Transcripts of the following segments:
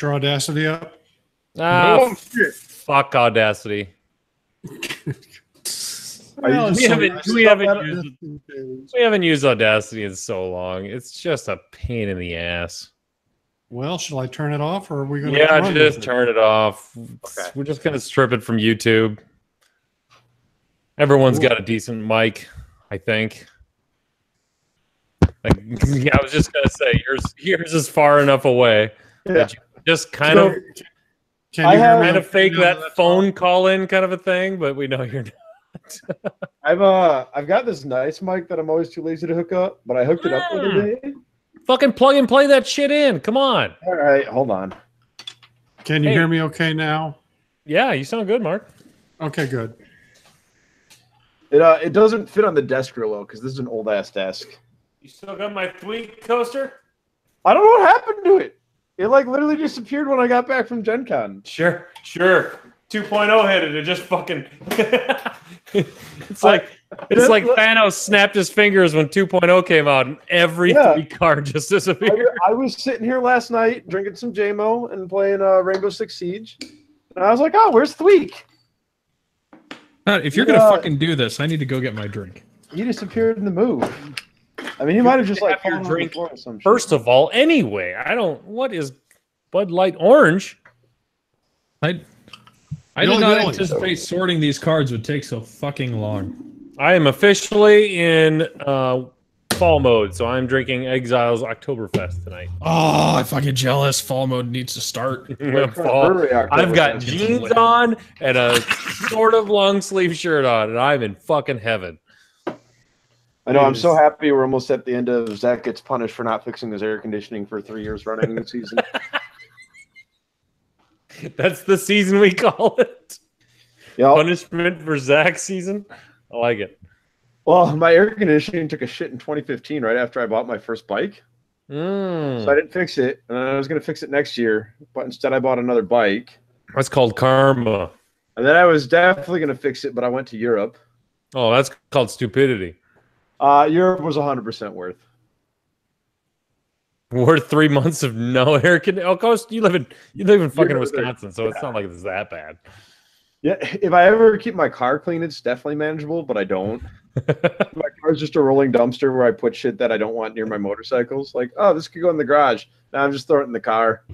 your Audacity up? Fuck Audacity. Well, we haven't used Audacity in so long. It's just a pain in the ass. Well, shall I turn it off, or are we going to? Yeah, just turn it off. Okay. We're just gonna strip it from YouTube. Everyone's got a decent mic, I think. Like, yeah, I was just gonna say yours is far enough away that you just kind of fake that phone call in kind of a thing, but we know you're not. I've got this nice mic that I'm always too lazy to hook up, but I hooked it up the other day. Fucking plug and play that shit in. Come on. All right, hold on. Can you hear me okay now? Yeah, you sound good, Mark. Okay, good. It doesn't fit on the desk real well because this is an old ass desk. You still got my tweet coaster? I don't know what happened to it. It like literally disappeared when I got back from Gen Con. Sure. 2.0 hit it. It just fucking It's like Thanos snapped his fingers when 2.0 came out and every 3 card just disappeared. I was sitting here last night drinking some JMO and playing Rainbow Six Siege. And I was like, oh, where's Thweek? If you're going to fucking do this, I need to go get my drink. He disappeared in the move. I mean, he might have just like your drink first of all. Anyway, what is Bud Light Orange? I did not anticipate sorting these cards would take so fucking long. I am officially in fall mode, so I'm drinking Exiles Oktoberfest tonight. Oh, I'm fucking jealous. Fall mode needs to start. I've got jeans on and a sort of long sleeve shirt on, and I'm in fucking heaven. I know. I'm so happy we're almost at the end of Zach gets punished for not fixing his air conditioning for 3 years running this season. That's the season we call it. Yep. Punishment for Zach season. I like it. Well, my air conditioning took a shit in 2015 right after I bought my first bike. So I didn't fix it. And I was going to fix it next year, but instead I bought another bike. That's called karma. And then I was definitely going to fix it, but I went to Europe. Oh, that's called stupidity. Europe was 100% worth. Worth 3 months of no air conditioning. Of course, you live in fucking Wisconsin, so it's not like it's that bad. Yeah, if I ever keep my car clean, it's definitely manageable, but I don't. My car's just a rolling dumpster where I put shit that I don't want near my motorcycles. Like, oh, this could go in the garage. Now I'm just throwing it in the car.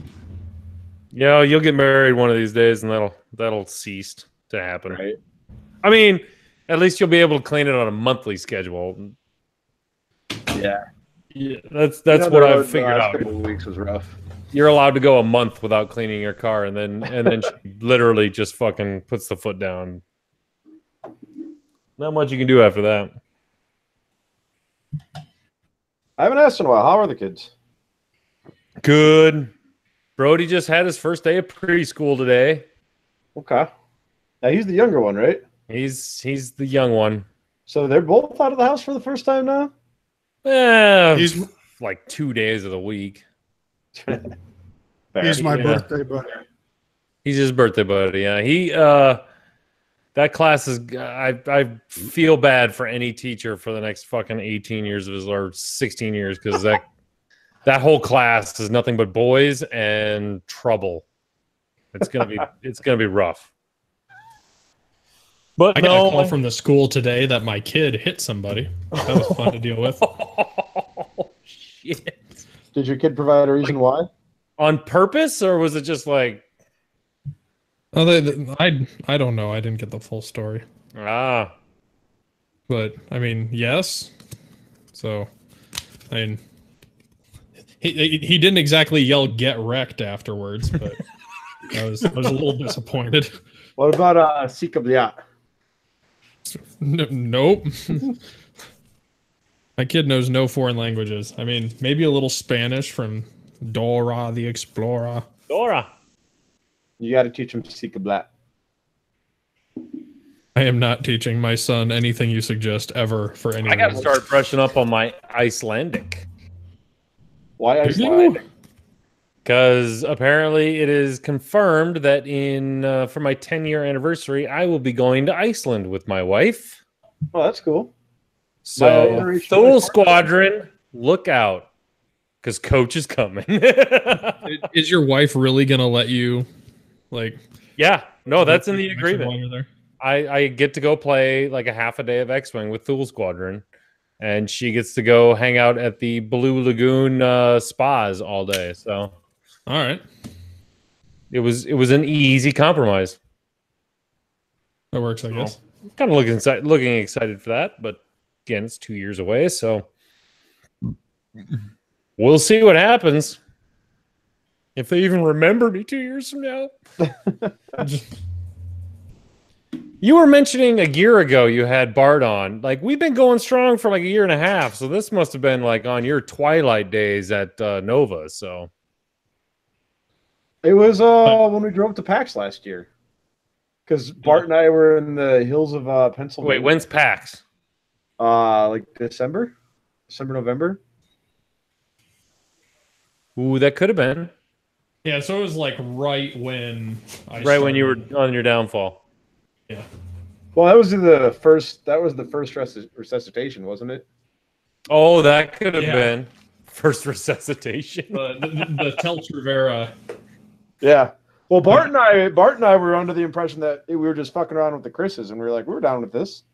Yeah, you'll get married one of these days, and that'll cease to happen. Right. I mean, at least you'll be able to clean it on a monthly schedule. Yeah. Yeah, that's what I've figured out. The last couple of weeks was rough. You're allowed to go a month without cleaning your car, and then she literally just fucking puts the foot down. Not much you can do after that. I haven't asked in a while. How are the kids? Good. Brody just had his first day of preschool today. Okay. Now he's the younger one, right? He's the young one. So they're both out of the house for the first time now? He's like 2 days of the week. He's my birthday buddy. He's his birthday buddy. Yeah, he that class is. I feel bad for any teacher for the next fucking 18 years of his or 16 years because that whole class is nothing but boys and trouble. It's gonna be rough. But I got a call from the school today that my kid hit somebody. That was fun to deal with. Oh, shit. Did your kid provide a reason why? On purpose, or was it just like... Oh, I don't know. I didn't get the full story. Ah. But, I mean, yes. So, I mean... He didn't exactly yell, "Get wrecked," afterwards, but I was a little disappointed. What about Sika Bliat? Nope. My kid knows no foreign languages. I mean, maybe a little Spanish from Dora the Explorer. Dora. You got to teach him Sika Blat. I am not teaching my son anything you suggest ever for any. I got to start brushing up on my Icelandic. Why Icelandic? Because apparently it is confirmed that for my 10-year anniversary, I will be going to Iceland with my wife. Oh, that's cool. So, Thule Squadron, look out. because coach is coming. Is your wife really gonna let you, like? Yeah, no, that's in the while agreement. you're there? I get to go play like a half a day of X-Wing with Thule Squadron, and she gets to go hang out at the Blue Lagoon spas all day. So, All right, it was an easy compromise. that works, I guess. Kind of looking excited for that, but again, it's 2 years away, so we'll see what happens. If they even remember me 2 years from now. You were mentioning a year ago you had Bart on. Like, we've been going strong for like a year and a half, so this must have been like on your twilight days at Nova. So It was when we drove to PAX last year. Because Bart and I were in the hills of Pennsylvania. wait, when's PAX? Like December, November. Ooh, that could have been Yeah, so it was like right when when you were on your downfall. Yeah. Well, that was the first. That was the first resuscitation, wasn't it? Oh, that could have Yeah. been first resuscitation. The Tel Trevera. Yeah. Well, Bart and I were under the impression that we were just fucking around with the Chris's, and we were like, we're down with this.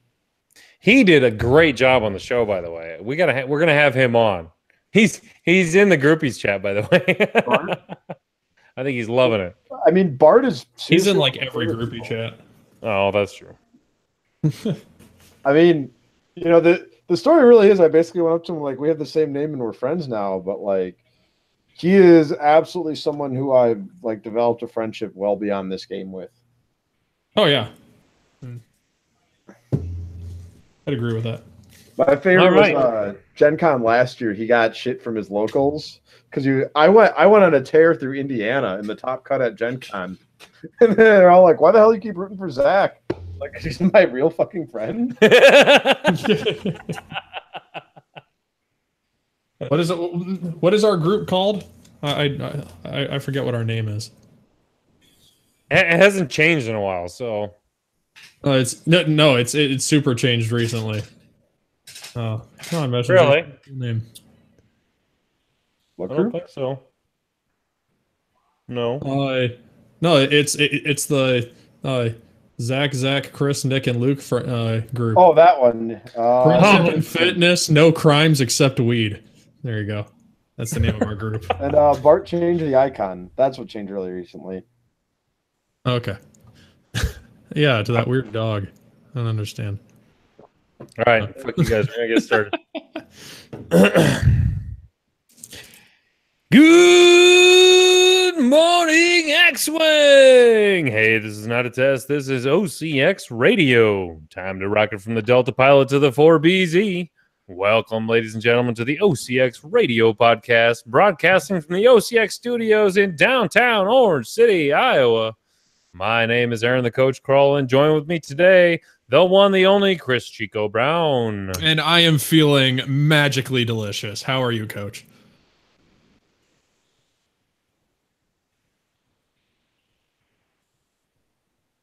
He did a great job on the show, by the way. We're gonna have him on. He's in the groupies chat, by the way. Bart? I think he's loving it. I mean, Bart is. He's in like every groupie chat. Oh, that's true. I mean, you know, the story really is. I basically went up to him like, we have the same name and we're friends now, but like, he is absolutely someone who I've like developed a friendship well beyond this game with. Oh yeah, I'd agree with that. My favorite All right. was Gen Con last year. He got shit from his locals because I went on a tear through Indiana in the top cut at Gen Con. And they're all like, why the hell do you keep rooting for Zach? Like, he's my real fucking friend. What is it? What is our group called? I forget what our name is. It hasn't changed in a while, so It's super changed recently. Oh, come on, message. Really? Name. What I don't group? think so. No. No, it's the Zach, Chris, Nick, and Luke group. Oh, that one. Friendship and fitness, no crimes except weed. There you go. That's the name of our group. And Bart changed the icon. That's what changed really recently. Okay. Yeah, to that weird dog. I don't understand. All right, fuck you guys. We're gonna get started. Good morning, X-Wing! Hey, this is not a test. This is OCX Radio. Time to rocket from the Delta Pilot to the 4BZ. Welcome, ladies and gentlemen, to the OCX Radio Podcast, broadcasting from the OCX studios in downtown Orange City, Iowa. My name is Aaron the Coach Kroll, and join with me today, the one, the only, Chris Chico Brown. And I am feeling magically delicious. How are you, Coach?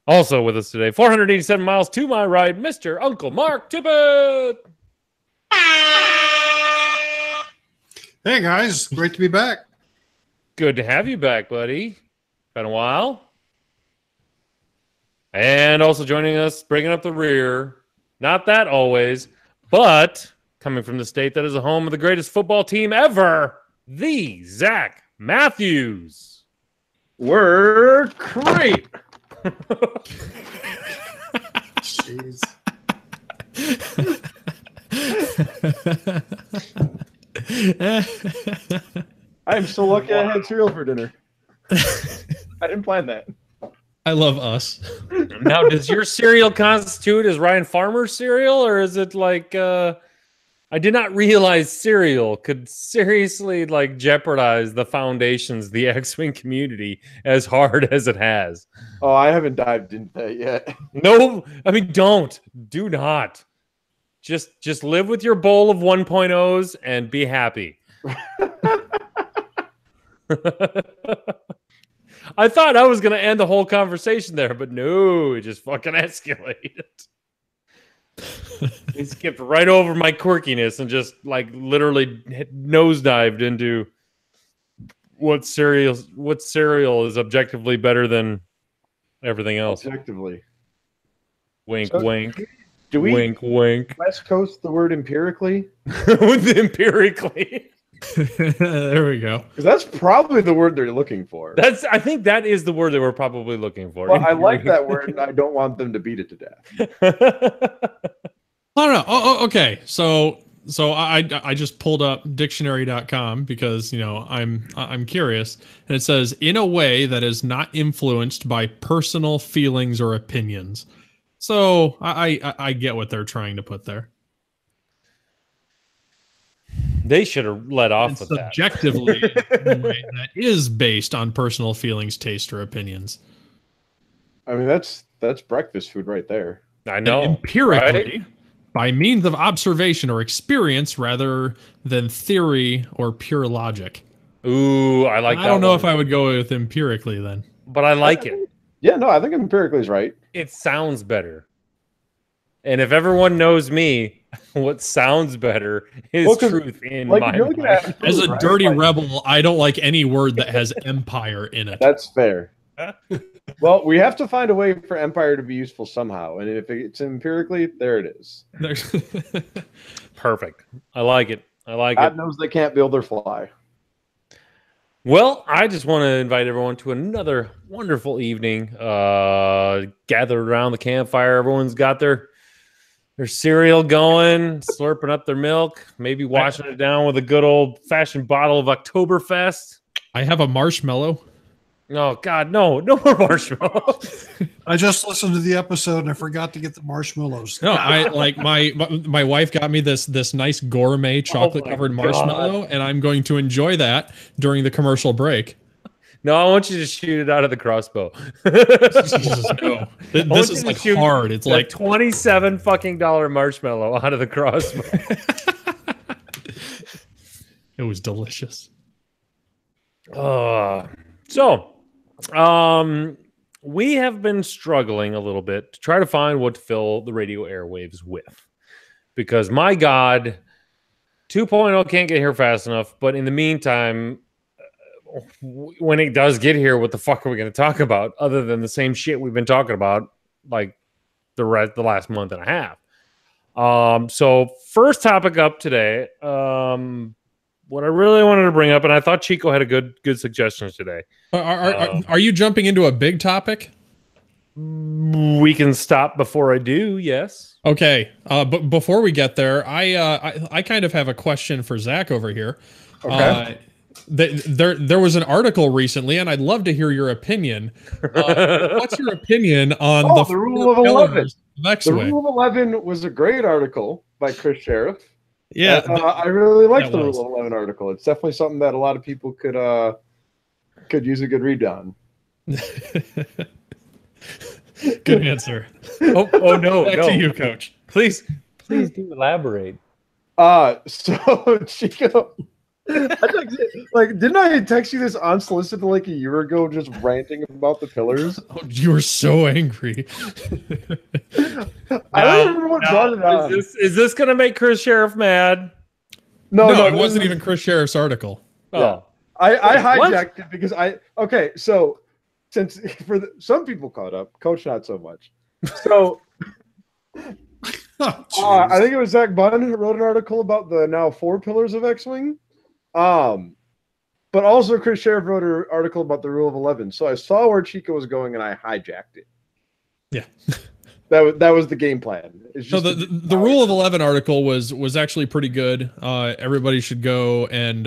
Also with us today, 487 miles to my right, Mr. Uncle Mark Tippett. Hey guys, great to be back. Good to have you back, buddy. Been a while. And also joining us, bringing up the rear, not that always, but coming from the state that is the home of the greatest football team ever, the ZACK Matthews. We're great. Jeez. I am so lucky I had cereal for dinner. I didn't plan that. I love us. Now, does your cereal constitute as Ryan Farmer's cereal, or is it like I did not realize cereal could seriously like jeopardize the foundations, the X-Wing community, as hard as it has. Oh, I haven't dived into that yet. No, I mean, do not. Just live with your bowl of 1.0s and be happy. I thought I was going to end the whole conversation there, but no, it just fucking escalated. He skipped right over my quirkiness and just like literally nosedived into what cereal is objectively better than everything else. Objectively. Wink, So, wink. Do we Wink, wink. West Coast the word empirically? Empirically. There we go. Because that's probably the word they're looking for. I think that is the word that we're probably looking for. Well, I like that word, and I don't want them to beat it to death. I don't know. Oh, okay. So I just pulled up dictionary.com because, you know, I'm curious, and it says in a way that is not influenced by personal feelings or opinions. So I get what they're trying to put there. They should have let off And with that. subjectively, in a way that is based on personal feelings, taste, or opinions. I mean, that's breakfast food right there. I know. And empirically, right? by means of observation or experience rather than theory or pure logic. Ooh, I like that. I don't know one. if I would go with empirically then. But I like it. Yeah, no, I think empirically is right. It sounds better. And if everyone knows me, what sounds better is Well, 'cause, truth in like, my you're looking mind. at As a right? dirty Like, rebel, I don't like any word that has empire in it. That's fair. Well, we have to find a way for empire to be useful somehow, and if it's empirically, there it is. Perfect. I like it. I like God it. knows they can't build or fly. Well, I just want to invite everyone to another wonderful evening. Gathered around the campfire. Everyone's got their cereal going, slurping up their milk, maybe washing it down with a good old-fashioned bottle of Oktoberfest. I have a marshmallow. Oh, God, no more marshmallows. I just listened to the episode and I forgot to get the marshmallows. No, I like my wife got me this nice gourmet chocolate covered marshmallow, and I'm going to enjoy that during the commercial break. No, I want you to shoot it out of the crossbow. Jesus, no. This is like hard. It's like $27 fucking marshmallow out of the crossbow. It was delicious. We have been struggling a little bit to try to find what to fill the radio airwaves with. Because, my God, 2.0 can't get here fast enough. But in the meantime, when it does get here, what the fuck are we going to talk about other than the same shit we've been talking about like the last month and a half? So first topic up today, what I really wanted to bring up, and I thought Chico had a good suggestions today. Are you jumping into a big topic? We can stop before I do. Yes. Okay. But before we get there, I kind of have a question for Zach over here. Okay. There was an article recently, and I'd love to hear your opinion. What's your opinion on the rule of 11? The X-Wing? rule of 11 was a great article by Chris Sheriff. Yeah, I really liked the was. rule of 11 article. It's definitely something that a lot of people could use a good read on. Good answer. Oh no, Back no. to you, Coach. Please do elaborate. So Chico, didn't I text you this unsolicited like a year ago, just ranting about the pillars? Oh, you were so angry. I don't remember what brought it on. Is this gonna make Chris Sheriff mad? No, it wasn't even Chris Sheriff's article. Oh. Yeah. I What? hijacked it because so since some people caught up, Coach not so much. So I think it was Zach Bunn who wrote an article about the now 4 pillars of X-Wing. But also Chris Sheriff wrote an article about the rule of 11. So I saw where Chico was going and I hijacked it. Yeah. That was the game plan. It's So just the rule of 11 article was actually pretty good. Everybody should go and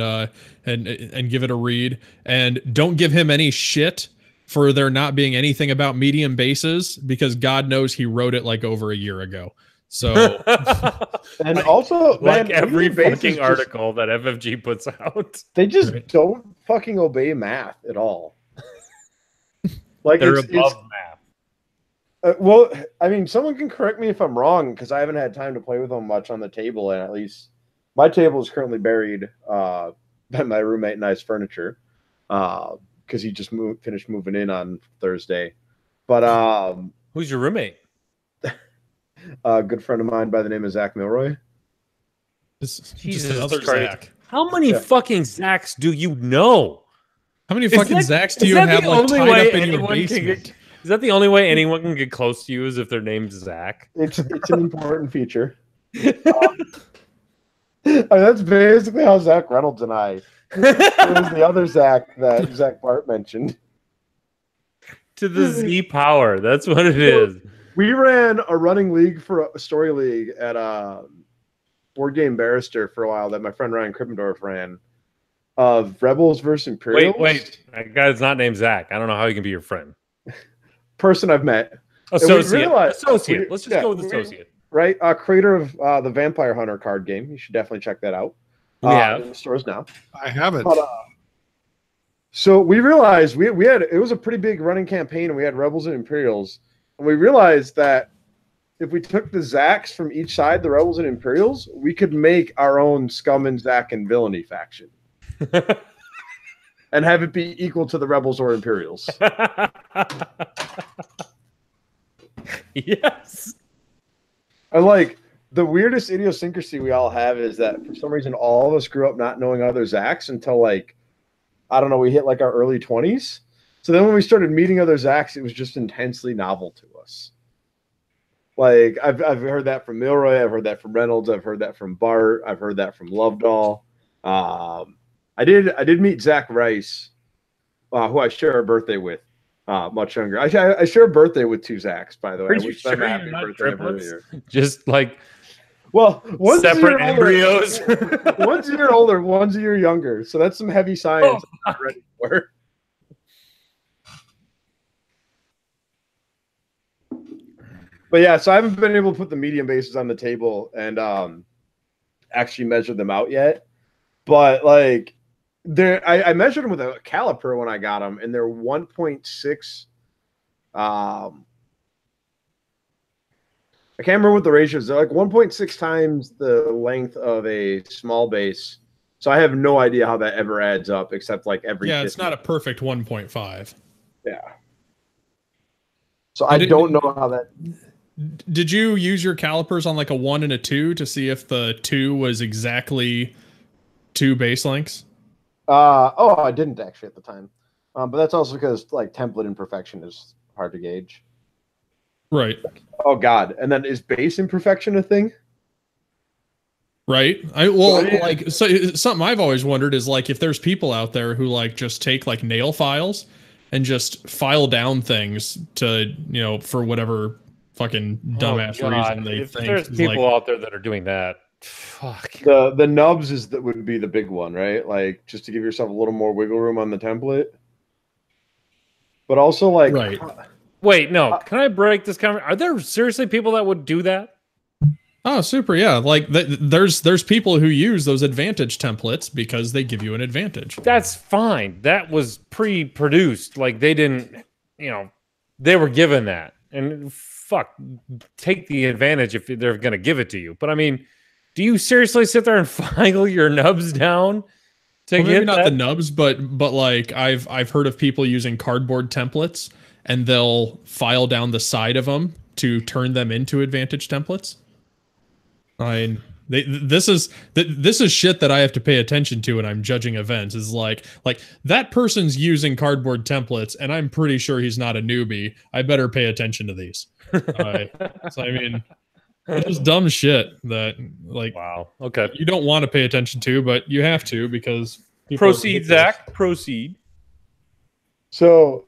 give it a read, and don't give him any shit for there not being anything about medium bases, because God knows he wrote it like over a year ago. So and also Like man, every medium bases fucking just- article that FFG puts out. they just Right. don't fucking obey math at all. Like They're it's above math. well, I mean, someone can correct me if I'm wrong because I haven't had time to play with them much on the table, and at least my table is currently buried by my roommate and I's furniture because he just finished moving in on Thursday. But Who's your roommate? a good friend of mine by the name of Zach Milroy. it's just Jesus another Christ. Zach. How many Yeah. fucking Zacks do you know? How many fucking Zacks do you that have the like only tied way up in your anyone can basement? get- Is that the only way anyone can get close to you is if their name's Zach? It's an important feature. That's basically how Zach Reynolds and I. It was the other Zach that Zach Bart mentioned. To the Z power. That's what it is. We ran a running league for a story league at Board Game Barrister for a while that my friend Ryan Krippendorf ran of Rebels versus Imperials. Wait. That guy's not named Zach. I don't know how he can be your friend. Person I've met. Associate. realized- Associate. Let's just yeah, go with associate. Right? Creator of the Vampire Hunter card game. You should definitely check that out. We have. In the stores now. I haven't. But, so we realized we had it was a pretty big running campaign, and we had Rebels and Imperials, and we realized that if we took the Zacks from each side, the Rebels and Imperials, we could make our own Scum and Zack and Villainy faction, and have it be equal to the Rebels or Imperials. Yes. And like the weirdest idiosyncrasy we all have is that for some reason all of us grew up not knowing other Zacks until like I don't know, we hit like our early 20s. So then when we started meeting other Zacks, it was just intensely novel to us. Like I've heard that from Milroy, I've heard that from Reynolds, I've heard that from Bart, I've heard that from Lovedoll. I did meet Zach Rice, who I share a birthday with, much younger. I share a birthday with two Zacks, by the way. Are I you wish them sure a you're happy not birthday triplets? earlier. Just like Well, one's separate a year older, embryos. one's a year older, one's a year younger. So that's some heavy science I'm not ready for. But yeah, so I haven't been able to put the medium bases on the table and actually measure them out yet. But like, I measured them with a caliper when I got them, and they're 1.6. I can't remember what the ratios. They're like 1.6 times the length of a small base. So I have no idea how that ever adds up, except like every. Yeah, it's 50. not a perfect 1.5. Yeah. So I don't know how that. Did you use your calipers on like a 1 and a 2 to see if the 2 was exactly 2 base lengths? I didn't actually at the time, but that's also because like template imperfection is hard to gauge. Right. Oh God! And then is base imperfection a thing? Right. Something I've always wondered is like if there's people out there who like just take like nail files and just file down things to, you know, for whatever fucking dumbass reason they if think. there's is, people like, out there that are doing that, fuck. The nubs would be the big one, right? Like just to give yourself a little more wiggle room on the template, but also like right. Wait, no. Can I break this conversation? Are there seriously people that would do that? Oh, super. Yeah. Like there's people who use those advantage templates because they give you an advantage. That's fine. That was pre-produced. Like they didn't, you know, they were given that. And fuck, take the advantage if they're going to give it to you. But I mean, do you seriously sit there and file your nubs down to Well, get maybe not that? the nubs, but like I've heard of people using cardboard templates and they'll file down the side of them to turn them into advantage templates. I mean, this is shit that I have to pay attention to when I'm judging events. Is like that person's using cardboard templates, and I'm pretty sure he's not a newbie. I better pay attention to these. So I mean, it's just dumb shit that like Wow. Okay. you don't want to pay attention to, but you have to because people are Proceed, ridiculous. Zach. Proceed. So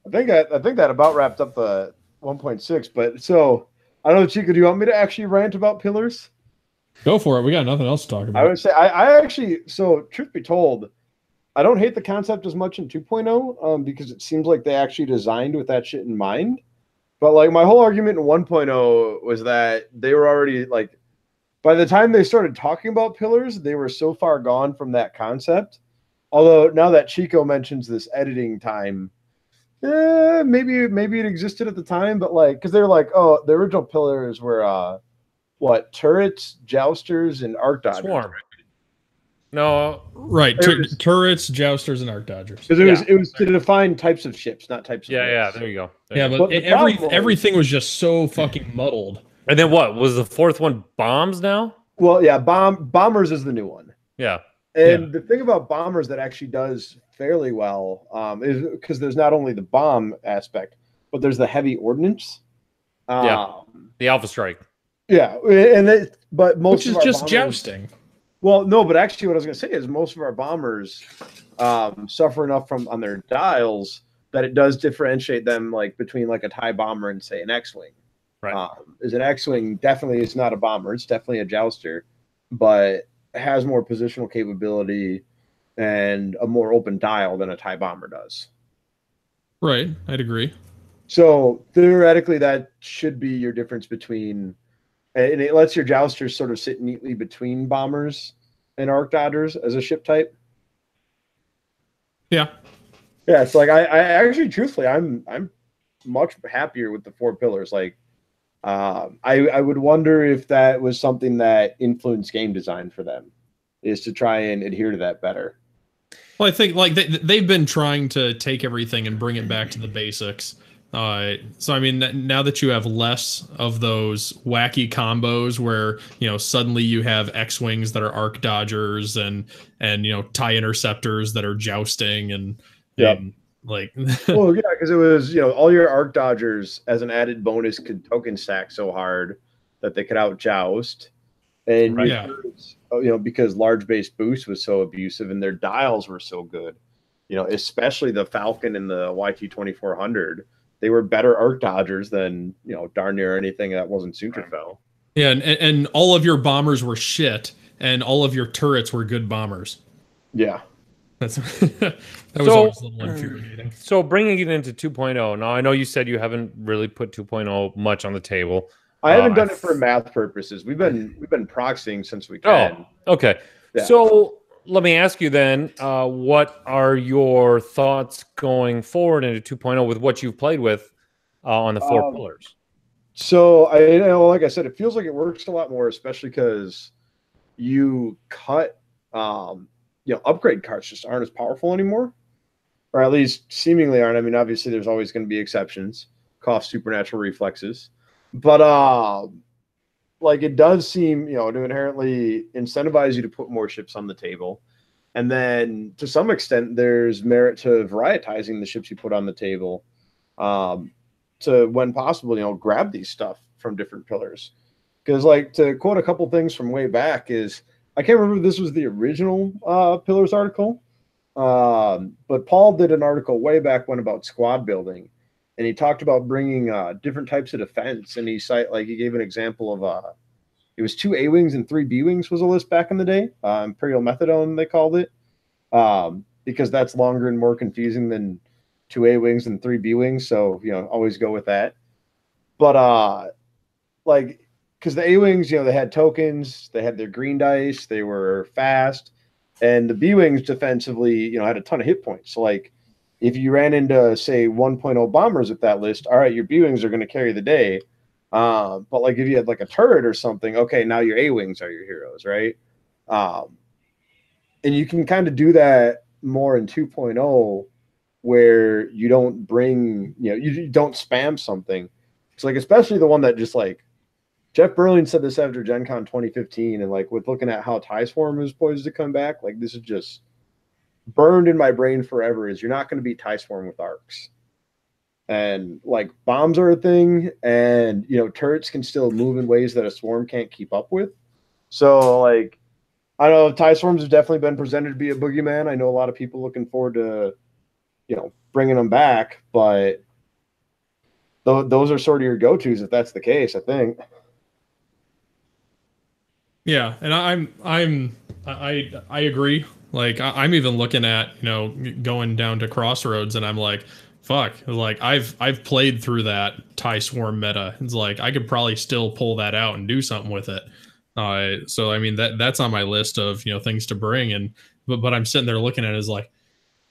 I think that about wrapped up the 1.6. But so I don't know, Chico, do you want me to actually rant about pillars? Go for it. We got nothing else to talk about. I would say I actually, so truth be told, I don't hate the concept as much in 2.0 because it seems like they actually designed with that shit in mind. But like my whole argument in 1.0 was that they were already like, by the time they started talking about pillars, they were so far gone from that concept. Although now that Chico mentions this editing time, maybe it existed at the time, but like, because they were like, oh, the original pillars were what, turrets, jousters, and arc dodgers. Swarm. No. Right, turrets, jousters, and arc dodgers. Because it was to define types of ships, not types of Yeah. ships. There you go. Yeah, but everything was just so fucking muddled. And then what was the fourth one? Bombs now? Well, yeah, bombers is the new one. Yeah. And the thing about bombers that actually does fairly well is because there's not only the bomb aspect, but there's the heavy ordnance. Yeah. The Alpha Strike. Yeah, but most Which is of our just bombers, jousting. Well, no, but actually, what I was going to say is most of our bombers suffer enough on their dials that it does differentiate them, like between like a TIE bomber and say an X-wing. Right. Is an X-wing definitely is not a bomber; it's definitely a jouster, but has more positional capability and a more open dial than a TIE bomber does. Right, I'd agree. So theoretically, that should be your difference between. And it lets your jousters sort of sit neatly between bombers and arc dodgers as a ship type. Yeah. Yeah, it's like I actually, truthfully, I'm much happier with the 4 pillars. Like, I would wonder if that was something that influenced game design for them, is to try and adhere to that better. Well, I think like they've been trying to take everything and bring it back to the basics. So I mean, now that you have less of those wacky combos where, you know, suddenly you have X-wings that are arc dodgers and you know, TIE interceptors that are jousting and like Well, yeah, because it was, you know, all your arc dodgers as an added bonus could token stack so hard that they could out joust, and Right. you know, because large base boost was so abusive and their dials were so good, you know, especially the Falcon and the YT-2400. They were better arc dodgers than, you know, darn near anything that wasn't Sunterfell. Yeah, and all of your bombers were shit, and all of your turrets were good bombers. Yeah. That was always a little infuriating. So bringing it into 2.0. Now, I know you said you haven't really put 2.0 much on the table. I haven't done it for math purposes. We've been proxying since we can. Oh, okay. Yeah. So let me ask you then, what are your thoughts going forward into 2.0 with what you've played with on the 4 pillars? So you know, like I said, it feels like it works a lot more, especially because you cut, you know, upgrade cards just aren't as powerful anymore, or at least seemingly aren't. I mean, obviously, there's always going to be exceptions. Cough supernatural reflexes, but like it does seem, you know, to inherently incentivize you to put more ships on the table. And then to some extent, there's merit to varietizing the ships you put on the table to, when possible, you know, grab these stuff from different pillars. Because, like, to quote a couple things from way back is, I can't remember if this was the original Pillars article, but Paul did an article way back when about squad building. And he talked about bringing different types of defense, and he gave an example of it was 2 A-wings and 3 B-wings was a list back in the day. Imperial Methadone, they called it, because that's longer and more confusing than 2 A-wings and 3 B-wings. So, you know, always go with that. But like, because the A-wings, you know, they had tokens, they had their green dice, they were fast, and the B-wings defensively, you know, had a ton of hit points. So, like, if you ran into, say, 1.0 bombers with that list, all right, your B-wings are going to carry the day. But like if you had like a turret or something, okay, now your A-wings are your heroes, right? And you can kind of do that more in 2.0 where you don't bring, you know, you don't spam something. It's like, especially the one that just like, Jeff Burling said this after Gen Con 2015, and like with looking at how TIE Swarm is poised to come back, like this is just burned in my brain forever, is you're not going to beat TIE Swarm with arcs. And like bombs are a thing, and you know, turrets can still move in ways that a swarm can't keep up with. So like, I don't know, TIE Swarms have definitely been presented to be a boogeyman. I know a lot of people looking forward to, you know, bringing them back, but those are sort of your go-tos if that's the case, I think. Yeah, and I agree. Like I'm even looking at, you know, going down to Crossroads, and I'm like, fuck, like I've played through that TIE Swarm meta. It's like I could probably still pull that out and do something with it. So I mean that's on my list of, you know, things to bring, and but I'm sitting there looking at it as like,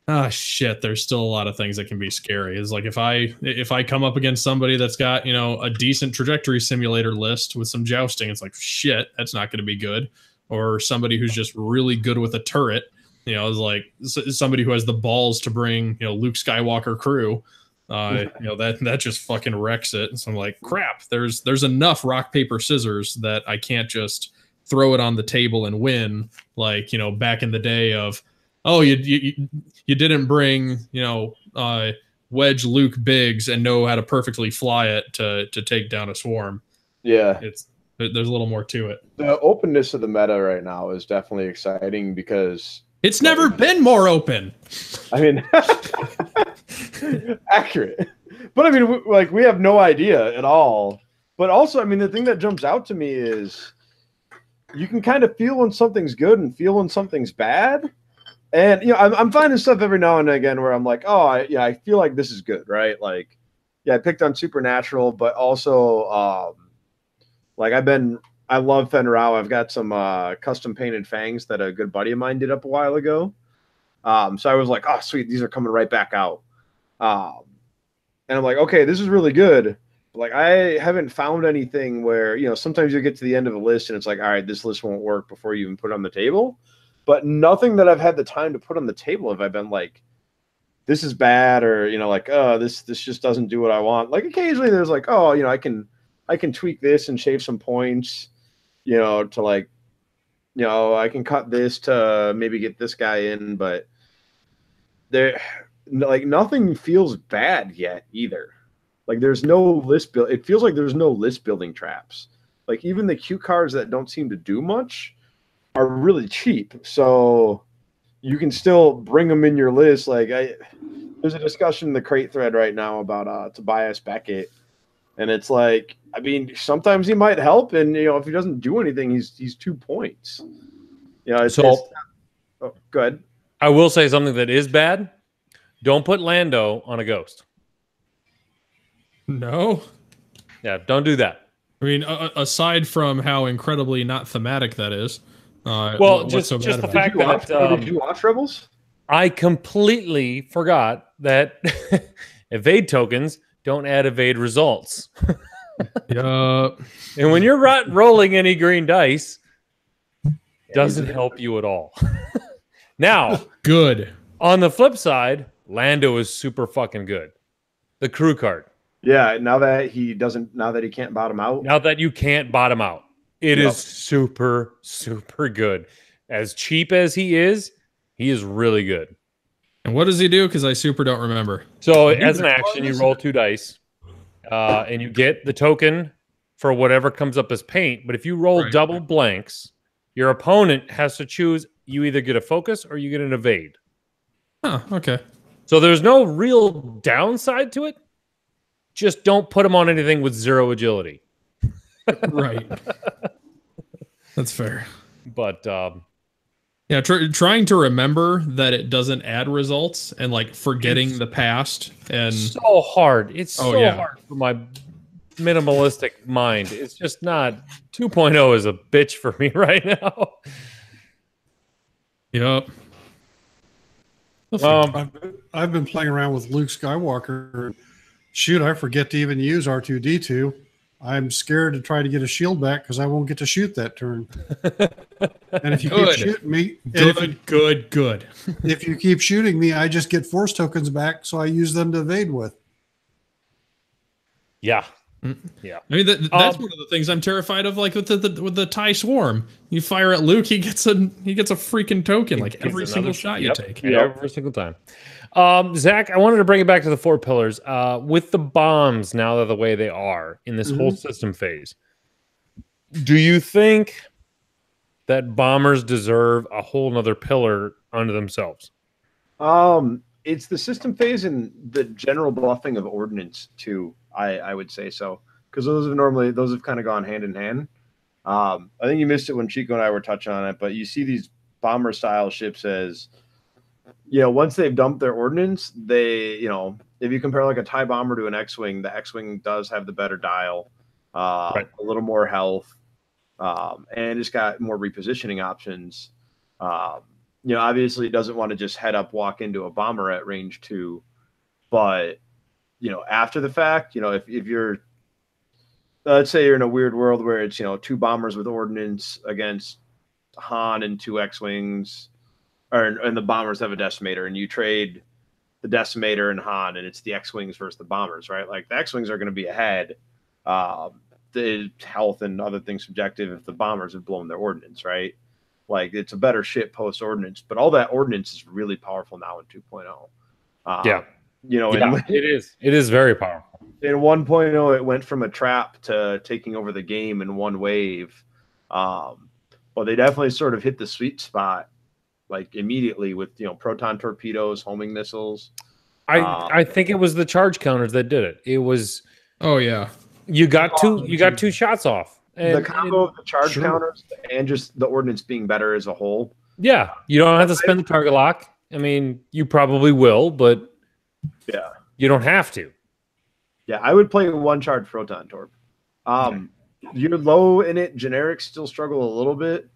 ah, shit, there's still a lot of things that can be scary. It's like if I come up against somebody that's got, you know, a decent trajectory simulator list with some jousting, it's like, shit, that's not going to be good. Or somebody who's just really good with a turret, you know, is like somebody who has the balls to bring, you know, Luke Skywalker crew, you know, that just fucking wrecks it. So I'm like, crap, there's enough rock, paper, scissors that I can't just throw it on the table and win. Like, you know, back in the day of, oh, you didn't bring, Wedge Luke Biggs and know how to perfectly fly it to take down a swarm. Yeah. There's a little more to it. The openness of the meta right now is definitely exciting because it's never been more open. I mean, accurate. But I mean, like, we have no idea at all. But also, I mean, the thing that jumps out to me is you can kind of feel when something's good and feel when something's bad. And, you know, I'm finding stuff every now and again where I'm like, oh, I feel like this is good, right? Like, yeah, I picked on Supernatural, but also, like, I love Fenrau. I've got some custom painted fangs that a good buddy of mine did up a while ago. So I was like, oh, sweet, these are coming right back out. And I'm like, okay, this is really good. But, like, I haven't found anything where, you know, sometimes you get to the end of a list and it's like, all right, this list won't work before you even put it on the table. But nothing that I've had the time to put on the table have I been like, this is bad, or, you know, like, oh, this just doesn't do what I want. Like, occasionally there's like, oh, you know, I can tweak this and shave some points, you know, to, like, you know, I can cut this to maybe get this guy in, but there, like, nothing feels bad yet either. Like, there's no list build. It feels like there's no list building traps. Like, even the cue cards that don't seem to do much are really cheap, so you can still bring them in your list. Like, there's a discussion in the crate thread right now about Tobias Beckett, and it's like, I mean, sometimes he might help, and, you know, if he doesn't do anything, he's 2 points. You know, oh, go ahead. I will say something that is bad. Don't put Lando on a ghost. No. Yeah, don't do that. I mean, aside from how incredibly not thematic that is. Well, just the fact that did you watch Rebels? I completely forgot that evade tokens don't add evade results. Yeah. And when you're rolling any green dice, doesn't help you at all. Now, good. On the flip side, Lando is super fucking good. The crew card. Yeah, now that he can't bottom out. Now that you can't bottom out. It is super, super good. As cheap as he is really good. And what does he do? Because I super don't remember. So as an action, you roll 2 dice, and you get the token for whatever comes up as paint. But if you roll double blanks, your opponent has to choose. You either get a focus or you get an evade. Oh, okay. So there's no real downside to it. Just don't put him on anything with 0 agility. Right. That's fair. But yeah, trying to remember that it doesn't add results and, like, forgetting the past, and so hard. It's so hard for my minimalistic mind. It's just not. 2.0 is a bitch for me right now. Yep. I've been playing around with Luke Skywalker. Shoot, I forget to even use R2-D2. I'm scared to try to get a shield back because I won't get to shoot that turn. And if you keep shooting me, good. If you keep shooting me, I just get force tokens back, so I use them to evade with. Yeah. Yeah. I mean, that's one of the things I'm terrified of. Like with the TIE Swarm, you fire at Luke, he gets a freaking token like every single shot you take. Every single time. Zach, I wanted to bring it back to the 4 pillars. With the bombs now that the way they are in this whole system phase, do you think that bombers deserve a whole nother pillar unto themselves? It's the system phase and the general buffing of ordnance too. I would say so, because those have kind of gone hand in hand. I think you missed it when Chico and I were touching on it, but you see these bomber style ships as, you know, once they've dumped their ordnance, they, you know, if you compare like a TIE bomber to an X-wing, the X-wing does have the better dial, a little more health, and it's got more repositioning options. You know, obviously it doesn't want to just head up, walk into a bomber at range 2, but, you know, after the fact, you know, if you're, let's say you're in a weird world where it's, you know, 2 bombers with ordnance against Han and 2 X-wings, and the bombers have a decimator, and you trade the decimator and Han, and it's the X-wings versus the bombers, right? Like, the X-wings are going to be ahead, the health and other things subjective if the bombers have blown their ordnance, right? Like it's a better ship post ordnance, but all that ordnance is really powerful now in 2.0. Yeah. You know, Yeah, it is. It is very powerful. In 1.0, it went from a trap to taking over the game in one wave. Well, they definitely sort of hit the sweet spot like immediately with, you know, proton torpedoes, homing missiles. I think it was the charge counters that did it. It was Oh yeah. you got two shots off. The combo of the charge counters and just the ordnance being better as a whole. Yeah, you don't have to spend the target lock. I mean, you probably will, but yeah, you don't have to. Yeah, I would play one charge proton torp. You're low in it. Generics still struggle a little bit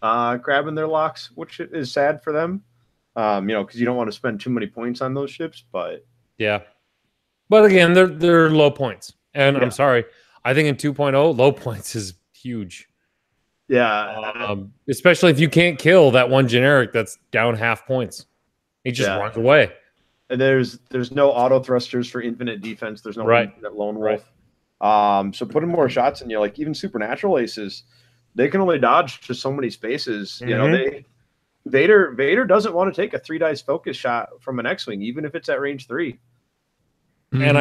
grabbing their locks, which is sad for them. You know, because you don't want to spend too many points on those ships, but yeah. But again, they're low points, and I'm sorry. I think in 2.0, low points is huge. Yeah. Especially if you can't kill that one generic that's down half points. He just runs away. And there's no auto thrusters for infinite defense. There's no infinite lone wolf. So putting more shots in you, like even supernatural aces, they can only dodge to so many spaces. You know, Vader doesn't want to take a 3 dice focus shot from an X-Wing, even if it's at range 3. And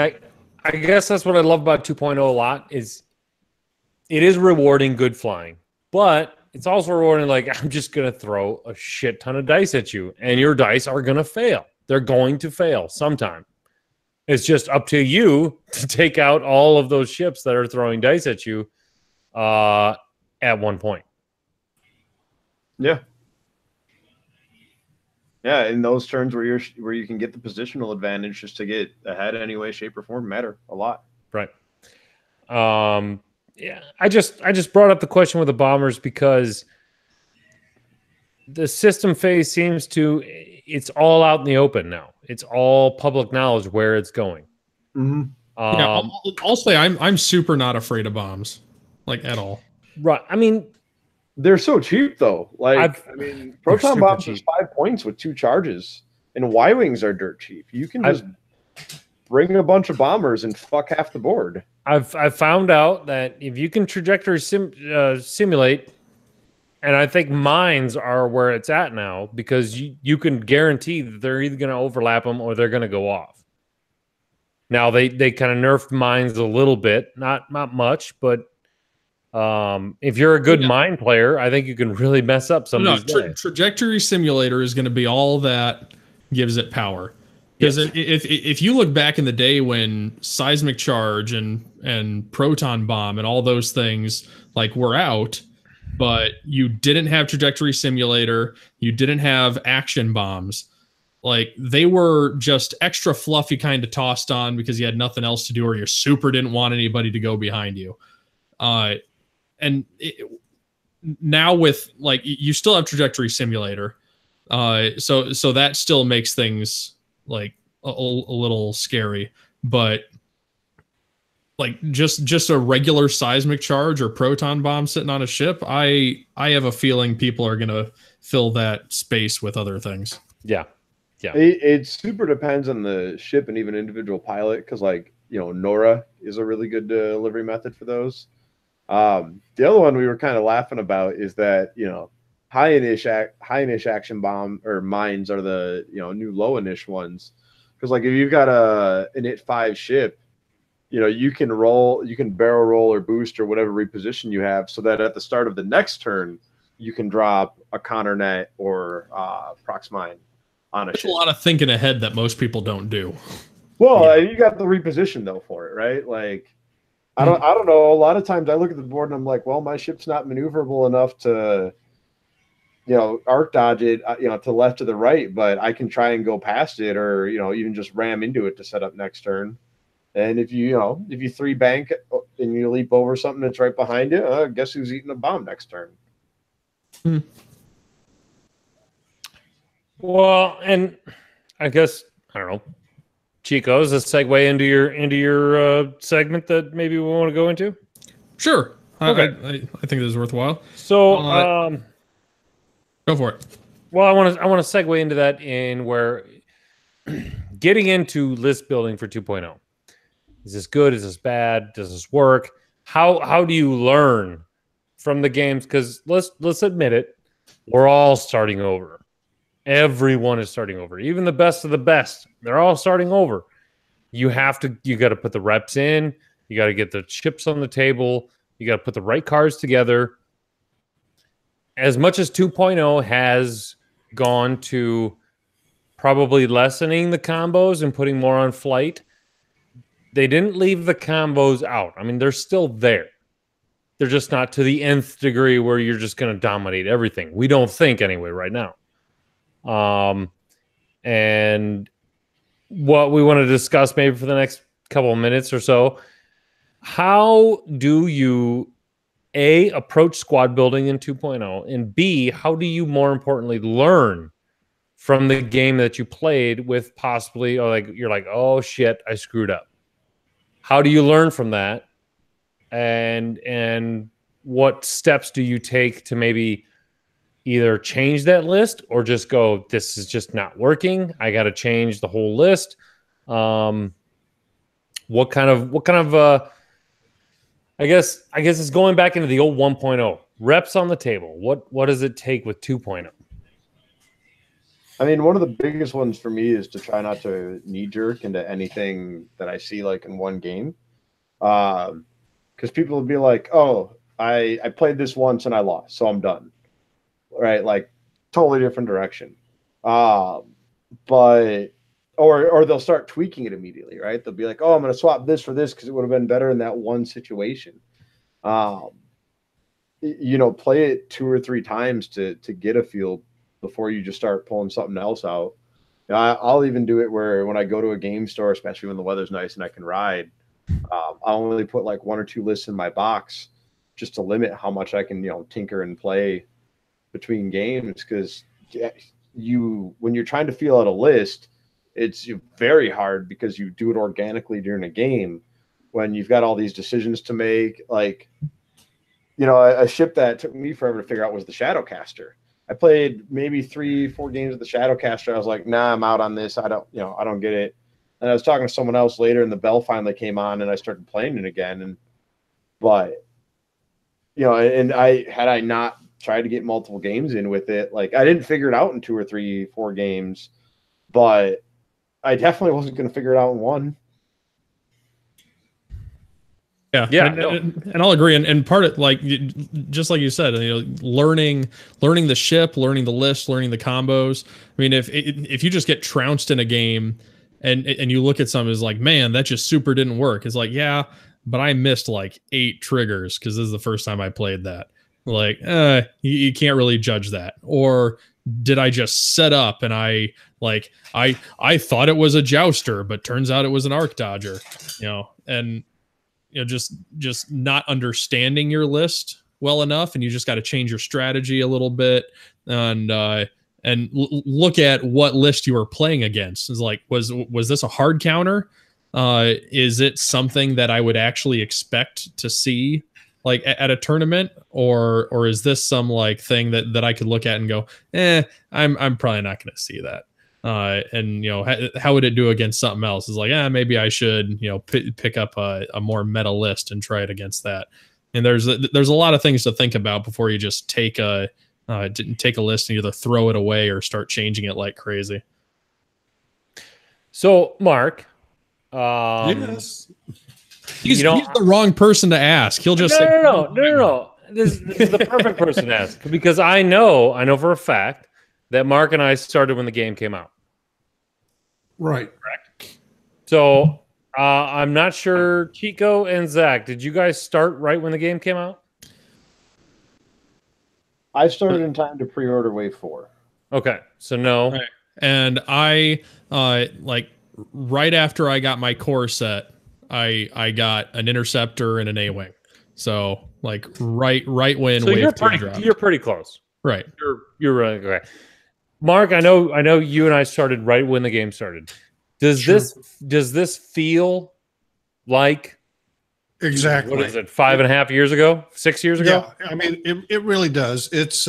I guess that's what I love about 2.0 a lot is it is rewarding good flying, but it's also rewarding like I'm just going to throw a shit ton of dice at you and your dice are going to fail. They're going to fail sometime. It's just up to you to take out all of those ships that are throwing dice at you at one point. Yeah. Yeah, in those turns where you can get the positional advantage just to get ahead in any way, shape, or form matter a lot. Right. Yeah, I just brought up the question with the bombers because the system phase seems to it's all out in the open now. It's all public knowledge where it's going. Yeah, I'll say I'm super not afraid of bombs, like at all. Right. I mean, they're so cheap though. Like I mean, proton bombs is 5 points with 2 charges, and Y-wings are dirt cheap. You can just bring a bunch of bombers and fuck half the board. I've found out that if you can trajectory simulate, and I think mines are where it's at now because you can guarantee that they're either going to overlap them or they're going to go off. Now they kind of nerfed mines a little bit, not much, but if you're a good mine player, I think you can really mess up some of these guys. Trajectory simulator is going to be all that gives it power. Because if you look back in the day when seismic charge and proton bomb and all those things like were out, but you didn't have trajectory simulator, you didn't have action bombs, like they were just extra fluff you kind of tossed on because you had nothing else to do or you super didn't want anybody to go behind you. Now with like you still have trajectory simulator, so that still makes things like a little scary, but like just a regular seismic charge or proton bomb sitting on a ship, I have a feeling people are gonna fill that space with other things. Yeah. It super depends on the ship and even individual pilot, because like Nora is a really good delivery method for those. The other one we were kind of laughing about is that high inish action bomb or mines are the new low inish ones, because like if you've got an IT-5 ship, you can barrel roll or boost or whatever reposition you have, so that at the start of the next turn you can drop a Connor net or prox mine on a ship. A lot of thinking ahead that most people don't do. Well, you got the reposition though for it, right? Like I don't know. A lot of times I look at the board and I'm like, well, my ship's not maneuverable enough to arc dodge it, to left to the right, but I can try and go past it, or even just ram into it to set up next turn. And if you 3 bank and you leap over something that's right behind you, guess who's eating a bomb next turn? Well, and I guess I don't know, Chico, is a segue into your segment that maybe we want to go into? Sure. Okay. I think this is worthwhile. So go for it. Well, I want to segue into that in where getting into list building for 2.0. Is this good? Is this bad? Does this work? How do you learn from the games? Because let's admit it, We're all starting over. Everyone is starting over. Even the best of the best, they're all starting over. You got to put the reps in. You got to get the chips on the table. You got to put the right cards together. As much as 2.0 has gone to probably lessening the combos and putting more on flight, they didn't leave the combos out. I mean, they're still there. They're just not to the nth degree where you're just going to dominate everything. We don't think anyway right now. And what we want to discuss maybe for the next couple of minutes or so, how do you A, approach squad building in 2.0, and B, how do you more importantly learn from the game that you played with possibly, or like you're like, oh shit, I screwed up. How do you learn from that? And what steps do you take to maybe either change that list or just go, this is just not working, I got to change the whole list? What kind of I guess it's going back into the old 1.0. Reps on the table. What does it take with 2.0? I mean, one of the biggest ones for me is to try not to knee jerk into anything that I see like in one game. Because people will be like, oh, I played this once and I lost, so I'm done. Right? Like totally different direction. But or they'll start tweaking it immediately, right? They'll be like, oh, I'm going to swap this for this because it would have been better in that one situation. Play it 2 or 3 times to get a feel before you just start pulling something else out. I'll even do it where when I go to a game store, especially when the weather's nice and I can ride, I'll only put like 1 or 2 lists in my box just to limit how much I can, tinker and play between games. Because when you're trying to feel out a list, it's very hard because you do it organically during a game when you've got all these decisions to make. Like, a ship that took me forever to figure out was the Shadowcaster. I played maybe 3-4 games of the Shadowcaster. I was like, nah, I'm out on this. I don't get it. And I was talking to someone else later, and the bell finally came on, and I started playing it again. And I not tried to get multiple games in with it, like I didn't figure it out in 2 or 3, 4 games, but I definitely wasn't going to figure it out in one. Yeah, and I'll agree. And part of, like, just like you said, learning the ship, learning the list, learning the combos. I mean, if you just get trounced in a game and you look at something as like, man, that just super didn't work. It's like, yeah, but I missed like 8 triggers because this is the first time I played that. Like, you can't really judge that. Or did I just set up and I thought it was a jouster, but turns out it was an arc dodger, and just not understanding your list well enough, and you just got to change your strategy a little bit and look at what list you were playing against. It's like, was this a hard counter? Is it something that I would actually expect to see like at a tournament, or is this some like thing that I could look at and go, I'm probably not going to see that. And how would it do against something else? Is like, maybe I should pick up a more meta list and try it against that. And there's a lot of things to think about before you just take a list and either throw it away or start changing it like crazy. So Mark, yes. He's the wrong person to ask. He'll just no. This is the perfect person to ask, because I know for a fact that Mark and I started when the game came out. Right. Correct. So I'm not sure, Chico and Zach, did you guys start right when the game came out? I started in time to pre-order Wave 4. Okay, so no. Right. And I right after I got my core set, I got an interceptor and an A-wing. So like right when Wave 2 dropped. You're pretty close. Right. You're right. Okay. Mark, I know you and I started right when the game started. Does this feel like exactly what is it, 5.5 years ago, 6 years ago? Yeah, I mean it really does. It's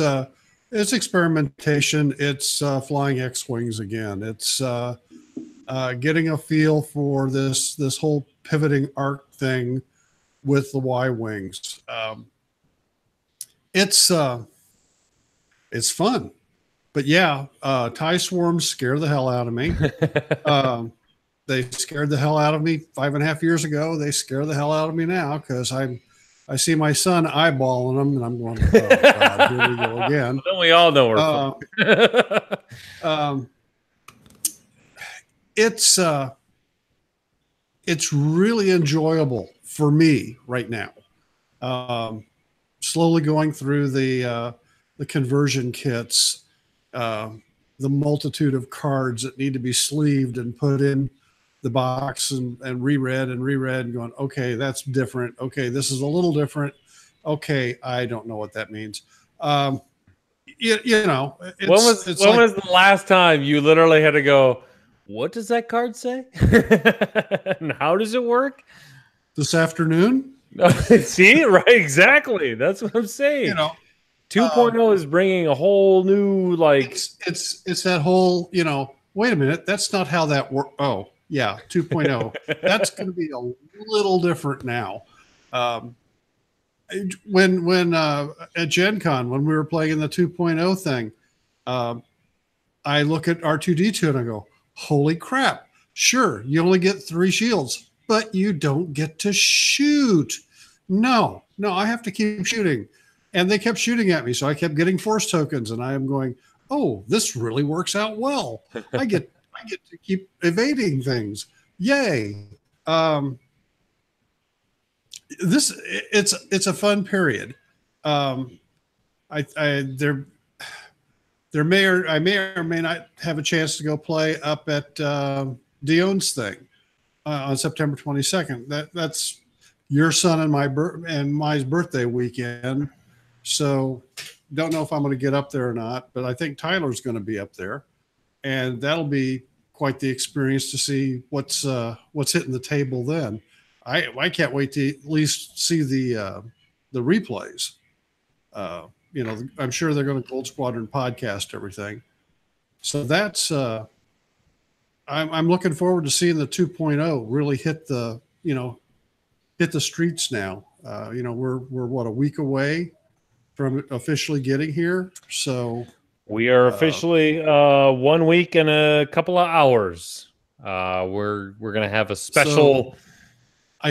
experimentation. It's flying X-wings again. It's getting a feel for this whole pivoting arc thing with the Y-wings. It's it's fun. But yeah, tie swarms scare the hell out of me. They scared the hell out of me 5.5 years ago. They scare the hell out of me now because I see my son eyeballing them, and I'm going, oh, God, here we go again. Don't we all know we're it's really enjoyable for me right now. Slowly going through the conversion kits, the multitude of cards that need to be sleeved and put in the box and reread and going, okay, that's different. Okay, this is a little different. Okay, I don't know what that means. You know, when was the last time you literally had to go, what does that card say? And how does it work? This afternoon. See, right? Exactly. That's what I'm saying. You know, 2.0 is bringing a whole new, like, it's that whole, you know, wait a minute, that's not how that works. Oh, yeah, 2.0. That's going to be a little different now. When at Gen Con, when we were playing the 2.0 thing, I look at R2D2 and I go, holy crap. Sure, you only get 3 shields, but you don't get to shoot. No, I have to keep shooting. And they kept shooting at me, so I kept getting force tokens, and I am going, oh, this really works out well. I get to keep evading things. Yay. It's a fun period. I may or may not have a chance to go play up at Dion's thing on September 22nd. That's your son and my birthday weekend. So don't know if I'm going to get up there or not, but I think Tyler's going to be up there, and that'll be quite the experience to see what's hitting the table then. I can't wait to at least see the replays. You know, I'm sure they're going to Gold Squadron podcast everything. So that's I'm looking forward to seeing the 2.0 really hit the streets now. You know, we're what, a week away from officially getting here. So we are officially 1 week and a couple of hours. We're gonna have a special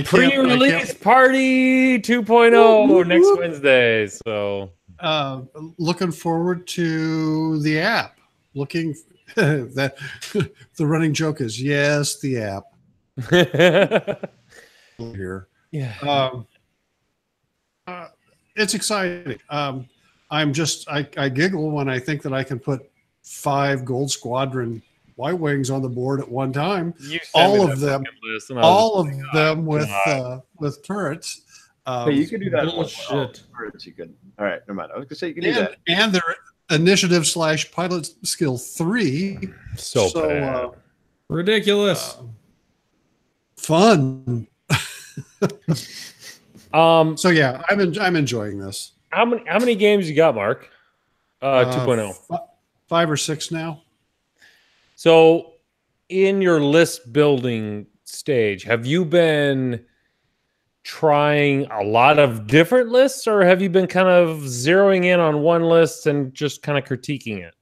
pre-release party 2.0 next Wednesday. So looking forward to the app. Looking that the running joke is yes, the app. Here, yeah. It's exciting. I giggle when I think that I can put 5 Gold Squadron Y-wings on the board at one time. All of them with turrets. Hey, you can do that. Bullshit. Turrets, you can. All right, never mind. I was gonna say you can do that. And their initiative / pilot skill 3. So bad. Ridiculous. Fun. So yeah, I'm enjoying this. How many games you got, Mark? 2.0. 5 or 6 now. So in your list building stage, have you been trying a lot of different lists, or have you been kind of zeroing in on one list and just kind of critiquing it?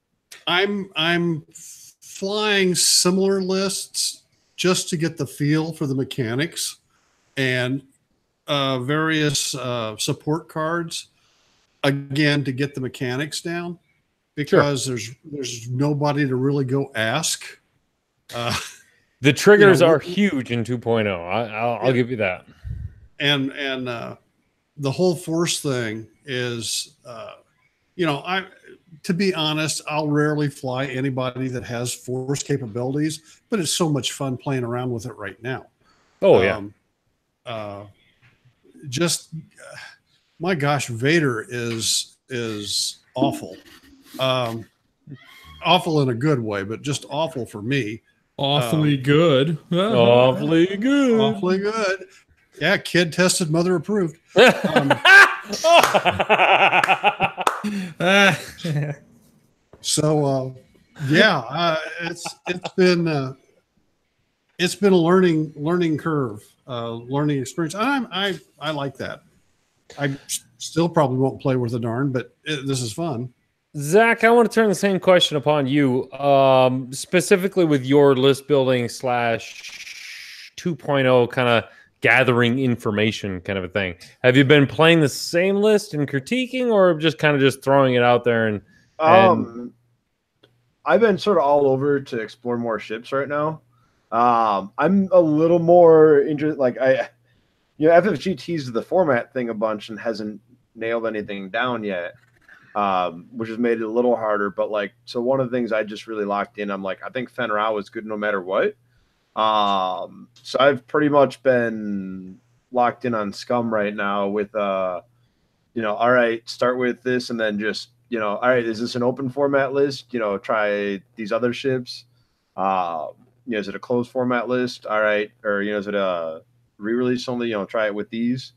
I'm flying similar lists just to get the feel for the mechanics and various support cards, again, to get the mechanics down, because there's nobody to really go ask. The triggers are huge in 2.0. I'll give you that. And the whole force thing is, to be honest, I'll rarely fly anybody that has force capabilities, but it's so much fun playing around with it right now. Oh yeah. My gosh, Vader is awful. Awful in a good way, but just awful for me. Awfully good. Awfully good. Awfully good. Yeah, kid tested, mother approved. So it's been a learning curve, learning experience. I like that. I still probably won't play worth a darn, but this is fun. Zach, I want to turn the same question upon you, specifically with your list building slash 2.0 kind of gathering information kind of a thing. Have you been playing the same list and critiquing, or just kind of just throwing it out there? And I've been sort of all over to explore more ships right now. I'm a little more interested. Like FFG teased the format thing a bunch and hasn't nailed anything down yet. Which has made it a little harder. But so one of the things I just really locked in, I'm like, I think Fen Rao is good no matter what. So I've pretty much been locked in on Scum right now with, all right, start with this and then just, all right, is this an open format list? Try these other ships. Is it a closed format list? All right. Or, is it a re-release only? Try it with these.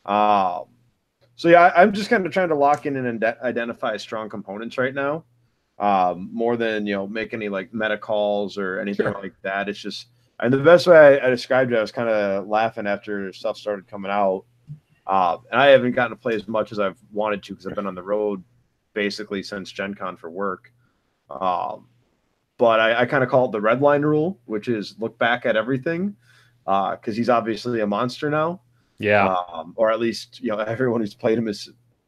So yeah, I'm just kind of trying to lock in and identify strong components right now, more than make any meta calls or anything like that. It's just, and the best way I described it, I was kind of laughing after stuff started coming out, and I haven't gotten to play as much as I've wanted to because I've been on the road basically since Gen Con for work. But I kind of call it the red line rule, which is look back at everything, because he's obviously a monster now. Yeah. Or at least, everyone who's played him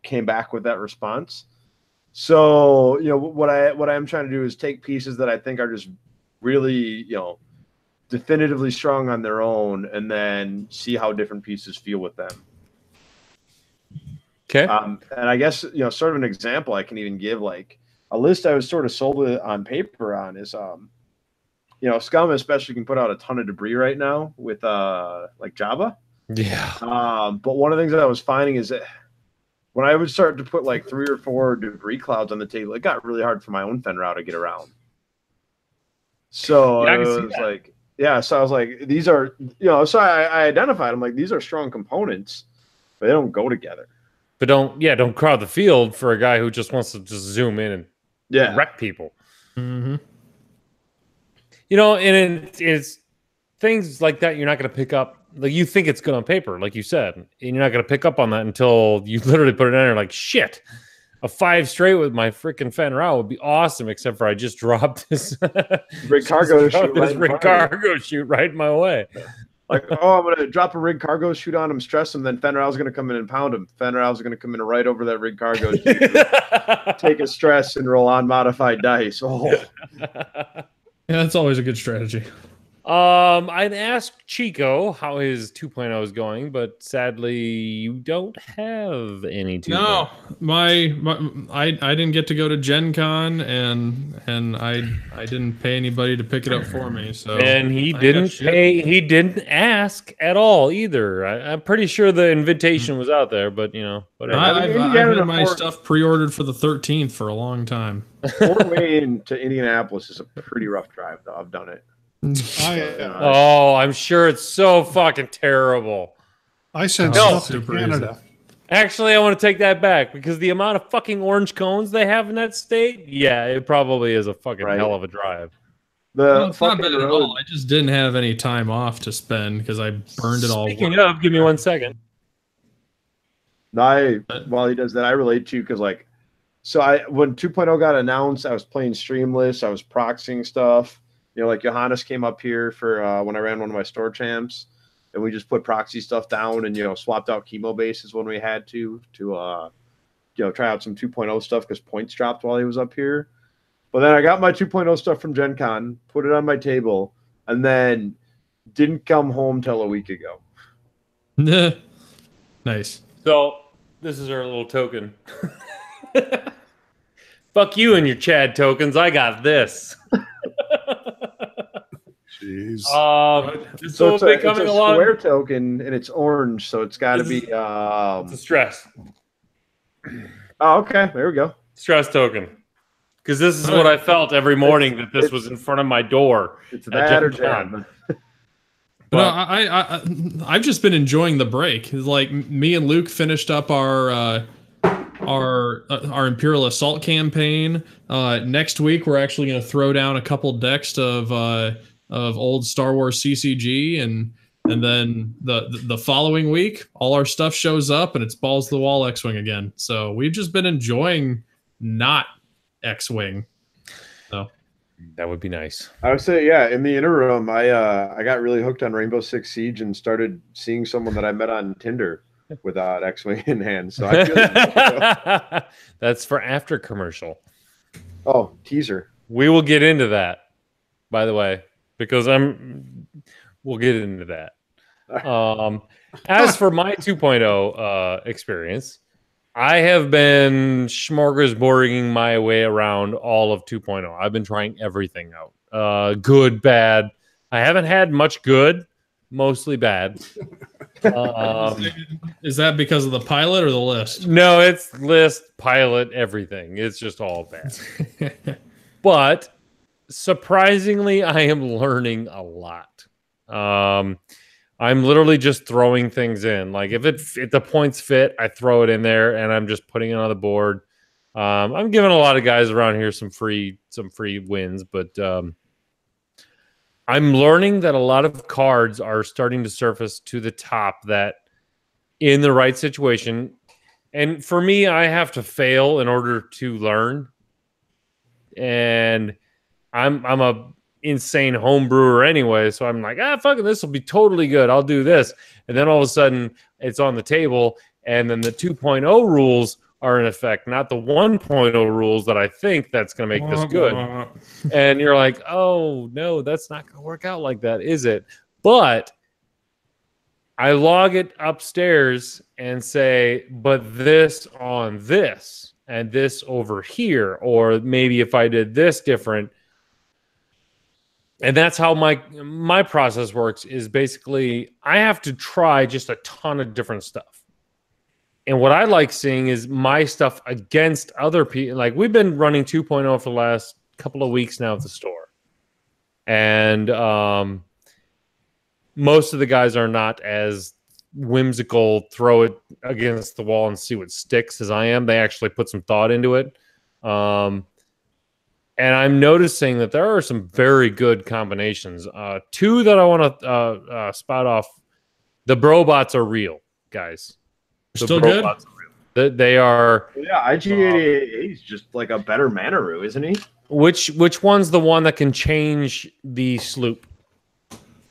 came back with that response. So, what I'm trying to do is take pieces that I think are just really, definitively strong on their own and then see how different pieces feel with them. Okay. And I guess, sort of an example I can even give, a list I was sort of sold on paper on is, Scum especially can put out a ton of debris right now with, Java. Yeah. But one of the things that I was finding is that when I would start to put 3 or 4 debris clouds on the table, it got really hard for my own Fen Rao to get around. So so I was like, these are, so I identified them these are strong components, but they don't go together. But don't crowd the field for a guy who just wants to just zoom in and wreck people. Mm-hmm. And it's things like that you're not going to pick up. You think it's good on paper, like you said, and you're not going to pick up on that until you literally put it in there like, shit, a 5 straight with my freaking Fen Rao would be awesome, except for I just dropped this rig cargo shoot right my way. I'm going to drop a rig cargo shoot on him, stress him, then Fen Rao's going to come in and pound him. Fen Rao's going to come in right over that rig cargo shoot, take a stress and roll on modified dice. Yeah, that's always a good strategy. I'd ask Chico how his 2.0 is going, but sadly you don't have any 2.0. No, I didn't get to go to Gen Con and I didn't pay anybody to pick it up for me. So and he didn't ask at all either. I'm pretty sure the invitation was out there, but whatever. I've had my stuff pre-ordered for the 13th for a long time. Fort Wayne to Indianapolis is a pretty rough drive, though. I've done it. I'm sure it's so fucking terrible. I sent stuff to Canada. Easy. Actually, I want to take that back because the amount of fucking orange cones they have in that state, it probably is a fucking hell of a drive. It's not bad at all. I just didn't have any time off to spend because I burned it all. Speaking of, give me 1 second. While he does that, I relate to you because when 2.0 got announced, I was playing Streamless, I was proxying stuff. Johannes came up here for when I ran one of my store champs, and we just put proxy stuff down and swapped out chemo bases when we had to try out some 2.0 stuff because points dropped while he was up here. But then I got my 2.0 stuff from Gen Con, put it on my table, and then didn't come home till a week ago. Nice. So this is our little token. Fuck you and your Chad tokens. I got this. Jeez. So it's a square token and it's orange, so it's got to be it's a stress. Oh, okay. There we go. Stress token. Because this is what I felt every morning that this was in front of my door. It's that or John. No, I've just been enjoying the break. Me and Luke finished up our Imperial Assault campaign. Next week we're actually going to throw down a couple decks of old Star Wars CCG, and then the following week all our stuff shows up and it's balls to the wall X-Wing again. So we've just been enjoying not X-wing. So That would be nice. I would say, yeah. In the interim, I got really hooked on Rainbow Six Siege and started seeing someone that I met on Tinder without X-wing in hand. So I feel That's for after commercial. oh, teaser. We will get into that, by the way, because we'll get into that. As for my 2.0 experience, I have been smorgasbording my way around all of 2.0. I've been trying everything out. Good, bad. I haven't had much good, mostly bad. is that because of the pilot or the list? No, it's list, pilot, everything. It's just all bad. But surprisingly, I am learning a lot. I'm literally just throwing things in. Like if the points fit, I throw it in there, and I'm just putting it on the board. I'm giving a lot of guys around here some free wins, but I'm learning that a lot of cards are starting to surface to the top that in the right situation. And for me, I have to fail in order to learn. And I'm a insane home brewer anyway, so I'm like, fuck it, this will be totally good. I'll do this. And then all of a sudden it's on the table, and then the 2.0 rules are in effect, not the 1.0 rules that I think that's going to make this good. And you're like, oh no, that's not going to work out like that, is it? But I log it upstairs and say, but this on this and this over here, or maybe if I did this different. And that's how my process works, is basically I have to try just a ton of different stuff. And what I like seeing is my stuff against other people. Like we've been running 2.0 for the last couple of weeks now at the store. And most of the guys are not as whimsical, throw it against the wall and see what sticks as I am. They actually put some thought into it. And I'm noticing that there are some very good combinations. Two that I want to spout off. The Brobots are real, guys. Still good? They are. Yeah, IG-88 is just like a better Manaroo, isn't he? Which one's the one that can change the sloop?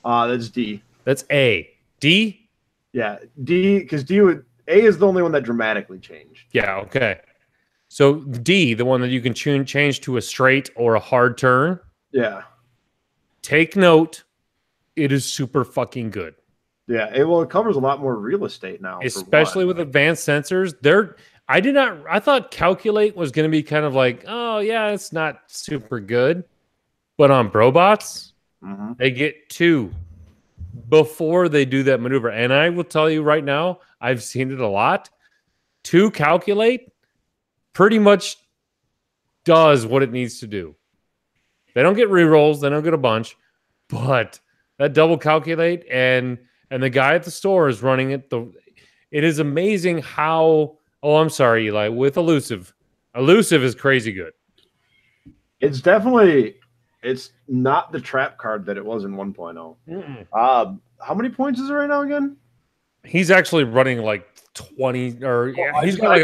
That's D. That's A. D? Yeah, D, because A is the only one that dramatically changed. Yeah, okay. So D, the one that you can change to a straight or a hard turn. Yeah. Take note, it is super fucking good. Yeah, it covers a lot more real estate now. Especially with advanced sensors. I thought Calculate was going to be kind of like, oh yeah, it's not super good. But on Brobots, they get 2 before they do that maneuver. And I will tell you right now, I've seen it a lot. 2 Calculate pretty much does what it needs to do. They don't get rerolls, they don't get a bunch, but that double Calculate and the guy at the store is running it. It is amazing how. Oh, I'm sorry, Eli. With Elusive is crazy good. It's not the trap card that it was in 1.0. How many points is it right now again? He's actually running like 20, or he's got like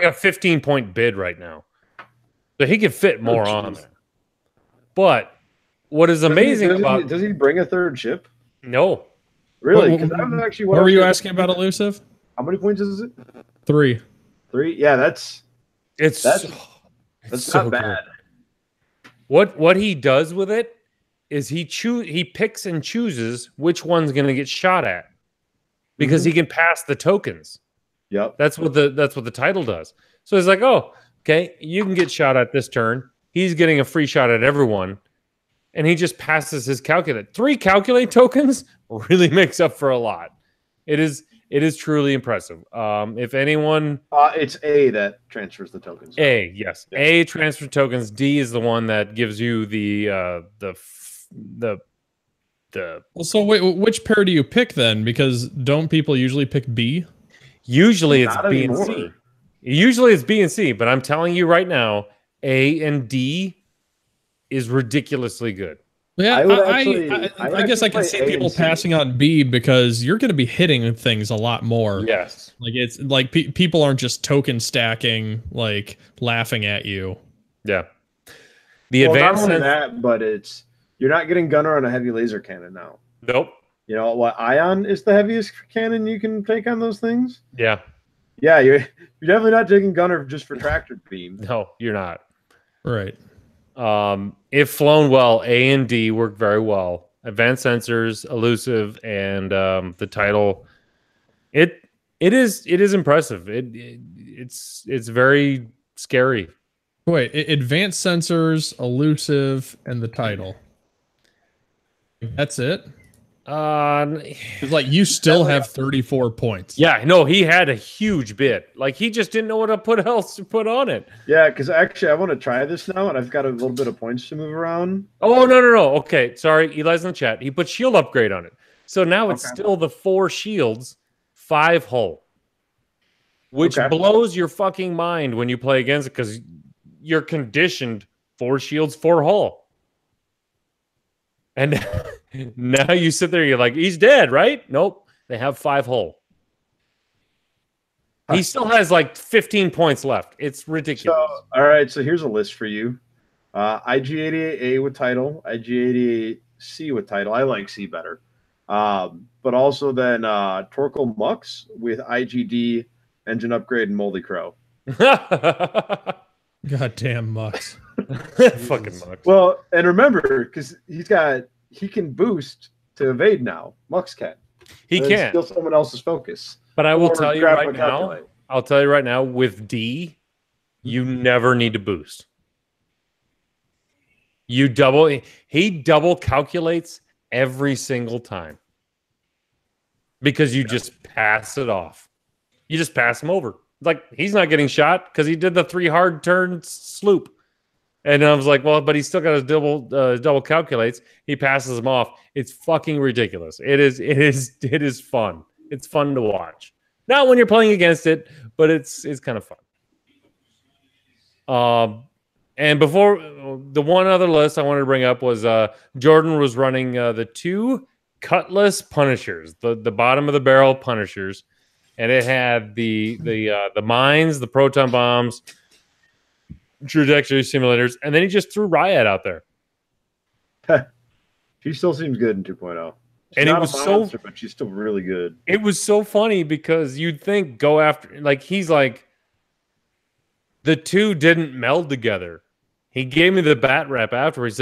a 15-point bid right now, so he could fit more on there. But what is amazing does he bring a third ship? No, really? Because I'm actually. What were you asking about Elusive? How many points is it? 3. 3? Yeah, that's so not bad. Good. What he does with it is he picks and chooses which one's going to get shot at, because he can pass the tokens. Yep. That's what the title does. So it's like, oh, okay, you can get shot at this turn. He's getting a free shot at everyone, and he just passes his Calculate. 3 Calculate tokens really makes up for a lot. It is truly impressive. If anyone, it's A that transfers the tokens. A, yes, yeah. A transfer tokens. D is the one that gives you the. Well, so wait, which pair do you pick then? Because don't people usually pick B? Usually it's B and C. Usually it's B and C, but I'm telling you right now, A and D is ridiculously good. Yeah, I guess I can see people passing on B because you're going to be hitting things a lot more. Yes. Like it's like people aren't just token stacking, like laughing at you. Yeah. The Well, not advanced only that, but you're not getting gunner on a heavy laser cannon now. Nope. You know what? Ion is the heaviest cannon you can take on those things. Yeah. Yeah, you're definitely not taking gunner just for tractor beam. No, you're not. Right. If flown well, A and D work very well. Advanced sensors, elusive, and the title. It is impressive. It's very scary. Wait, advanced sensors, elusive, and the title. That's it? It's like you still have 34 points. Yeah, no, he had a huge bit. Like he just didn't know what else to put on it. Yeah, because actually I want to try this now, and I've got a little bit of points to move around. Oh, no. Okay, sorry. Eli's in the chat. He put shield upgrade on it. So now it's still the 4 shields, 5 hull. Which blows your fucking mind when you play against it because you're conditioned 4 shields, 4 hull. And now you sit there, you're like, he's dead, right? Nope. They have 5 hull. He still has like 15 points left. It's ridiculous. So, all right, so here's a list for you. IG-88A with title, IG-88C with title. I like C better. But also then Torkel Mux with IGD, engine upgrade, and Moldy Crow. Goddamn Mux. Fucking Mux. Well, and remember, because he can boost to evade now. Mux can. He can. Steal someone else's focus. But I will tell you right now. I'll tell you right now. With D, you never need to boost. He double calculates every single time because you just pass it off. You just pass him over. Like he's not getting shot because he did the 3 hard turn sloop. And I was like, well, but he's still got his double calculates. He passes them off. It's fucking ridiculous. It is fun. It's fun to watch. Not when you're playing against it, but it's kind of fun. And before the one other list I wanted to bring up was Jordan was running the 2 Cutlass Punishers, the bottom of the barrel Punishers, and it had the mines, the proton bombs, trajectory simulators, and then he just threw Riot out there. She still seems good in 2.0. And it was monster, but she's still really good. It was so funny because you'd think go after, like he's like, the 2 didn't meld together. He gave me the bat rep afterwards.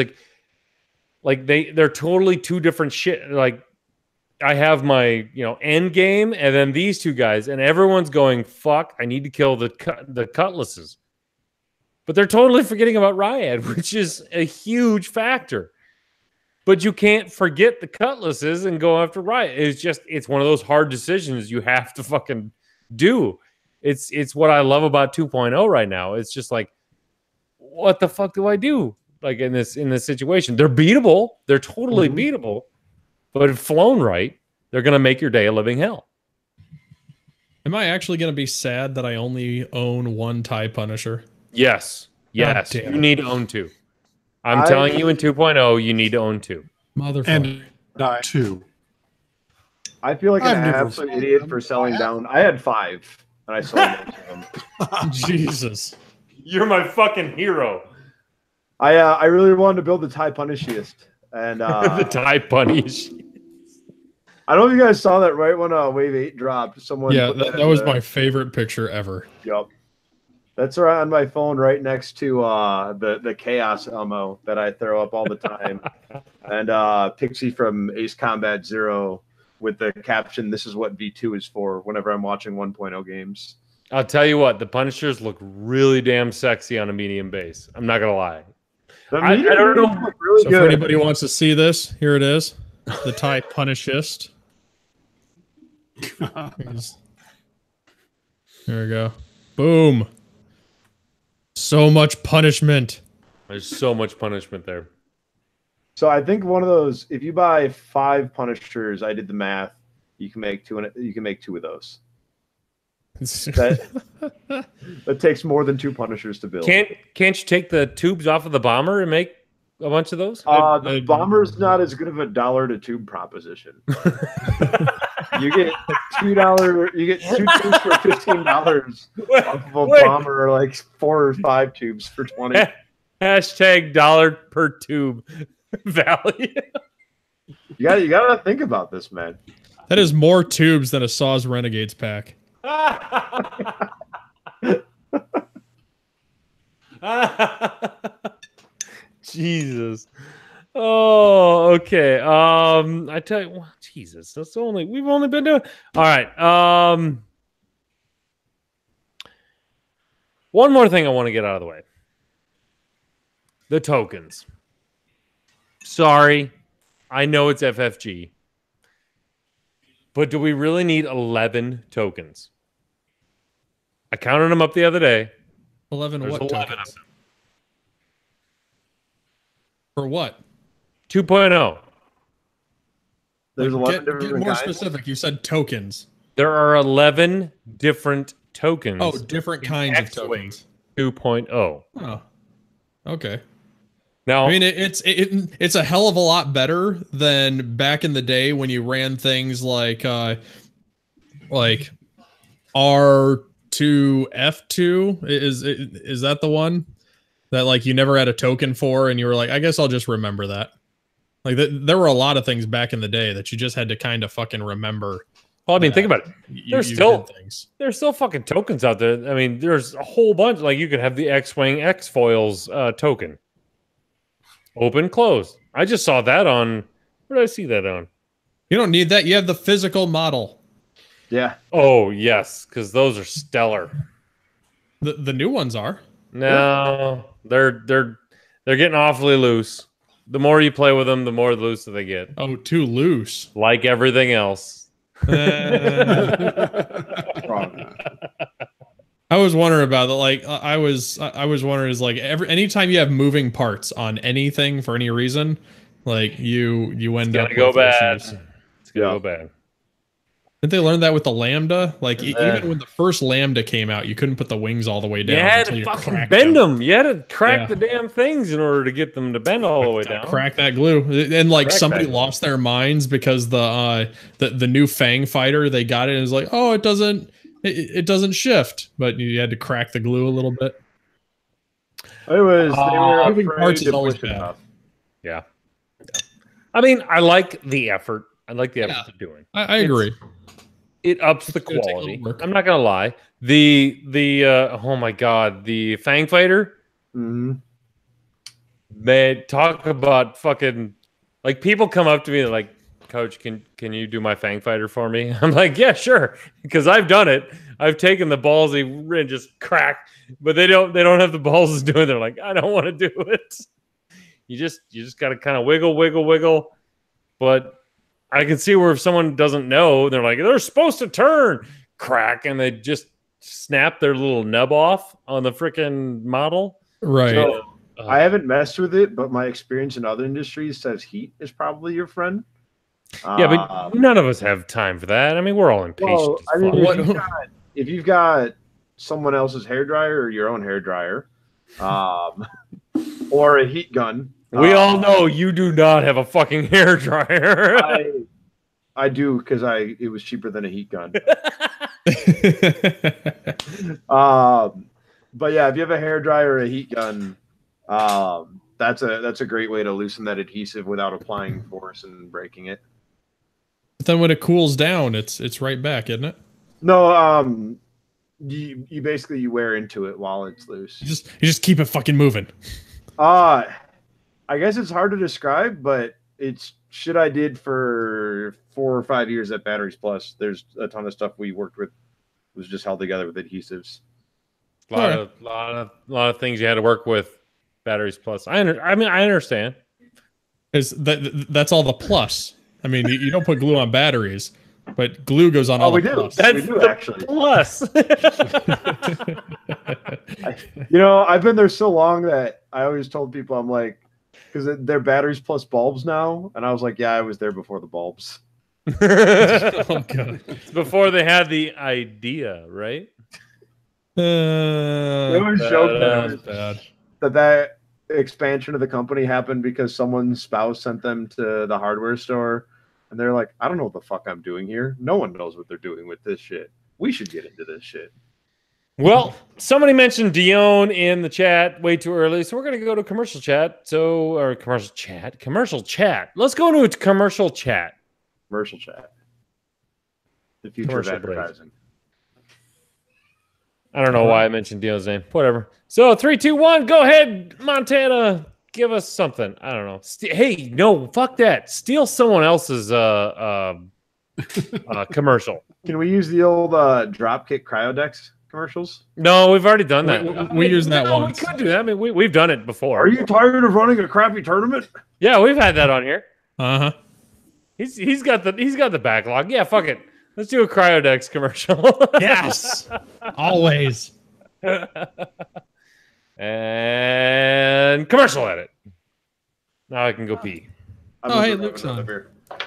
Like they're totally 2 different shit. Like I have my end game, and then these 2 guys, and everyone's going, fuck, I need to kill the Cutlasses. But they're totally forgetting about Riot, which is a huge factor. But you can't forget the Cutlasses and go after Riot. It's one of those hard decisions you have to fucking do. It's what I love about 2.0 right now. It's just like, what the fuck do I do? Like in this situation, they're beatable. They're totally beatable. But if flown right, they're gonna make your day a living hell. Am I actually gonna be sad that I only own 1 TIE Punisher? Yes. You need to own 2. I'm telling you in 2.0, you need to own 2. Motherfucker. And die 2. I feel like an absolute idiot for selling down. I had 5, and I sold most of them. Jesus. You're my fucking hero. I really wanted to build the TIE Punishiest. And the TIE Punish. I don't know if you guys saw that right when Wave 8 dropped. Someone that was my favorite picture ever. Yep. That's right on my phone right next to the Chaos ammo that I throw up all the time. And Pixie from Ace Combat Zero with the caption, "This is what V2 is for," whenever I'm watching 1.0 games. I'll tell you what, the Punishers look really damn sexy on a medium base. I'm not going to lie. I don't know. Really so if anybody wants to see this, here it is. The TIE Punishist. There we go. Boom. So much punishment. There's so much punishment there. So I think one of those, if you buy 5 Punishers, I did the math, you can make 2 of those. That takes more than 2 Punishers to build. Can't you take the tubes off of the bomber and make a bunch of those? The bomber's not as good of a $1 to tube proposition. You get $2. You get 2 tubes for $15 off of a bomber, or like 4 or 5 tubes for 20. Hashtag dollar per tube value. You gotta think about this, man. That is more tubes than a Saws Renegades pack. Jesus. Oh, okay. I tell you, well, Jesus, we've only been doing. All right. One more thing I want to get out of the way. The tokens. Sorry, I know it's FFG, but do we really need 11 tokens? I counted them up the other day. 11 There's what 11 tokens? of them. For what? 2.0. There's 11 Get different more kinds. specific. You said tokens. There are 11 different tokens. Oh, different kinds of X-Wing tokens. 2.0. Oh, okay. Now, I mean, it's a hell of a lot better than back in the day when you ran things like R2 F2. Is that the one that like you never had a token for, and you were like, I guess I'll just remember that. Like there were a lot of things back in the day that you just had to kind of fucking remember. well, I mean, think about it. There's still did things. There's still fucking tokens out there. I mean, there's a whole bunch. Like you could have the X-Wing X-Foils token. Open, close. I just saw that on. Where did I see that on? You don't need that. You have the physical model. Yeah. Oh yes, because those are stellar. The new ones are. No, they're getting awfully loose. The more you play with them, the more loose they get. Oh, too loose. Like everything else. Wrong. I was wondering about it. Like I was wondering is like anytime you have moving parts on anything for any reason, like you end up It's gonna go with bad. issues. It's gonna Yeah. go bad. Didn't they learn that with the Lambda? Like Yeah. even when the first Lambda came out, you couldn't put the wings all the way down. You had until to you fucking cracked bend them. You had to crack Yeah. the damn things in order to get them to bend all the way down. Crack that glue, and like Crack somebody that glue. lost their minds because the new Fang fighter, they got it and it was like, oh, it doesn't shift, but you had to crack the glue a little bit. They were moving afraid parts is to always push it bad. enough. Yeah. I mean, I like the effort. I like the effort Yeah. they're doing. I agree. It ups the It's gonna take a quality. little work. I'm not gonna lie. The oh my god, the Fang Fighter. Mhm. They talk about fucking like people come up to me like, Coach, can you do my Fang Fighter for me? I'm like, yeah, sure, because I've done it. I've taken the balls and just crack, but they don't have the balls to do it. They're like, I don't want to do it. You just got to kind of wiggle. But I can see where if someone doesn't know, they're like, they're supposed to turn, crack, and they just snap their little nub off on the freaking model. Right. So, I haven't messed with it, but my experience in other industries says heat is probably your friend. yeah, but none of us have time for that. I mean, we're all impatient. Well, as I mean, fuck. if you've got someone else's hairdryer or your own hairdryer, or a heat gun, We all know you do not have a fucking hairdryer. I do because it was cheaper than a heat gun. But yeah, if you have a hairdryer or a heat gun, that's a great way to loosen that adhesive without applying force and breaking it. But then when it cools down, it's right back, isn't it? No, you basically you wear into it while it's loose. You just keep it fucking moving. I guess it's hard to describe, but it's shit I did for 4 or 5 years at Batteries Plus. There's a ton of stuff we worked with was just held together with adhesives. A lot of things you had to work with. Batteries Plus. I understand. That's all the plus. I mean, you don't put glue on batteries, but glue goes on all we the do. plus. That's We do, the actually. plus. I've been there so long that I always told people, I'm like, because they're Batteries Plus bulbs now, and I was like, yeah, I was there before the bulbs. Oh god. It's before they had the idea, right? They always joke that's bad. that expansion of the company happened because someone's spouse sent them to the hardware store, and they're like, I don't know what the fuck I'm doing here. No one knows what they're doing with this shit. We should get into this shit. Well, somebody mentioned Dion in the chat way too early, so we're going to go to commercial chat. Commercial chat. Let's go to commercial chat. Commercial chat. The future of advertising. I don't know why I mentioned Dion's name. Whatever. So 3, 2, 1. Go ahead, Montana. Give us something. I don't know. Hey, no, fuck that. Steal someone else's commercial. Can we use the old Dropkick Cryodex commercials? No, we've already done that. We used that once. We could do that. I mean, we've done it before. Are you tired of running a crappy tournament? Yeah, we've had that on here. Uh-huh. He's got the backlog. Yeah, fuck it. Let's do a Cryodex commercial. Yes. Always. And commercial edit. Now I can go pee. Hey, Luke's on.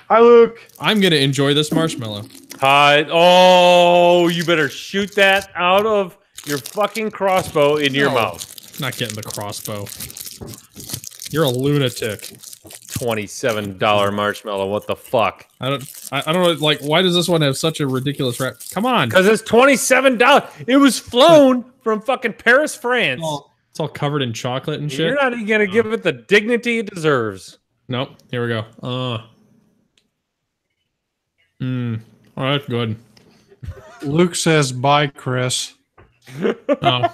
Hi, Luke. I'm going to enjoy this marshmallow. Hi. Oh, you better shoot that out of your fucking crossbow into your mouth. Not getting the crossbow. You're a lunatic. $27 marshmallow. What the fuck? I don't know. Like, why does this one have such a ridiculous wrap? Come on. Because it's $27. It was flown from fucking Paris, France. It's all covered in chocolate and shit. You're not even gonna give it the dignity it deserves. Nope. Here we go. All right, good. Luke says bye, Chris. Oh,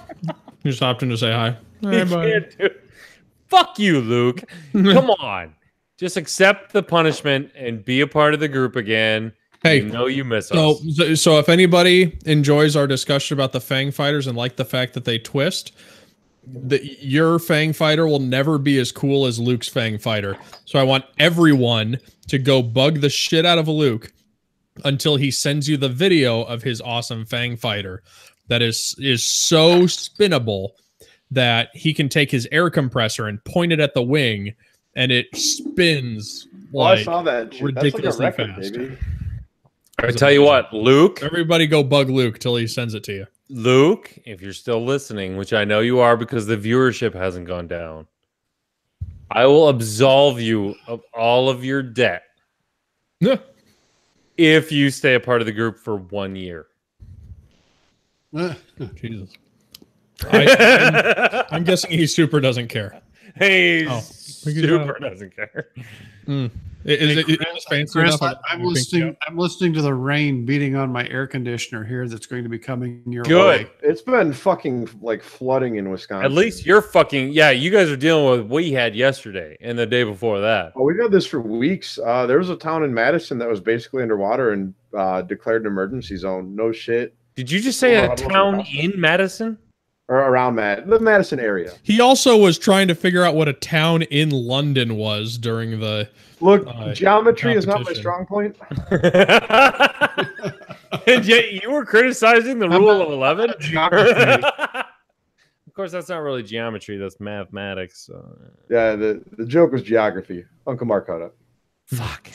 you just hopped in to say hi. Hey, bye. Fuck you, Luke. Come on. Just accept the punishment and be a part of the group again. Hey, you know you miss us. So if anybody enjoys our discussion about the Fang Fighters and like the fact that they twist, your Fang Fighter will never be as cool as Luke's Fang Fighter. So I want everyone to go bug the shit out of Luke until he sends you the video of his awesome Fang Fighter that is so spinnable that he can take his air compressor and point it at the wing and it spins I saw that ridiculously That's like a record, fast. baby. I tell you what, Luke. Everybody go bug Luke till he sends it to you. Luke, if you're still listening, which I know you are because the viewership hasn't gone down, I will absolve you of all of your debt if you stay a part of the group for 1 year. Jesus. I'm guessing he super doesn't care. Hey, super doesn't care. Is it fancy Chris, enough? I'm listening to the rain beating on my air conditioner here. That's going to be coming your Good. way. It's been fucking like flooding in Wisconsin. At least you're fucking you guys are dealing with what we had yesterday and the day before that. Oh, we've had this for weeks. There was a town in Madison that was basically underwater and declared an emergency zone. No shit. Did you just say a town in Madison? Or around the Madison area. He also was trying to figure out what a town in London was during the geometry is not my strong point. And yet you were criticizing the rule of 11? Geography. Of course, that's not really geometry. That's mathematics. Yeah, the joke was geography. Uncle Mark caught up. Fuck.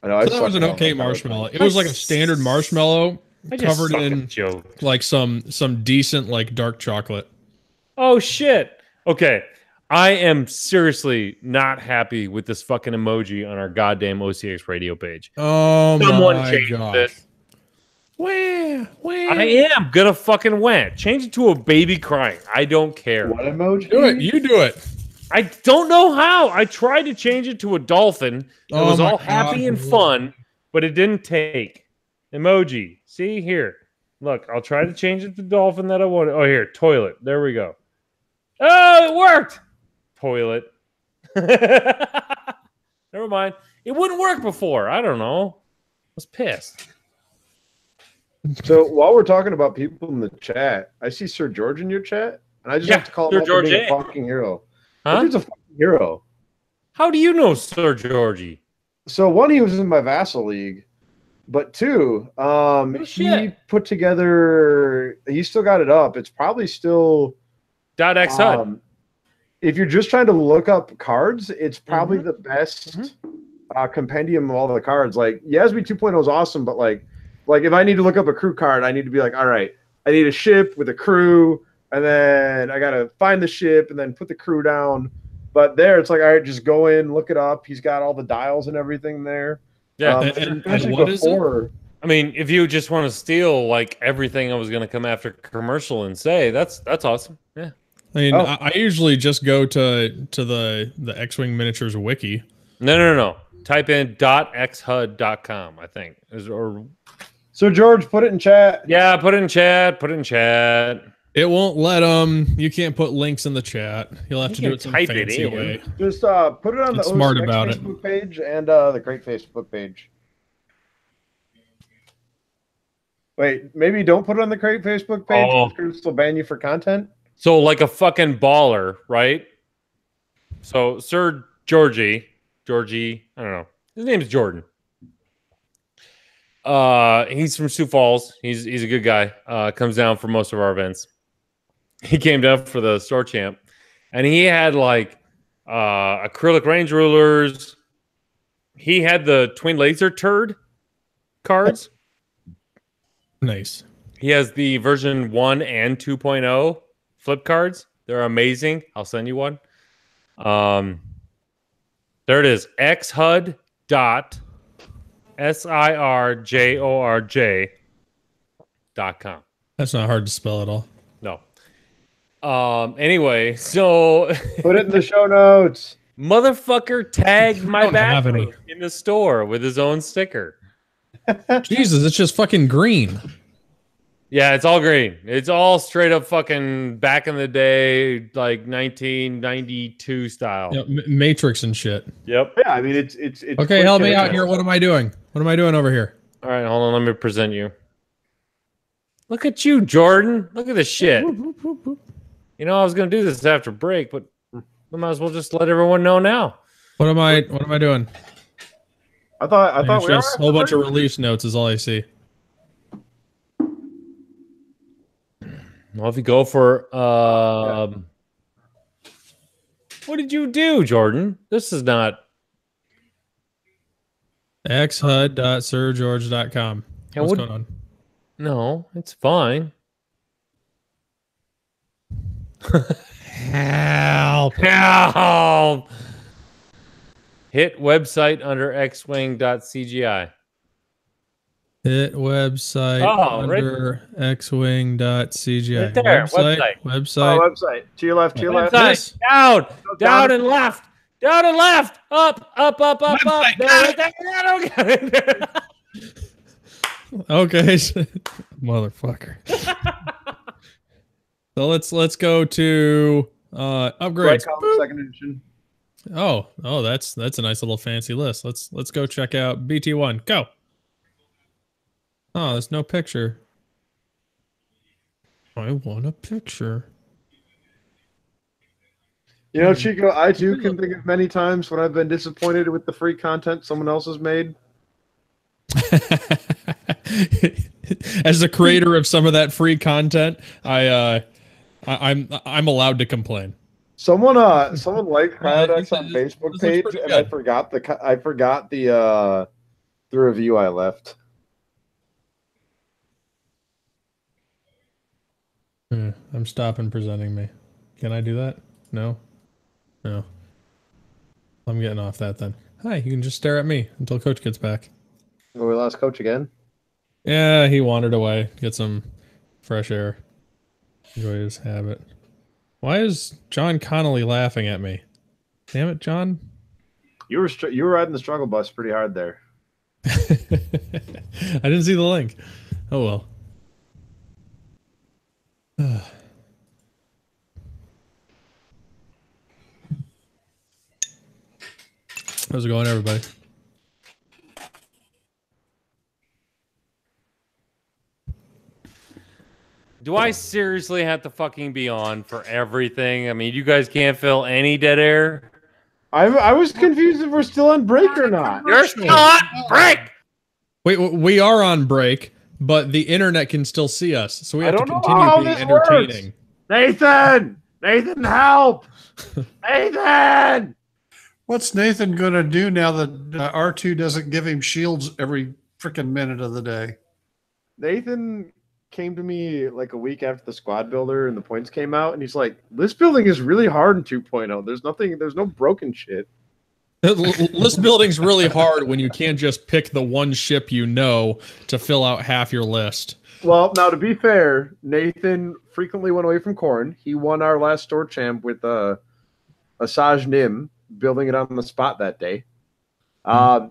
I know. That was an okay marshmallow. It was like a standard marshmallow covered in like some decent like dark chocolate. Oh shit. Okay. I am seriously not happy with this fucking emoji on our goddamn OCX radio page. Oh Someone my change god. this. I am gonna fucking win. Change it to a baby crying. I don't care. What emoji? Do it. You do it. I don't know how. I tried to change it to a dolphin. It was all happy and fun, but it didn't take. Emoji. See here. Look, I'll try to change it to dolphin that I wanted. Oh, here. Toilet. There we go. Oh, it worked. Toilet. Never mind. It wouldn't work before. I don't know. I was pissed. So while we're talking about people in the chat, I see Sir George in your chat, and I just have to call him out for being a fucking hero. Huh? That dude's a fucking hero. How do you know Sir Georgie? So one, he was in my Vassal League, but two, he put together. He still got it up. It's probably still .xhud. If you're just trying to look up cards, it's probably the best compendium of all the cards. Like Yasby 2.0 is awesome, but like if I need to look up a crew card, I need to be like, all right, I need a ship with a crew, and then I gotta find the ship and then put the crew down. But there, it's like, all right, just go in, look it up. He's got all the dials and everything there. Yeah, and what is it? I mean, if you just want to steal like everything I was going to come after commercial and say, that's awesome. Yeah. I mean, I usually just go to the X-Wing Miniatures wiki. No. Type in .xhud.com, I think. So George, put it in chat. Yeah, put it in chat. Put it in chat. It won't let you can't put links in the chat. You'll have to do it some fancy way. Just put it on the smart OCX about Facebook page and the Great Facebook page. Wait, maybe don't put it on the Great Facebook page because Chris will ban you for content. So like a fucking baller, right? So Sir Georgie, I don't know. His name's Jordan. He's from Sioux Falls. He's a good guy. Comes down for most of our events. He came down for the store champ, and he had like acrylic range rulers. He had the twin laser turd cards. Nice. He has the version 1 and 2.0 flip cards. They're amazing. I'll send you one. There it is. xhud.sirjorj.com. That's not hard to spell at all. No. Anyway, so put it in the show notes. Motherfucker tagged my bathroom in the store with his own sticker. Jesus, it's just fucking green. Yeah, it's all green. It's all straight up fucking back in the day, like 1992 style. Yeah, Matrix and shit. Yep. Yeah, I mean it's okay. Help me out here. What am I doing? What am I doing over here? All right, hold on. Let me present you. Look at you, Jordan. Look at this shit. You know, I was gonna do this after break, but we might as well just let everyone know now. What am I doing? I thought we were a whole bunch of release notes is all I see. Well, if you go for what did you do, Jordan? This is not xhud.sirgeorge.com. What's going on? No, it's fine. Help. Hit website under xwing.cgi. Hit website under xwing.cgi. Right there, website. Website. To your left, Yes. Down and left. Down and left. Up. There. Okay. Motherfucker. So let's go to upgrades. Second edition. Oh, that's a nice little fancy list. Let's go check out BT1. Go. Oh, there's no picture. I want a picture. You know, Chico, I too can think of many times when I've been disappointed with the free content someone else has made. As the creator of some of that free content, I'm allowed to complain. Someone liked Paradox on Facebook page, and I forgot the review I left. I'm stopping presenting me. Can I do that? No. I'm getting off that then. Hi, you can just stare at me until Coach gets back. Oh, we lost Coach again? Yeah, he wandered away. Get some fresh air. Enjoy his habit. Why is John Connolly laughing at me? Damn it, John. You were riding the struggle bus pretty hard there. I didn't see the link. Oh well. How's it going, everybody? Do I seriously have to fucking be on for everything? I mean, you guys can't fill any dead air? I was confused if we're still on break or not. You're still on break! Wait, we are on break, but the internet can still see us, so we have to continue being entertaining. Works. Nathan, help! Nathan! What's Nathan going to do now that R2 doesn't give him shields every freaking minute of the day? Nathan came to me like a week after the squad builder and the points came out, and he's like, "This building is really hard in 2.0. There's no broken shit." List building's really hard when you can't just pick the one ship you know to fill out half your list. Well, now to be fair, Nathan frequently went away from Corn. He won our last store champ with Asajj Nim, building it on the spot that day.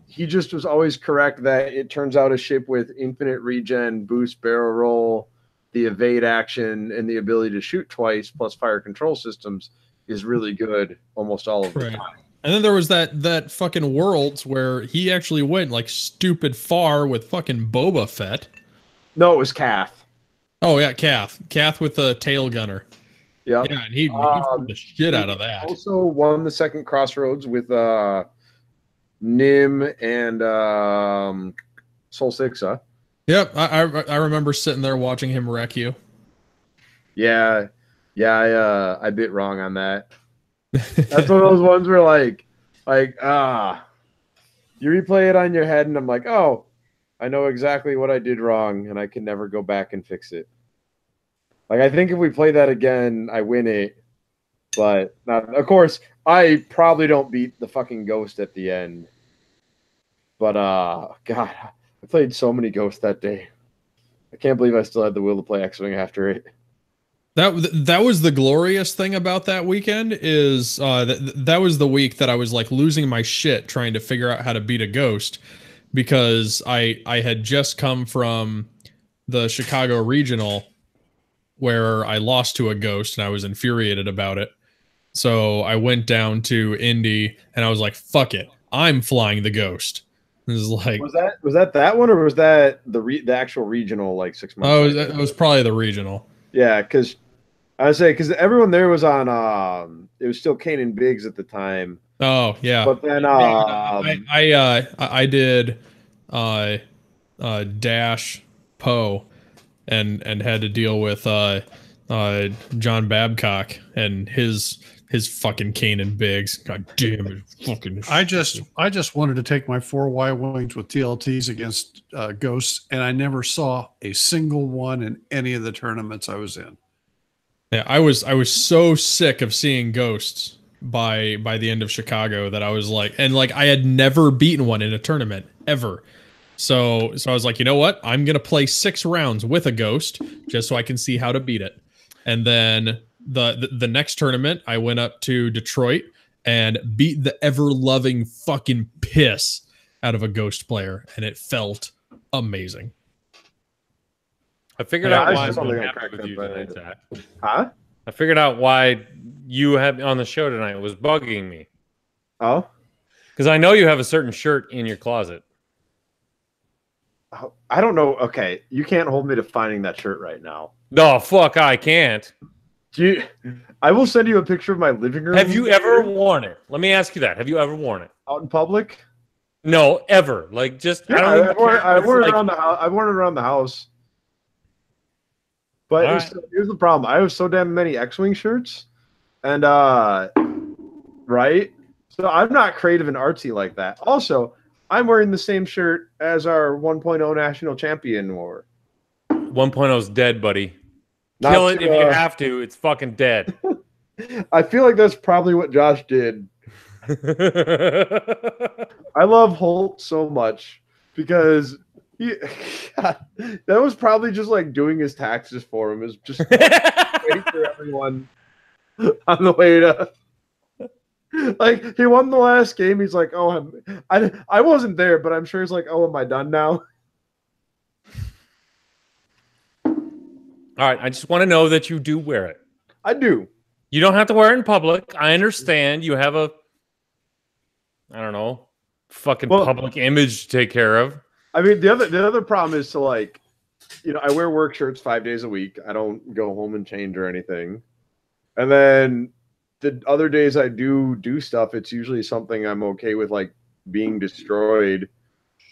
He just was always correct that it turns out a ship with infinite regen, boost barrel roll, the evade action, and the ability to shoot twice, plus fire control systems, is really good almost all of the time. And then there was that fucking Worlds where he actually went like stupid far with fucking Boba Fett. No, it was Kath. Oh yeah, Kath with the tail gunner. Yep. Yeah, and he pulled the shit out of that. Also won the second Crossroads with Nim and Sol Sixa. Yep, I remember sitting there watching him wreck you. Yeah, I bit wrong on that. That's one of those ones where you replay it on your head, and I'm like, oh, I know exactly what I did wrong, and I can never go back and fix it. Like, I think if we play that again, I win it. But, of course, I probably don't beat the fucking ghost at the end. But, God, I played so many ghosts that day. I can't believe I still had the will to play X-Wing after it. That was the glorious thing about that weekend is that was the week that I was like losing my shit trying to figure out how to beat a ghost because I had just come from the Chicago Regional where I lost to a ghost and I was infuriated about it. So I went down to Indy and I was like, fuck it, I'm flying the ghost. It was like, was that one, or was that the actual regional like 6 months? Oh, it was probably the regional. Yeah, because I would say because everyone there was on it was still Kanan Biggs at the time. Oh yeah, but then I did Dash Poe and had to deal with John Babcock and his fucking Kanan Biggs. God damn it, fucking. I just wanted to take my 4 Y-wings with TLTs against ghosts, and I never saw a single one in any of the tournaments I was in. Yeah, I was so sick of seeing ghosts by the end of Chicago that I was like, and like I had never beaten one in a tournament ever. So I was like, you know what? I'm gonna play 6 rounds with a ghost just so I can see how to beat it. And then the next tournament, I went up to Detroit and beat the ever-loving fucking piss out of a ghost player, and it felt amazing. I figured out why I'm so happy with you tonight, Zach. Huh? I figured out why you have on the show tonight was bugging me. Oh? Because I know you have a certain shirt in your closet. Oh, I don't know. Okay, you can't hold me to finding that shirt right now. No, fuck, I can't. I will send you a picture of my living room. Have you ever worn it? Let me ask you that. Have you ever worn it? Out in public? No, ever. Like, just... Yeah, I wore it around the house. I wore it around the house. But here's the problem. I have so damn many X-Wing shirts. And, right? So I'm not creative and artsy like that. Also, I'm wearing the same shirt as our 1.0 national champion wore. 1.0 is dead, buddy. Kill it if you have to. It's fucking dead. I feel like that's probably what Josh did. I love Holt so much because that was probably just like doing his taxes for him. Is just waiting for everyone on the way to. Like he won the last game. He's like, "Oh, I wasn't there, but I'm sure he's like, oh, am I done now?" All right, I just want to know that you do wear it. I do. You don't have to wear it in public. I understand you have a, I don't know, fucking public image to take care of. I mean, the other problem is to like, I wear work shirts 5 days a week. I don't go home and change or anything. And then the other days I do stuff, it's usually something I'm okay with, like being destroyed.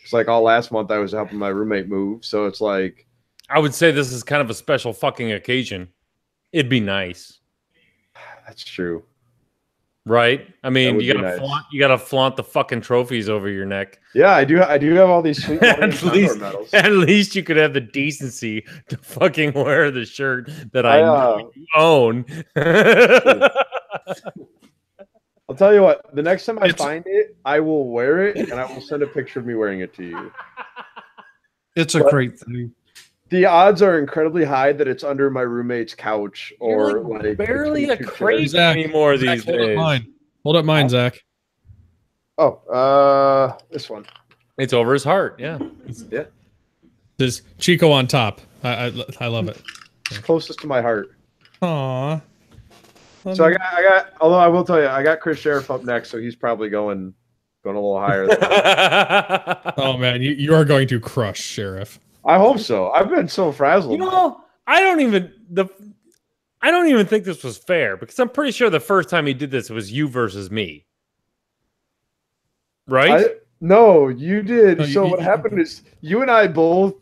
It's like all last month I was helping my roommate move, so it's like. I would say this is kind of a special fucking occasion. It'd be nice. That's true. Right? I mean, you gotta flaunt the fucking trophies over your neck. Yeah, I do have all these sweet at least you could have the decency to fucking wear the shirt that I know you own. I'll tell you what. The next time I find it, I will wear it, and I will send a picture of me wearing it to you. It's a great thing. The odds are incredibly high that it's under my roommate's couch or You're like barely a between two crate chairs. Zach, anymore Zach, these hold up days. mine. Hold up mine, Zach. Oh, this one. It's over his heart. Yeah. Yeah, There's Chico on top. I love it. it's closest to my heart. Aww. So I got. Although I will tell you, I got Chris Sheriff up next, so he's probably going a little higher. Oh man, you are going to crush Sheriff. I hope so. I've been so frazzled. You know, I don't even think this was fair because I'm pretty sure the first time he did this was you versus me. Right? No, you did. No, So what happened is you and I both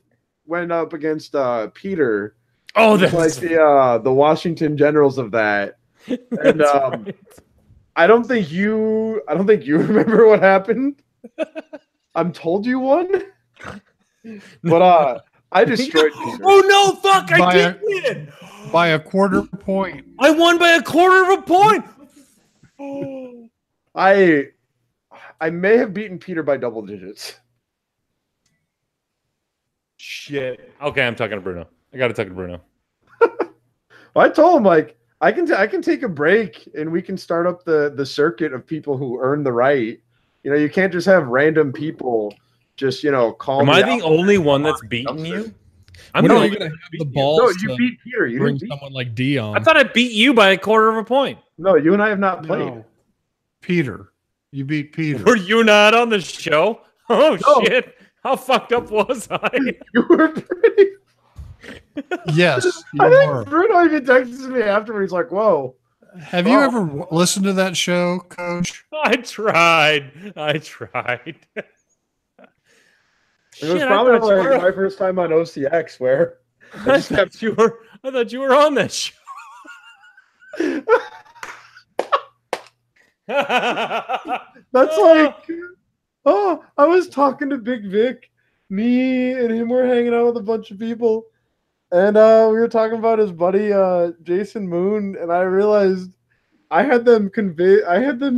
went up against Peter. Oh, that's like the Washington Generals of that. And right. I don't think you remember what happened. I'm told you won. But I destroyed Peter. Oh no, fuck, I did win. By a quarter point. I won by a quarter of a point. I may have beaten Peter by double digits. Shit. Okay, I'm talking to Bruno. I gotta talk to Bruno. Well, I told him like I can take a break and we can start up the circuit of people who earn the right. You know, you can't just have random people just call. Am I the only one that's beaten you? I'm not even gonna have the balls. No, you beat Peter. You bring didn't beat someone like Dion. I thought I beat you by a quarter of a point. No, you and I have not played. No. Peter. You beat Peter. Were you not on the show? Oh No. shit! How fucked up was I? You were pretty. Yes, you I think were. Bruno even texted me afterwards, like, "Whoa." Have you ever listened to that show, Coach? I tried. It was probably like my first time on OCX where I thought you were on that show. that's like, oh, I was talking to Big Vic. Me and him were hanging out with a bunch of people. And we were talking about his buddy Jason Moon, and I realized I had them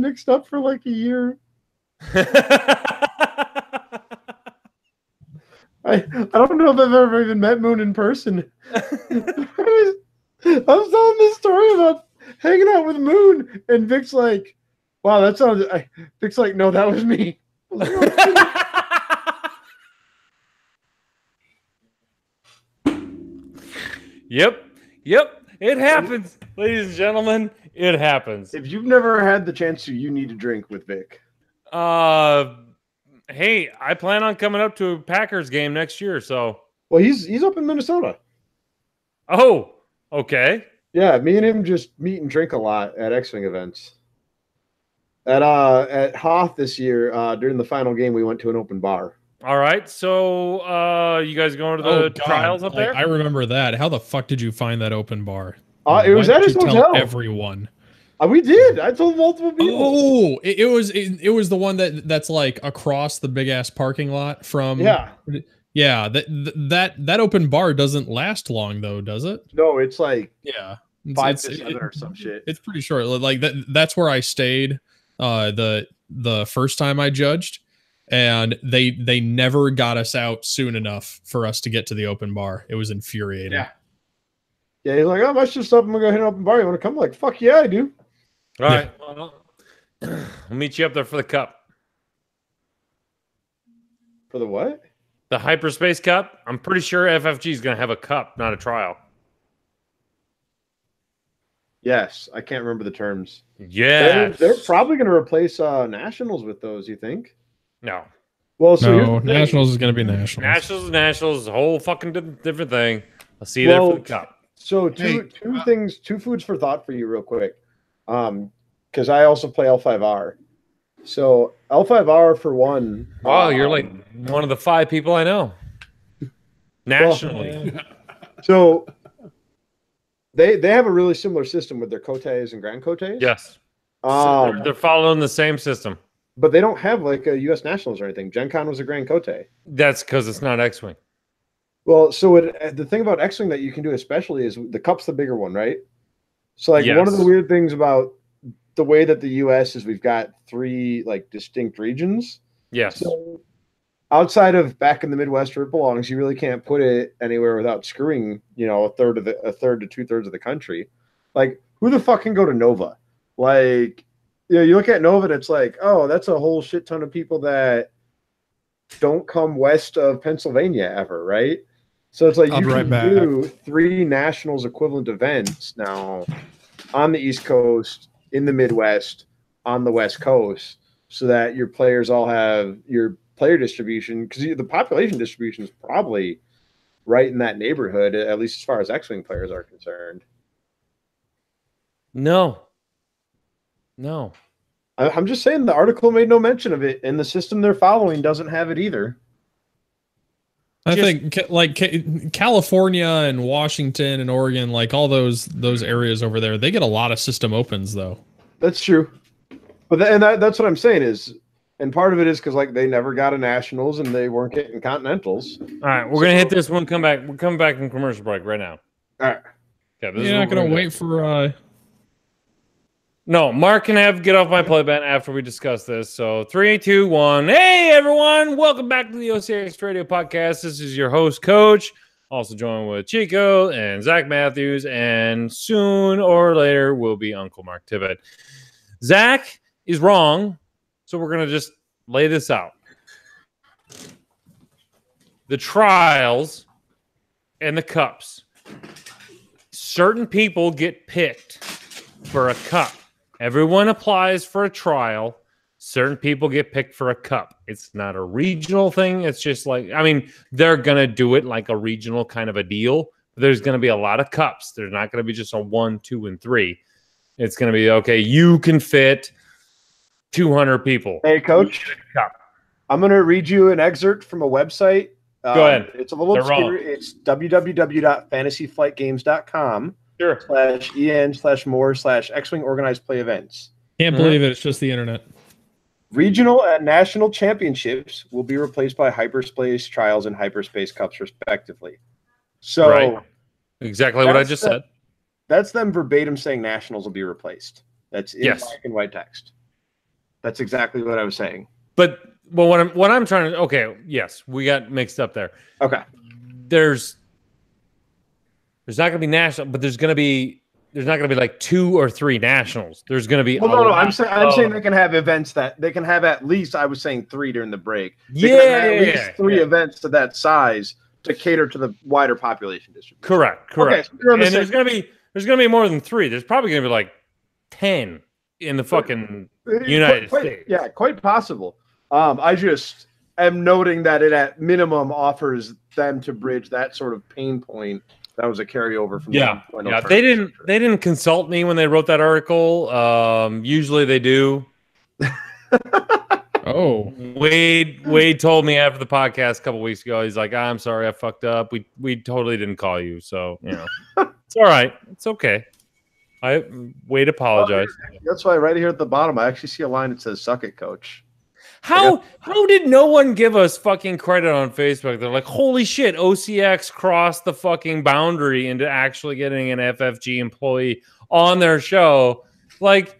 mixed up for like a year. I don't know if I've ever even met Moon in person. I was telling this story about hanging out with Moon, and Vic's like, "Wow, that sounds." Vic's like, "No, that was me." I was like, "Oh." Yep. It happens, ladies and gentlemen. It happens. If you've never had the chance to, you need to drink with Vic. Hey, I plan on coming up to a Packers game next year. So, Well, he's up in Minnesota. oh, okay. Yeah, me and him just meet and drink a lot at X-Wing events. At Hoth this year, during the final game, we went to an open bar. All right. So, you guys going to the trials up there? I remember that. How the fuck did you find that open bar? It was Why at didn't his you tell hotel. everyone. We did. I told multiple people. Oh, it was the one that's like across the big ass parking lot from. Yeah. That open bar doesn't last long though, does it? No, it's like Yeah, 5 to 7 or some shit. It's pretty short. Like that's where I stayed the first time I judged, and they never got us out soon enough for us to get to the open bar. It was infuriating. Yeah, he's like, "Oh, my shit's up. I'm gonna go hit an open bar. You want to come?" I'm like, "Fuck yeah, I do." All right. Well, we'll meet you up there for the cup. For the what? The Hyperspace Cup. I'm pretty sure FFG is going to have a cup, not a trial. Yes, I can't remember the terms. Yeah. They're probably going to replace Nationals with those. You think? No. Well, so here's No, the thing. Nationals is going to be Nationals. Nationals, a whole fucking different thing. I'll see you there for the cup. So two foods for thought for you real quick. Because I also play L5R. So L5R for one. Wow, you're like one of the 5 people I know. Nationally. So they have a really similar system with their Cotes and Grand Cotes. Yes. They're following the same system. But they don't have like a U.S. Nationals or anything. Gen Con was a Grand Cote. That's because it's not X-Wing. Well, so the thing about X-Wing that you can do especially is the cup's the bigger one, right? So like one of the weird things about the way that the U.S. is, we've got 3 like distinct regions. Yes. So outside of back in the Midwest where it belongs, you really can't put it anywhere without screwing, a third to 2/3 of the country. Like, who the fuck can go to Nova? Like, you look at Nova and it's like, oh, that's a whole shit ton of people that don't come west of Pennsylvania ever, right? So it's like you can do 3 nationals equivalent events now on the East Coast, in the Midwest, on the West Coast, so that your players all have your player distribution, because the population distribution is probably right in that neighborhood, at least as far as X-Wing players are concerned. No. I'm just saying the article made no mention of it, and the system they're following doesn't have it either. I think like California and Washington and Oregon, like all those areas over there, they get a lot of system opens though. That's true, but that's what I'm saying is, and part of it is because like they never got a nationals and they weren't getting continentals. All right, we're gonna hit this one. Come back. We're coming back from commercial break right now. All right. Yeah, you're not gonna wait for. No, Mark can get off my playpen after we discuss this. So 3, 2, 1. Hey, everyone. Welcome back to the OCX Radio Podcast. This is your host, Coach. Also joined with Chico and Zach Matthews. And soon or later will be Uncle Mark Tibbet. Zach is wrong. So we're going to just lay this out. The trials and the cups. Certain people get picked for a cup. Everyone applies for a trial. Certain people get picked for a cup. It's not a regional thing. It's just like, they're going to do it like a regional kind of a deal. There's going to be a lot of cups. There's not going to be just a 1, 2, and 3. It's going to be, okay, you can fit 200 people. Hey, Coach, I'm going to read you an excerpt from a website. Go ahead. It's a little obscure. It's www.fantasyflightgames.com. Sure. /en/more/X-Wing organized play events. Can't believe it. It's just the internet. Regional and national championships will be replaced by hyperspace trials and hyperspace cups, respectively. So, right. Exactly what I just said. That's them verbatim saying nationals will be replaced. That's in black and white text. That's exactly what I was saying. But what I'm trying to. Okay, yes, we got mixed up there. Okay. There's not going to be national, but there's not going to be like 2 or 3 nationals. There's going to be. Well, no. I'm saying they can have events that they can have at least. I was saying 3 during the break. They can have at least 3 events to that size to cater to the wider population distribution. Correct. Okay, so and there's going to be more than 3. There's probably going to be like 10 in the fucking United States. Yeah, quite possible. I just am noting that it at minimum offers them to bridge that sort of pain point. That was a carryover from They didn't consult me when they wrote that article. Usually they do. Oh, Wade told me after the podcast a couple weeks ago. He's like, "I'm sorry, I fucked up. We totally didn't call you, so it's all right. It's okay." Wade apologized. That's why right here at the bottom, I actually see a line that says "Suck it, Coach." How did no one give us fucking credit on Facebook? They're like, holy shit, OCX crossed the fucking boundary into actually getting an FFG employee on their show. Like,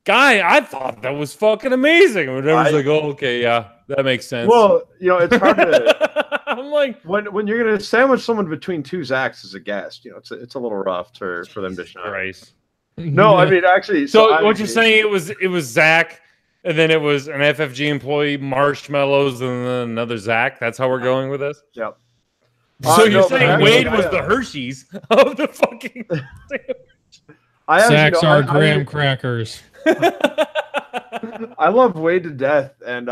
guy, I thought that was fucking amazing. And everyone's like, oh, okay, yeah, that makes sense. Well, it's hard to. I'm like, when you're gonna sandwich someone between 2 Zacks as a guest, it's a little rough for them to shine. Christ. No, actually. So what you're saying it was Zach. And then it was an FFG employee, marshmallows, and then another Zach. That's how we're going with this? Yep. So you're saying Wade was the Hershey's of the fucking Zach's are graham crackers. I love Wade to death. And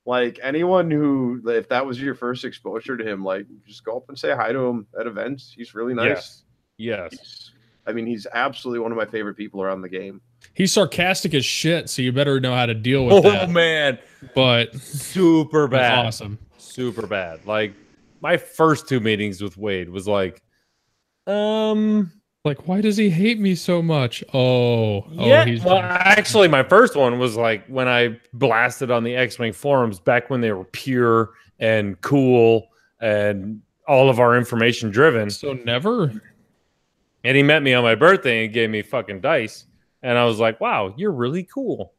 like anyone who, if that was your first exposure to him, like just go up and say hi to him at events. He's really nice. Yes. He's absolutely one of my favorite people around the game. He's sarcastic as shit, so you better know how to deal with that. Oh, man. But super bad. Awesome. Super bad. Like, my first 2 meetings with Wade was like, like, why does he hate me so much? Actually, my first one was like when I blasted on the X-Wing forums back when they were pure and cool and all of our information driven. So never? And he met me on my birthday and gave me fucking dice. And I was like, wow, you're really cool.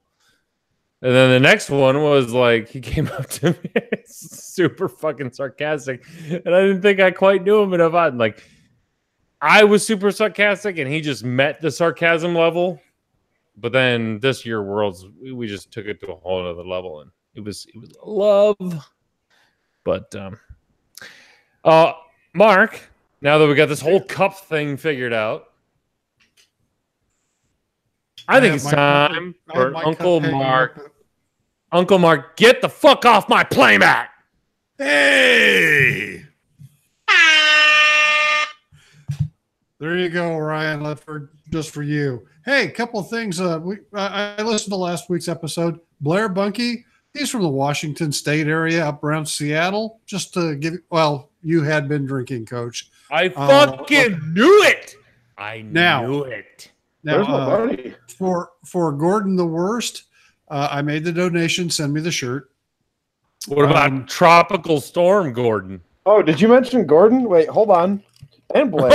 And then the next one was like, he came up to me super fucking sarcastic. And I didn't think I quite knew him enough. I was super sarcastic and he just met the sarcasm level. But then this year we just took it to a whole other level. And it was love. But Mark, now that we got this whole cup thing figured out, I think it's time for Uncle Mark. Uncle Mark, get the fuck off my playmat! Hey! There you go, Ryan Ledford, just for you. Hey, a couple of things. I listened to last week's episode. Blair Bunky, he's from the Washington State area up around Seattle. Just to give you had been drinking, Coach. I fucking knew it! I knew it. Now, for Gordon the Worst, I made the donation. Send me the shirt. What about Tropical Storm Gordon? Oh, did you mention Gordon? Wait, hold on. And Blair.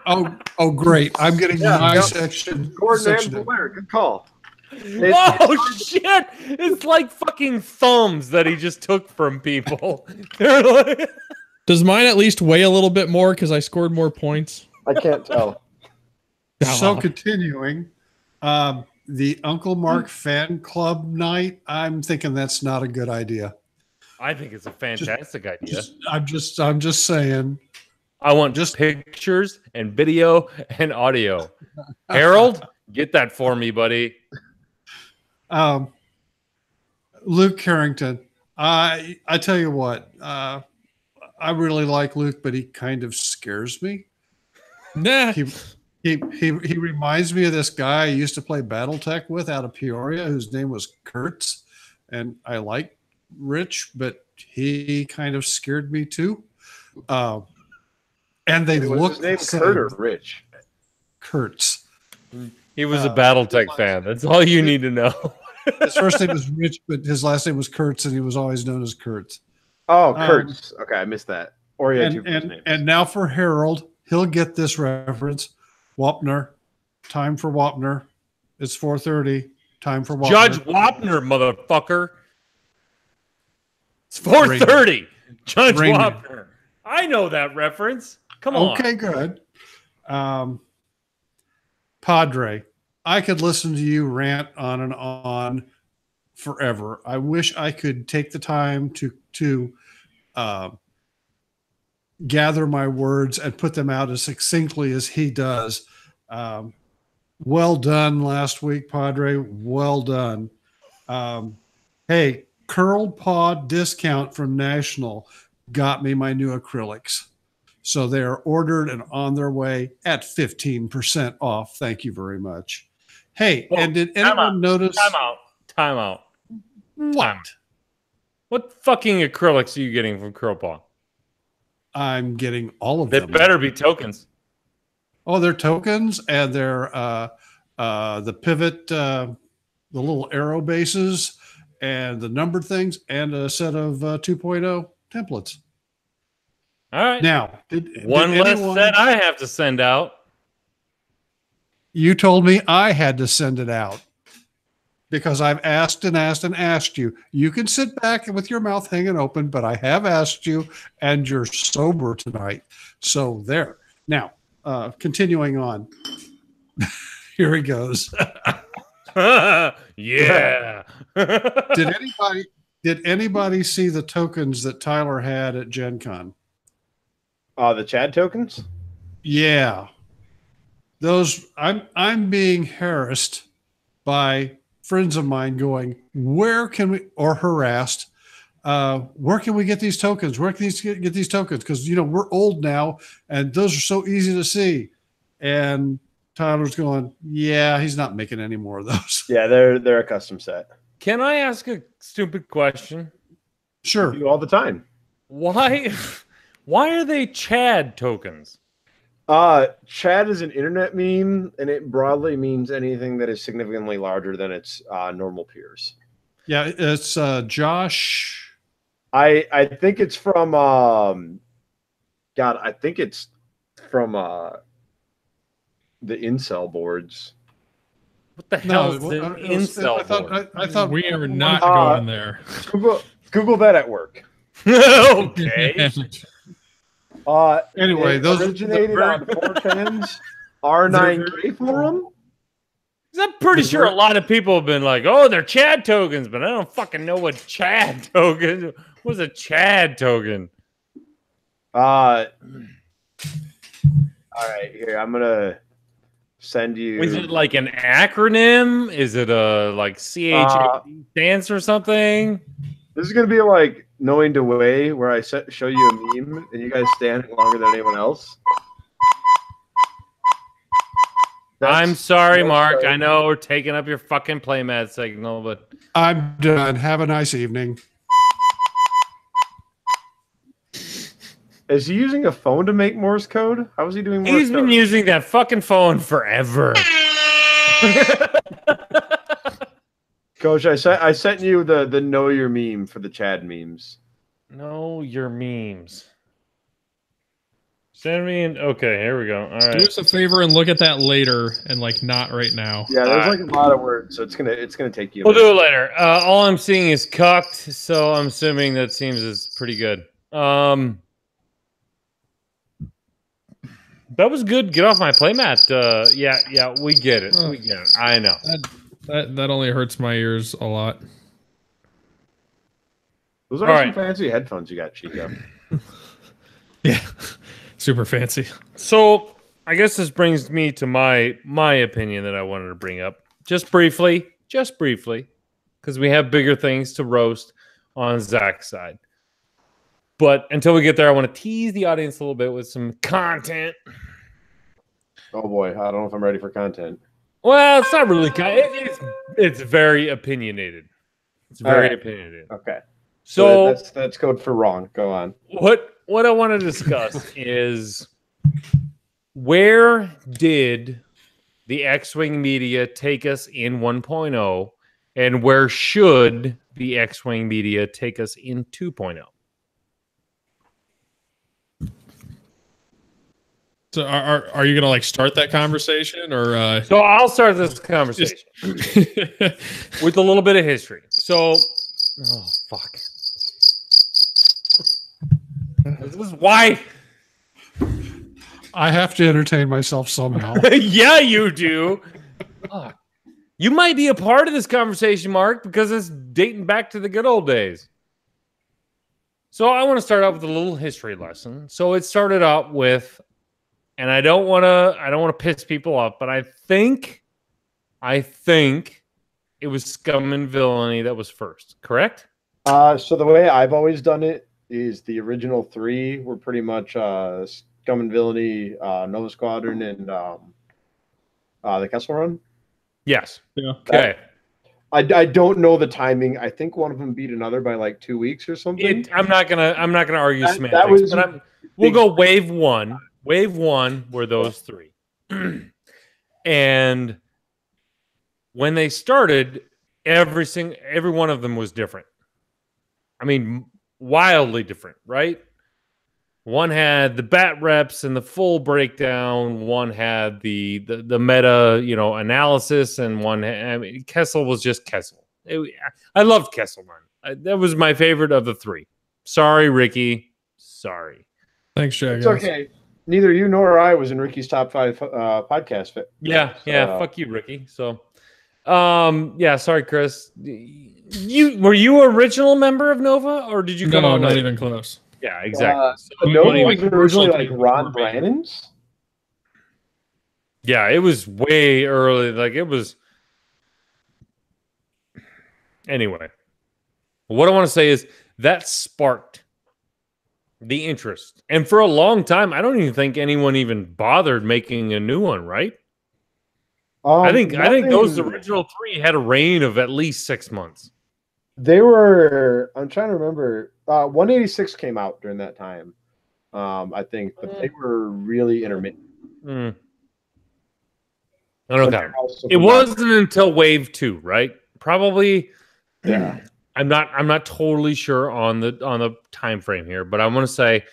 Oh, great! I'm getting my section. Gordon and Blair. Good call. Oh shit! It's like fucking thumbs that he just took from people. They're like... Does mine at least weigh a little bit more because I scored more points? I can't tell. So continuing, the Uncle Mark fan club night. I'm thinking that's not a good idea. I think it's a fantastic idea. I'm just saying. I want just pictures and video and audio. Harold, get that for me, buddy. Luke Carrington. I tell you what, I really like Luke, but he kind of scares me. Nah. He reminds me of this guy I used to play BattleTech with out of Peoria, whose name was Kurtz, and I like Rich, but he kind of scared me too. And they look his name Kurt or Rich? Kurtz. He was a BattleTech fan. That's all you need to know. His first name was Rich, but his last name was Kurtz, and he was always known as Kurtz. Oh, Kurtz. Okay, I missed that. Or and now for Harold, he'll get this reference. Wapner, time for Wapner. It's 4:30. Time for Wapner. Judge Wapner, motherfucker. It's 4:30. Judge Wapner. I know that reference. Come on. Okay, good. Padre, I could listen to you rant on and on forever. I wish I could take the time to gather my words and put them out as succinctly as he does. Well done last week, Padre. Well done. Hey, Curled Paw discount from National got me my new acrylics. So they are ordered and on their way at 15% off. Thank you very much. Hey, and did anyone notice? Time out. What? What fucking acrylics are you getting from Curl Paw? I'm getting all of They them. They better be tokens. Oh, they're tokens, and they're the pivot, the little arrow bases, and the numbered things, and a set of 2.0 templates. All right. Now, one less set I have to send out. You told me I had to send it out because I've asked and asked and asked you. You can sit back with your mouth hanging open, but I have asked you, and you're sober tonight. So there. Now, continuing on. Here he goes. Yeah. Did anybody see the tokens that Tyler had at Gen Con? The Chad tokens? Yeah. Those I'm being harassed by friends of mine going, where can we, or harassed, where can we get these tokens? Where can we get these tokens? Because, we're old now and those are so easy to see. And Tyler's going, yeah, he's not making any more of those. Yeah, they're a custom set. Can I ask a stupid question? Sure. I do all the time. Why are they Chad tokens? Chad is an internet meme, and it broadly means anything that is significantly larger than its normal peers. Yeah, it's Josh. I think it's from I think it's from the incel boards. What the hell is an incel board? I thought We are not going there. Google that at work. Okay. Anyway, it those originated on 4chan's R9K forum. I'm pretty sure a lot of people have been like, "Oh, they're Chad tokens," but I don't fucking know what Chad token. What's a Chad token? All right, here I'm gonna send you. Is it like an acronym? Is it a like CHA dance or something? This is gonna be like knowing the way, where I show you a meme and you guys stand longer than anyone else. I'm sorry, Mark. I know we're taking up your fucking playmat signal, but I'm done. Have a nice evening. Is he using a phone to make Morse code? How is he doing Morse code? He's been using that fucking phone forever. Coach, I sent you the know your meme for the Chad memes. Know your memes. Send me an. Okay, here we go. All right. Do us a favor and look at that later, and like not right now. Yeah, there's like a lot of words, so it's gonna take you. We'll do it later. All I'm seeing is cucked, so I'm assuming that seems is pretty good. That was good. Get off my playmat. Yeah, we get it. We get it. I know. That only hurts my ears a lot. Those are some fancy headphones you got, Chico. Yeah. Super fancy. So I guess this brings me to my opinion that I wanted to bring up just briefly, because we have bigger things to roast on Zach's side. But until we get there, I want to tease the audience a little bit with some content. Oh boy, I don't know if I'm ready for content. Well, it's not really it's very opinionated. It's very opinionated. Okay. So that's code for wrong. Go on. What I want to discuss is, where did the X-Wing media take us in 1.0, and where should the X-Wing media take us in 2.0? So are you gonna like start that conversation, or? So I'll start this conversation with a little bit of history. So, oh fuck. This is why I have to entertain myself somehow. Yeah, you do. You might be a part of this conversation, Mark, because it's dating back to the good old days. So I want to start out with a little history lesson. So it started out with, and I don't want to piss people off, but I think it was Scum and Villainy that was first, correct? So the way I've always done it is the original three were pretty much Scum and Villainy, Nova Squadron, and the Kessel Run. Yes. Yeah. Okay. I don't know the timing. I think one of them beat another by like 2 weeks or something. I'm not gonna argue semantics. We'll go wave one. Wave one were those three, and when they started, every one of them was different. I mean, wildly different, right? One had the bat reps and the full breakdown. One had the meta, analysis, and Kessel was just Kessel. I loved Kessel Run. That was my favorite of the three. Sorry, Ricky. Sorry. Thanks, Shag. It's okay. Neither you nor I was in Ricky's top 5 podcast fit. Yeah. Fuck you, Ricky. So, sorry, Chris. Were you an original member of Nova, or did you come on? No, not later? even close. Yeah, exactly. Nova was originally like Ron Brannon's. Yeah, it was way early. Like it was. Anyway, what I want to say is that sparked the interest, and for a long time, I don't even think anyone even bothered making a new one. Right? I think those original three had a reign of at least 6 months. They were. I'm trying to remember. 186 came out during that time. I think, but they were really intermittent. Okay. It wasn't until Wave 2, right? Probably. Yeah. I'm not totally sure on the time frame here, but I want to say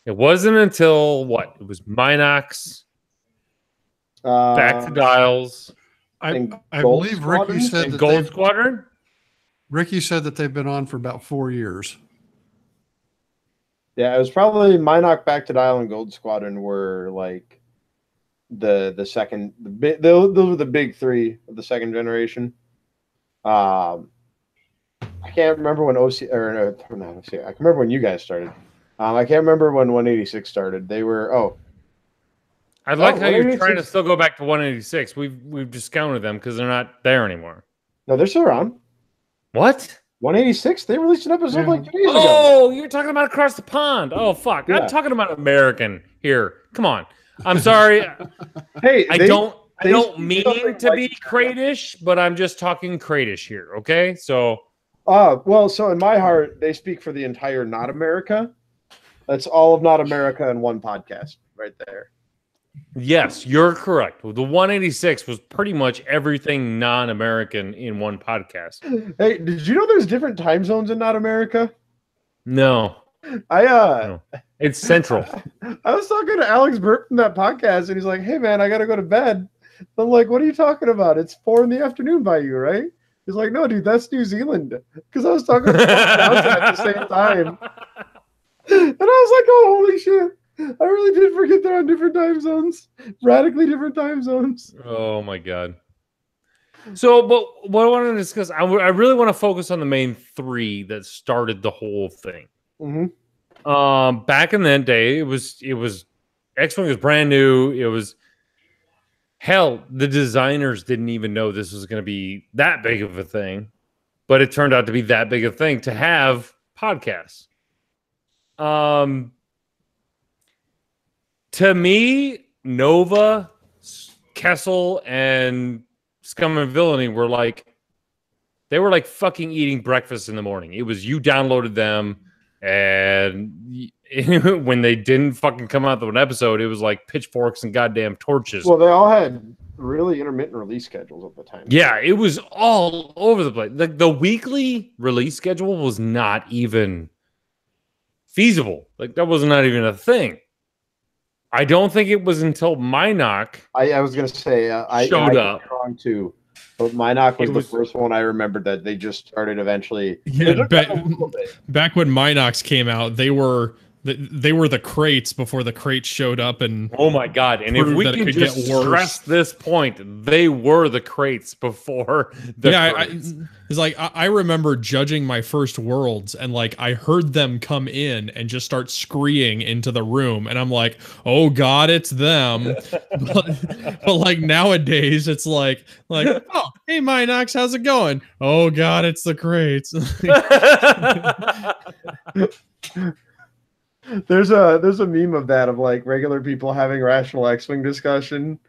it wasn't until what? It was Minox, Back to Dials. I Gold believe Squadron? Ricky said And that Gold Squadron? Ricky said that they've been on for about 4 years. Yeah, it was probably Minoc, Back to Dial, and Gold Squadron were like the second. Those were the big three of the second generation. I can't remember when not OC. I can remember when you guys started. I can't remember when 186 started. They were I like how you're 186 trying to still go back to 186. We've discounted them because they're not there anymore. no, they're still around. What? 186. They released an episode like 2 days ago. Oh, you're talking about across the pond. Oh, fuck. Yeah. I'm talking about American here. Come on. I'm sorry. Hey, I don't speak mean something to like be cratish, but I'm just talking cratish here. Okay, so well, so in my heart, they speak for the entire Not America. That's all of Not America in one podcast, right there. yes, you're correct. The 186 was pretty much everything non-American in one podcast. Hey, did you know there's different time zones in Not America? No, No. it's central. I was talking to Alex Burt from that podcast, and he's like, "Hey, man, I gotta go to bed." I'm like, "What are you talking about? It's 4 p.m. by you, right?" He's like, "No, dude, that's New Zealand." Because I was talking about at the same time, and I was like, "Oh, holy shit! I really did forget they're on different time zones, radically different time zones." Oh my god. So, but what I want to discuss, I really want to focus on the main three that started the whole thing. Mm-hmm. Back in that day, it was X-Wing was brand new. It was hell. The designers didn't even know this was going to be that big of a thing, but it turned out to be that big a thing to have podcasts. To me, Nova, Kessel, and Scum and Villainy were like fucking eating breakfast in the morning. It was you downloaded them, and when they didn't fucking come out with an episode, it was like pitchforks and goddamn torches. Well, they all had really intermittent release schedules at the time. Yeah, it was all over the place. The weekly release schedule was not even feasible. Like, that was not even a thing. I don't think it was until Minoc I was gonna say showed up. Wrong too, but Minoc was the first one I remembered that they just started eventually. Yeah, back when Minox came out, they were the crates before the crates showed up, and oh my god! And if we can just stress this point, they were the crates before the crates. It's like I remember judging my first worlds, and like I heard them come in and just start screaming into the room, and I'm like, oh god, it's them. but like nowadays, it's like oh hey Minox, how's it going? Oh god, it's the crates. There's a meme of that, of like regular people having rational X-Wing discussion,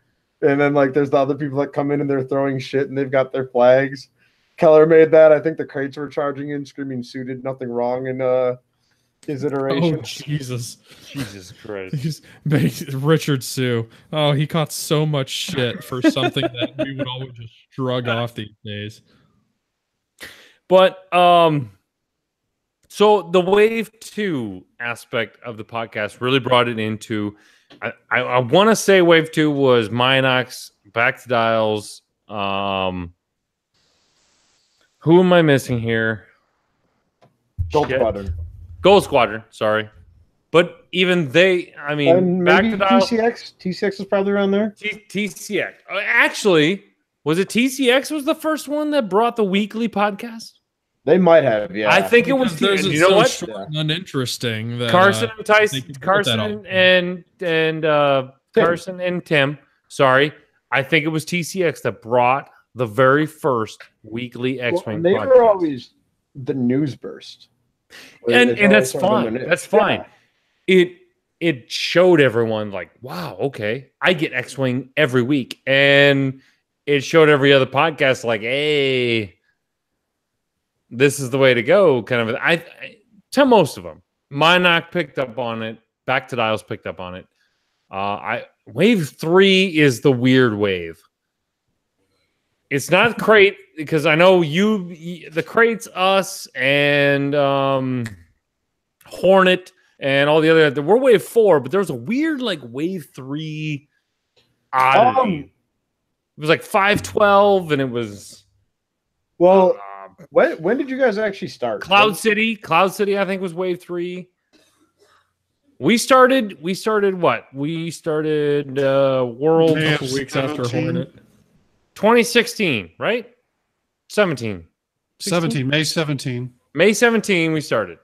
and then like there's the other people that come in and they're throwing shit and they've got their flags. Keller made that. I think the crates were charging in, screaming "Sue did nothing wrong" in his iteration. Oh Jesus Christ! Richard Sue. Oh, he caught so much shit for something that we would always just shrug off these days. But so the Wave 2 aspect of the podcast really brought it into. I want to say Wave 2 was Minox, Back to Dials. Who am I missing here? Gold Squadron. Gold Squadron, sorry. But even they, I mean, Back to Dials. TCX. TCX is probably around there. TCX. Actually, was it TCX was the first one that brought the weekly podcast? They might have, yeah. I think it was. You know what? Uninteresting. That, Carson and Tyson, Carson and Tim. Sorry, I think it was TCX that brought the very first weekly X-Wing. They podcast. were always the news burst, and that's fine. That's fine. It showed everyone like, wow, okay, I get X-Wing every week, and it showed every other podcast like, hey, this is the way to go. Kind of, to most of them, Minoc picked up on it. Back to Dials picked up on it. Wave 3 is the weird wave. It's not crate because I know the crates, us and Hornet and all the other. We're Wave 4, but there was a weird like Wave 3 oddity. It was like 512, and it was. Well, when did you guys actually start? Cloud City, I think, was wave 3. We started what? We started World May a couple weeks after 17. Hornet. 2016, right? 17. 17, May 17. May 17, we started.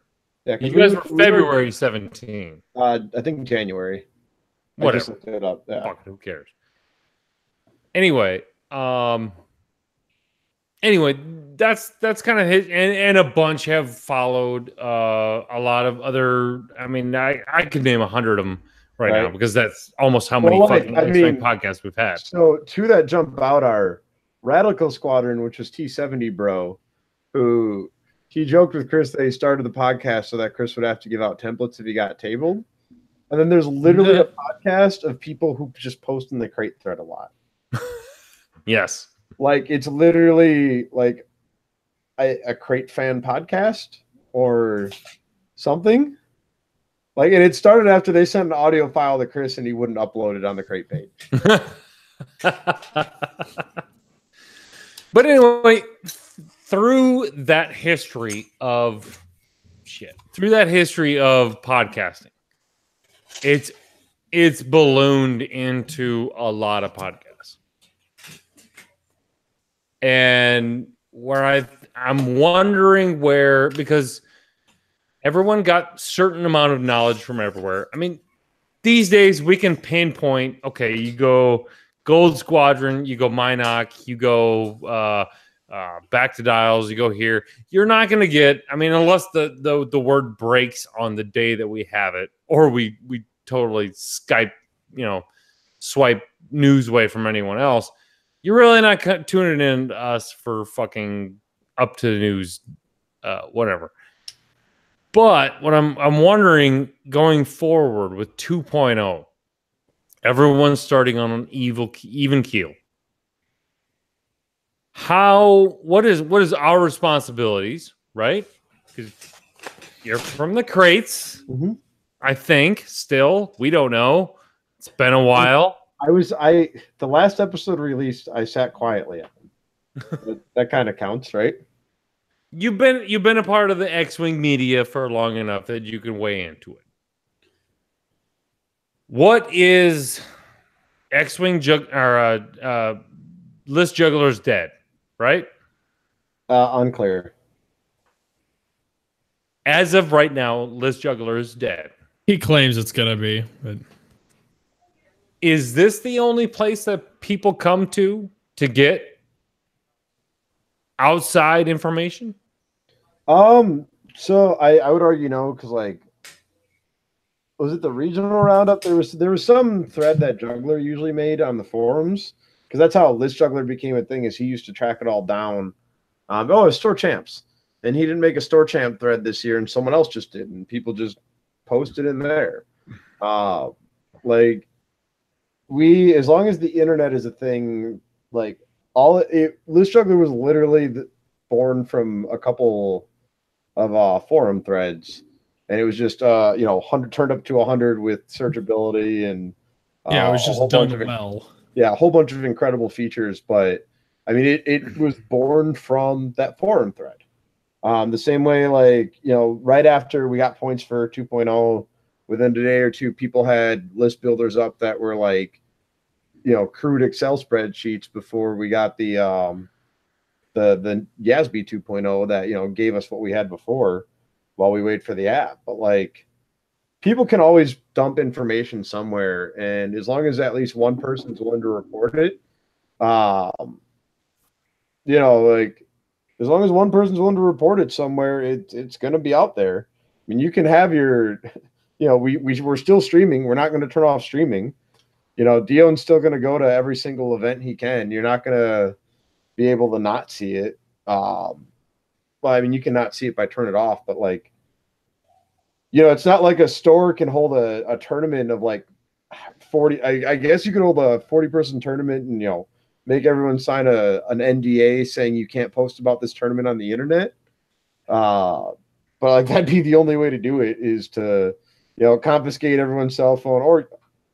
Yeah, You guys were February 17. I think January. Whatever. I just looked it up. Yeah. Fuck, who cares? Anyway, that's kind of his, and a bunch have followed. A lot of other. I mean, I could name 100 of them right now because that's almost how many fucking podcasts we've had. So two that jump out are Radical Squadron, which was T70 Bro, who he joked with Chris that he started the podcast so that Chris would have to give out templates if he got tabled. And then there's literally a podcast of people who just post in the crate thread a lot. Yes. Like, it's literally like a crate fan podcast or something. Like, and it started after they sent an audio file to Chris and he wouldn't upload it on the crate page. But anyway, through that history of podcasting, it's ballooned into a lot of podcasts. And where I'm wondering where, because everyone got certain amount of knowledge from everywhere. I mean, these days we can pinpoint, okay, you go Gold Squadron, you go Minoc, you go back to Dials, you go here. You're not going to get, I mean, unless the word breaks on the day that we have it, or we totally Skype, swipe news away from anyone else. You're really not tuning in to us for fucking up to the news, whatever. But what I'm wondering going forward with 2.0, everyone's starting on an even keel. What is our responsibilities, right? Because you're from the crates, I think. Still, we don't know. It's been a while. The last episode released, I sat quietly at them. That kind of counts, right? You've been a part of the X-Wing media for long enough that you can weigh into it. What is X-Wing List Juggler's dead, right? Unclear. As of right now, List Juggler is dead. He claims it's gonna be, but is this the only place that people come to get outside information? So I would argue no, because like, was it the regional roundup? There was some thread that Juggler usually made on the forums, because that's how List Juggler became a thing. Is he used to track it all down. It's Store Champs, and he didn't make a Store Champ thread this year, and someone else just did, and people just posted in there. As long as the internet is a thing, like List Juggler was literally born from a couple of forum threads, and it was just 100 turned up to 100 with searchability and it was just done well. A whole bunch of incredible features. But I mean, it was born from that forum thread. The same way, right after we got points for 2.0, within a day or two, people had list builders up that were crude Excel spreadsheets before we got the YASB 2.0 that gave us what we had before while we wait for the app. But people can always dump information somewhere, and as long as at least one person's willing to report it, as long as one person's willing to report it somewhere, it's going to be out there. I mean, you can have your, we're still streaming. We're not going to turn off streaming. Dion's still going to go to every single event he can. You're not going to be able to not see it. You can not see it by turn it off, but it's not like a store can hold a tournament of 40. I guess you could hold a 40-person tournament and, make everyone sign an NDA saying you can't post about this tournament on the internet. But that'd be the only way to do it, is to, confiscate everyone's cell phone,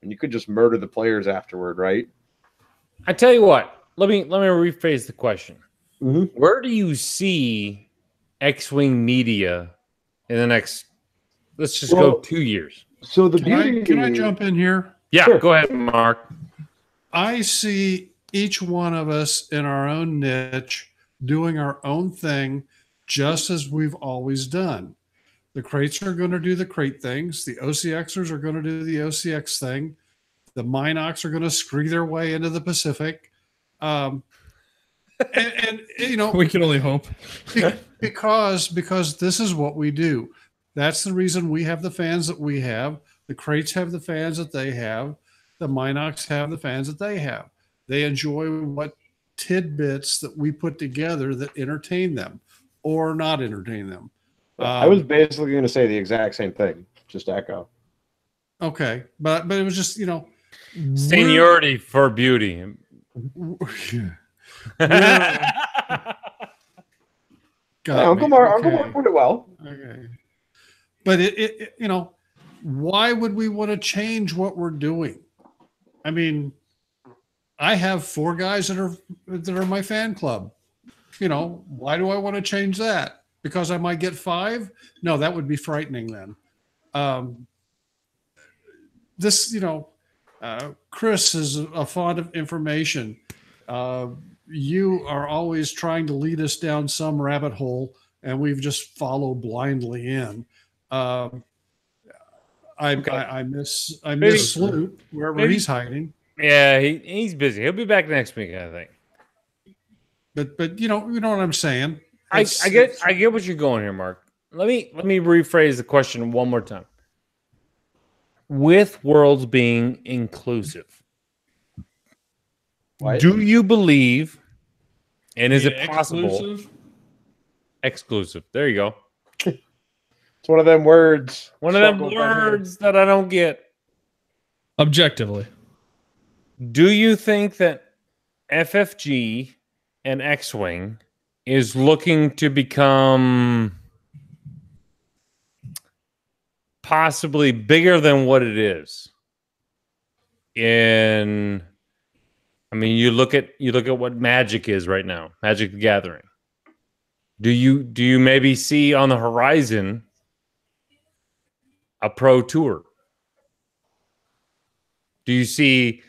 and you could just murder the players afterward, right? I tell you what. Let me rephrase the question. Mm-hmm. Where do you see X-Wing media in the next? Let's just go 2 years. So the Can I jump in here? Yeah, Sure. go ahead, Mark. I see each one of us in our own niche doing our own thing, just as we've always done. The crates are going to do the crate things. The OCXers are going to do the OCX thing. The Minox are going to screw their way into the Pacific. And you know, We can only hope. because this is what we do. That's the reason we have the fans that we have. The crates have the fans that they have. The Minox have the fans that they have. They enjoy what tidbits that we put together that entertain them or not entertain them. I was basically going to say the exact same thing, just echo. Okay, but it was just, you know, Seniority for beauty. Uncle Mark put it well. Okay. But it you know, why would we want to change what we're doing? I mean, I have 4 guys that are my fan club. You know, why do I want to change that? Because I might get 5? No, that would be frightening then. This, you know, Chris is a fond of information. You are always trying to lead us down some rabbit hole, and we've just followed blindly in. I miss Sloop wherever he's hiding. Yeah, he's busy. He'll be back next week, I think. But you know what I'm saying. I get what you're going here, Mark. Let me rephrase the question one more time. With worlds being inclusive, do you believe, and is it possible? Exclusive. There you go. It's one of them words. One of them words that I don't get. Objectively. Do you think that FFG and X-Wing is looking to become possibly bigger than what it is? I mean, you look at what Magic is right now, Magic the Gathering. Do you maybe see on the horizon a pro tour? Do you see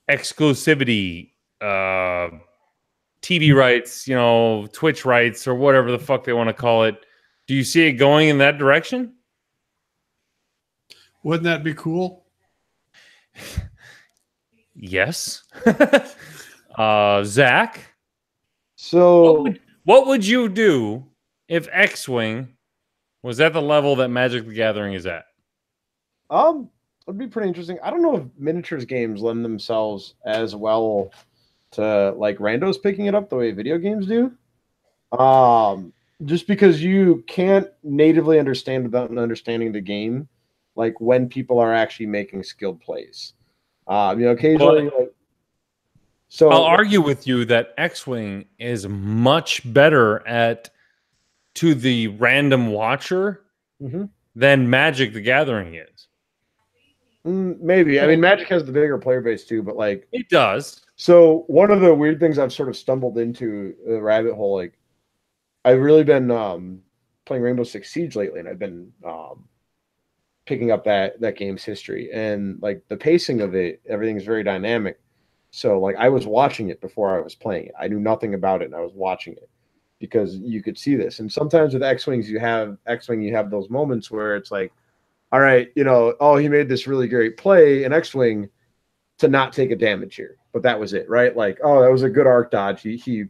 exclusivity, TV rights, you know, Twitch rights, or whatever the fuck they want to call it? Do you see it going in that direction? Wouldn't that be cool? Yes. Zach? So what would you do if X-Wing was at the level that Magic the Gathering is at? it'd be pretty interesting. I don't know if miniatures games lend themselves as well to like randos picking it up the way video games do. Just because you can't natively understand without understanding the game, like when people are actually making skilled plays. Occasionally. So I'll argue with you that X-Wing is much better to the random watcher than Magic the Gathering is. Maybe. I mean, Magic has the bigger player base too, but like it does. So one of the weird things I've sort of stumbled into the rabbit hole, like I've really been playing Rainbow Six Siege lately, and I've been picking up that game's history, and like the pacing of it, everything's very dynamic. So like I was watching it before I was playing it. I knew nothing about it, and I was watching it because you could see this. And sometimes with X-Wing, you have those moments where it's like, all right, he made this really great play in X-Wing to not take a damage here, but that was it, right? Like, oh, that was a good arc dodge. He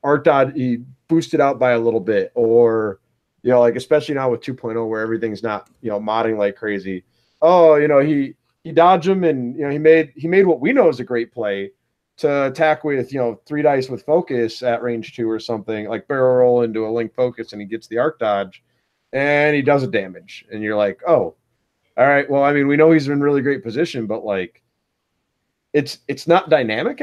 arc dodge, he boosted out by a little bit, or like especially now with 2.0 where everything's not modding like crazy. Oh, he dodged him, and he made what we know is a great play to attack with 3 dice with focus at range 2 or something, like barrel roll into a link focus, and he gets the arc dodge and he does a damage, and you're like, oh, all right, well, I mean, we know he's in really great position, but like it's not dynamic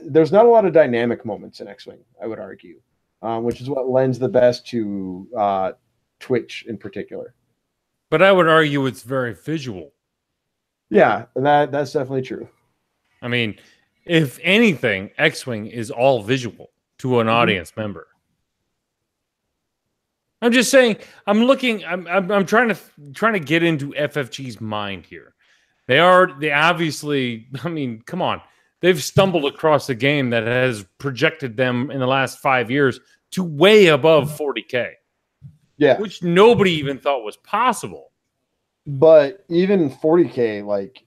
there's not a lot of dynamic moments in X-Wing, I would argue, which is what lends the best to Twitch in particular. But I would argue it's very visual. Yeah, and that's definitely true. I mean, if anything, X-Wing is all visual to an audience member. I'm just saying. I'm looking. I'm trying to get into FFG's mind here. They obviously. I mean, come on. They've stumbled across a game that has projected them in the last 5 years to way above 40K. Yeah, which nobody even thought was possible. But even 40K like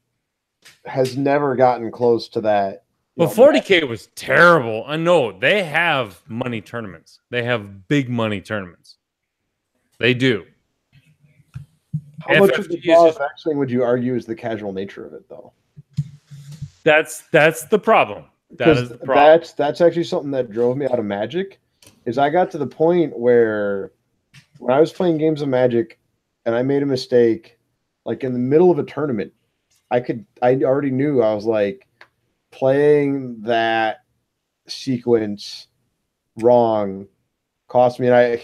has never gotten close to that. Well, 40K was terrible. I know they have money tournaments. They have big money tournaments. They do. How much of the draw of X-Wing would you argue is the casual nature of it, though? That's the problem. That is the problem. That's actually something that drove me out of Magic. Is I got to the point where when I was playing games of Magic and I made a mistake, like in the middle of a tournament, I already knew I was like playing that sequence wrong cost me. And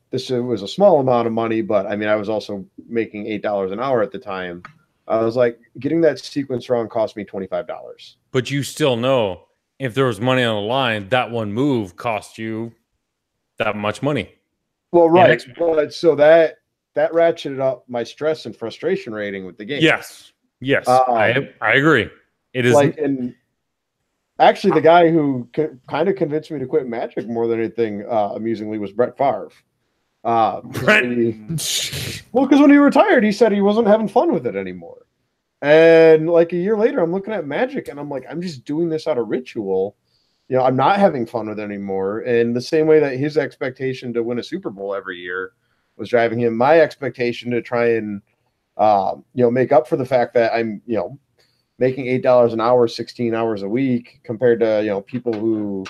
this was a small amount of money, but I mean, I was also making $8 an hour at the time. I was like, getting that sequence wrong cost me $25. But you still know if there was money on the line, that one move cost you that much money. Well, right. But so that ratcheted up my stress and frustration rating with the game. Yes. I agree. It is like, and actually the guy who kind of convinced me to quit Magic more than anything, amusingly, was Brett Favre. Because when he retired, he said he wasn't having fun with it anymore. And like a year later, I'm looking at Magic and I'm like, I'm just doing this out of ritual. You know, I'm not having fun with it anymore. And the same way that his expectation to win a Super Bowl every year was driving him, my expectation to try and make up for the fact that I'm making $8 an hour, 16 hours a week compared to people who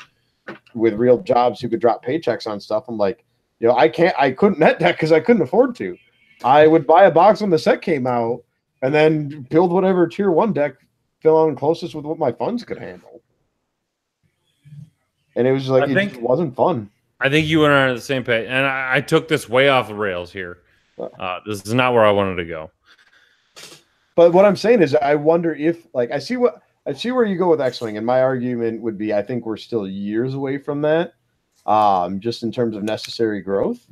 with real jobs who could drop paychecks on stuff. I'm like, I couldn't net deck because I couldn't afford to. I would buy a box when the set came out and then build whatever tier 1 deck fell on closest with what my funds could handle. And it was like, it just wasn't fun. I think you and I are on the same page. And I took this way off the rails here. This is not where I wanted to go. But what I'm saying is I wonder if, like, I see where you go with X-Wing, and my argument would be I think we're still years away from that, just in terms of necessary growth.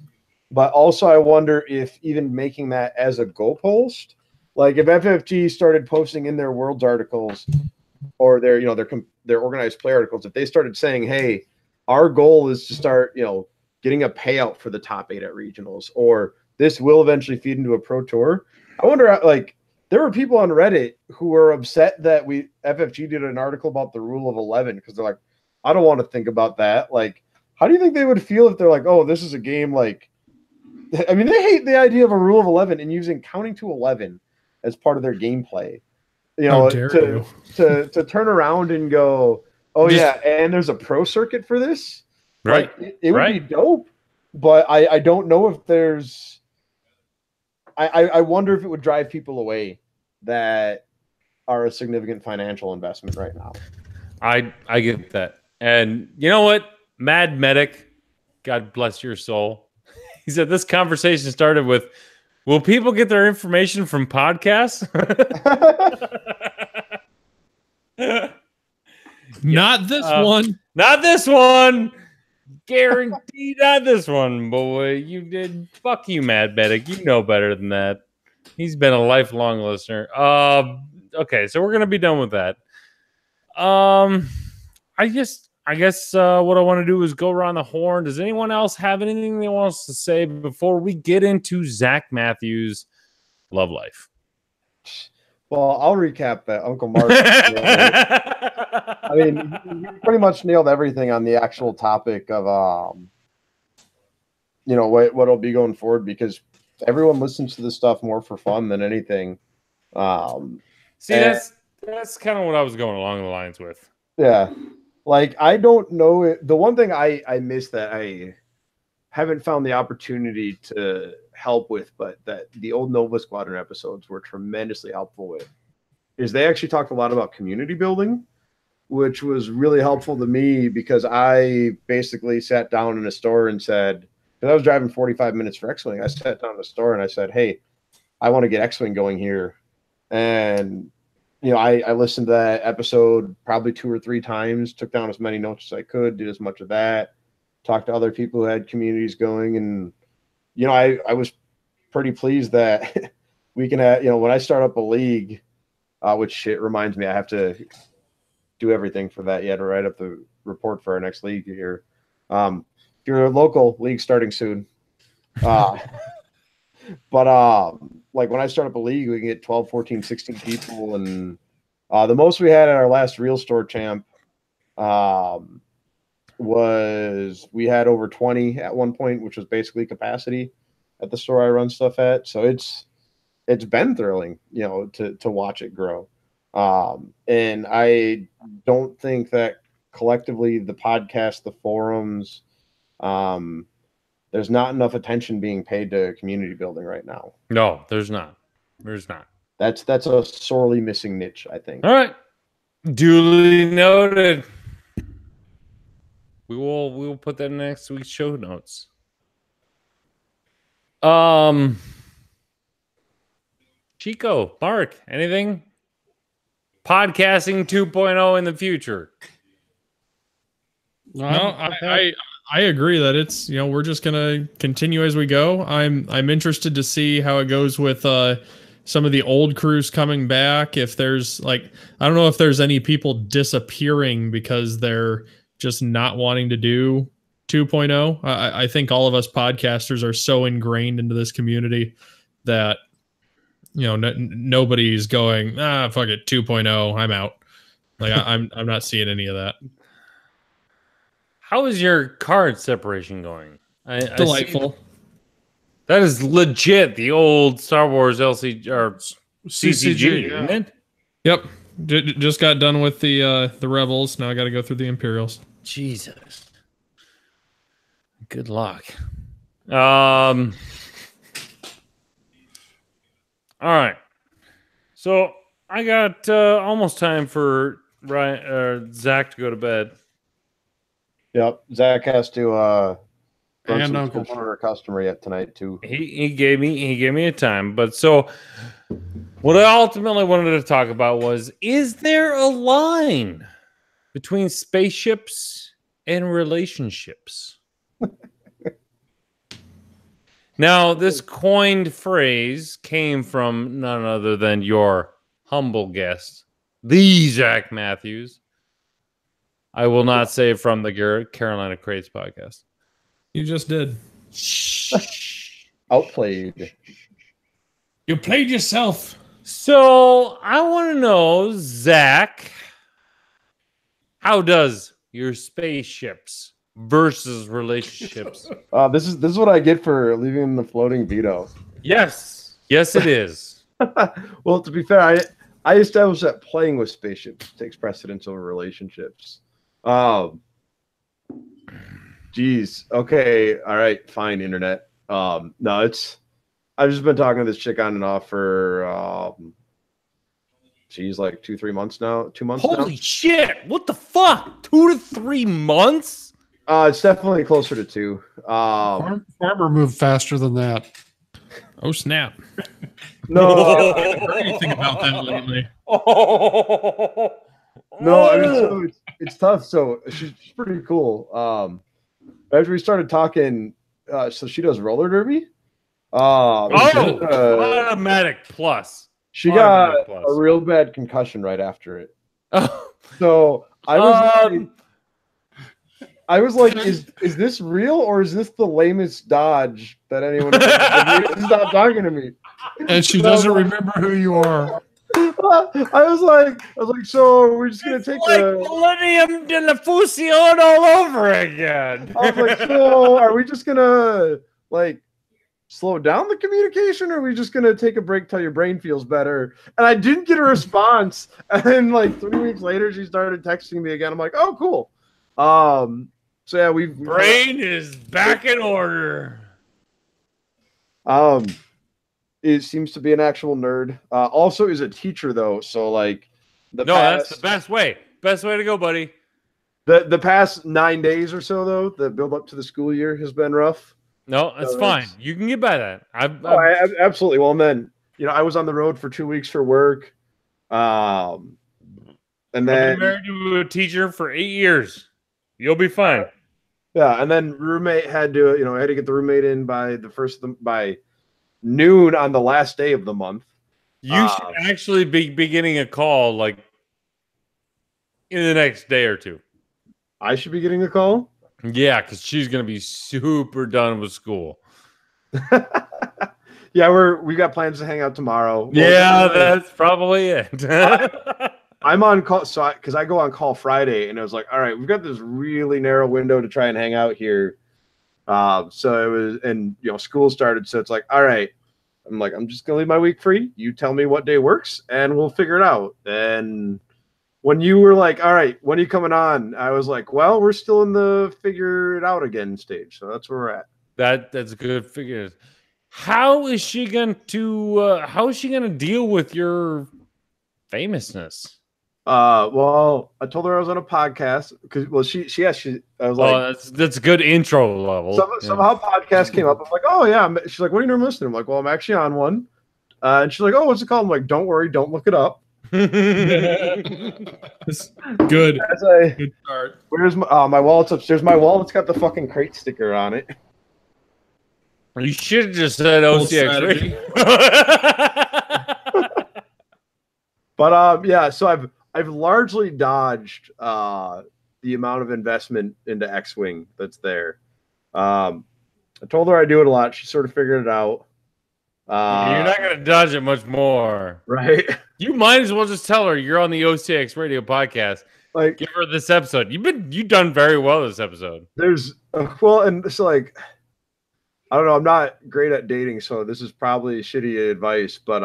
But also I wonder if even making that as a goalpost, like if FFG started posting in their Worlds articles or their organized play articles, if they started saying, hey, our goal is to start, getting a payout for the top 8 at regionals, or this will eventually feed into a pro tour. I wonder, like, there were people on Reddit who were upset that FFG did an article about the rule of 11 because they're like, I don't want to think about that. Like, how do you think they would feel if they're like, oh, this is a game like, I mean, they hate the idea of a rule of 11 and using counting to 11 as part of their gameplay. To turn around and go, oh yeah, and there's a pro circuit for this. Right. Like, it would be dope, but I don't know if there's. I wonder if it would drive people away that are a significant financial investment right now. I get that. And you know what? Mad Medic, God bless your soul. He said this conversation started with, will people get their information from podcasts? Not this one. Not this one. Guaranteed not this one, boy. You did. Fuck you, Mad Medic. You know better than that. He's been a lifelong listener. Okay, so we're gonna be done with that. I guess what I want to do is go around the horn. Does anyone else have anything they want us to say before we get into Zach Matthews' love life? Well, I'll recap that. Uncle Mark. I mean, you pretty much nailed everything on the actual topic of, what'll be going forward, because everyone listens to this stuff more for fun than anything. See, that's kind of what I was going along the lines with. Yeah. Like, I don't know. The one thing I miss that I haven't found the opportunity to help with, but that the old Nova Squadron episodes were tremendously helpful with, is they actually talked a lot about community building, which was really helpful to me because I basically sat down in a store and said, because I was driving 45 minutes for X-Wing, I sat down in the store and I said, hey, I want to get X-Wing going here. And I listened to that episode probably 2 or 3 times, took down as many notes as I could, did as much of that, talked to other people who had communities going. And, I was pretty pleased that we can have, when I start up a league, which it reminds me, I have to do everything for that. You had to write up the report for our next league here. If you're a local league starting soon, but like when I start up a league, we can get 12, 14, 16 people. And the most we had at our last real store champ was we had over 20 at one point, which was basically capacity at the store I run stuff at. So it's been thrilling, to watch it grow. And I don't think that collectively the podcast, the forums, there's not enough attention being paid to community building right now. No, there's not. There's not. That's a sorely missing niche, I think. All right. Duly noted. We will put that in next week's show notes. Chico, Mark, anything? Podcasting 2.0 in the future. No, I agree that it's, we're just gonna continue as we go. I'm interested to see how it goes with some of the old crews coming back. If there's I don't know if there's any people disappearing because they're just not wanting to do 2.0. I think all of us podcasters are so ingrained into this community that nobody's going, fuck it, 2.0, I'm out. I'm not seeing any of that. How is your card separation going? Delightful. That is legit the old Star Wars LC or CCG, yeah. isn't it? Yep. Just got done with the Rebels. Now I got to go through the Imperials. Jesus. Good luck. All right. So I got almost time for Zach to go to bed. Yep. Zach has to run And some Uncle for a customer yet tonight too. He gave me a time, but so what I ultimately wanted to talk about was: is there a line between spaceships and relationships? Now, this coined phrase came from none other than your humble guest, the Zack Matthews. I will not say from the Carolina Crates podcast. You just did. Outplayed. You played yourself. So I want to know, Zach, how does your spaceships versus relationships? This is what I get for leaving the floating veto. Yes, it is. Well, to be fair, I established that playing with spaceships takes precedence over relationships. Geez. Okay. All right. Fine. Internet. No, I've just been talking to this chick on and off for like 2-3 months now. 2 months. Holy shit! What the fuck? 2 to 3 months? It's definitely closer to 2. Farmer moved faster than that. Oh snap! No. I haven't heard anything about that lately. No, I mean, so it's tough. So she's pretty cool. After we started talking, so she does roller derby. Automatic plus. She got a real bad concussion right after it. So I was like, is this real or is this the lamest dodge that anyone stop talking to me? And she doesn't remember who you are. I was like, so we're just gonna take Millennium de la Fusion all over again. I was like, so are we just gonna slow down the communication, or are we just gonna take a break till your brain feels better? And I didn't get a response. And then 3 weeks later, she started texting me again. I'm like, oh, cool. So yeah, we've brain is back in order. It seems to be an actual nerd. Also is a teacher though, so that's the best way. Best way to go, buddy. The past 9 days or so though, the build up to the school year has been rough. No, it's fine. You can get by that. Absolutely. Well, and then I was on the road for 2 weeks for work. And I've then been married to a teacher for 8 years. You'll be fine. yeah, and then roommate had to, I had to get the roommate in by by noon on the last day of the month. You should actually be getting a call like in the next day or two. I should be getting a call. Yeah, because she's gonna be super done with school. Yeah, we got plans to hang out tomorrow. Yeah, that's probably it. I'm on call, so because I go on call Friday, and I was like, all right, we've got this really narrow window to try and hang out here. So it was, and school started, so it's like, all right, I'm like, I'm just gonna leave my week free. You tell me what day works, and we'll figure it out. And when you were like, all right, when are you coming on? I was like, well, we're still in the figure it out again stage, so that's where we're at. That's a good figure. How is she going to deal with your famousness? Well, I told her I was on a podcast because, I was like, that's a good intro level. Somehow podcast came up. I'm like, oh yeah. She's like, what are you normally listening? I'm like, well, I'm actually on one. And she's like, oh, what's it called? I'm like, don't worry, don't look it up. Good. Good start. Where's my wallet's upstairs? My wallet's got the fucking crate sticker on it. You should have just said OCX radio. But yeah, so I've largely dodged the amount of investment into X-Wing that's there. I told her I do it a lot. She sort of figured it out. You're not going to dodge it much more. Right. You might as well just tell her you're on the OCX radio podcast. Like, give her this episode. You've done very well this episode. There's and it's like, I don't know. I'm not great at dating, so this is probably shitty advice. But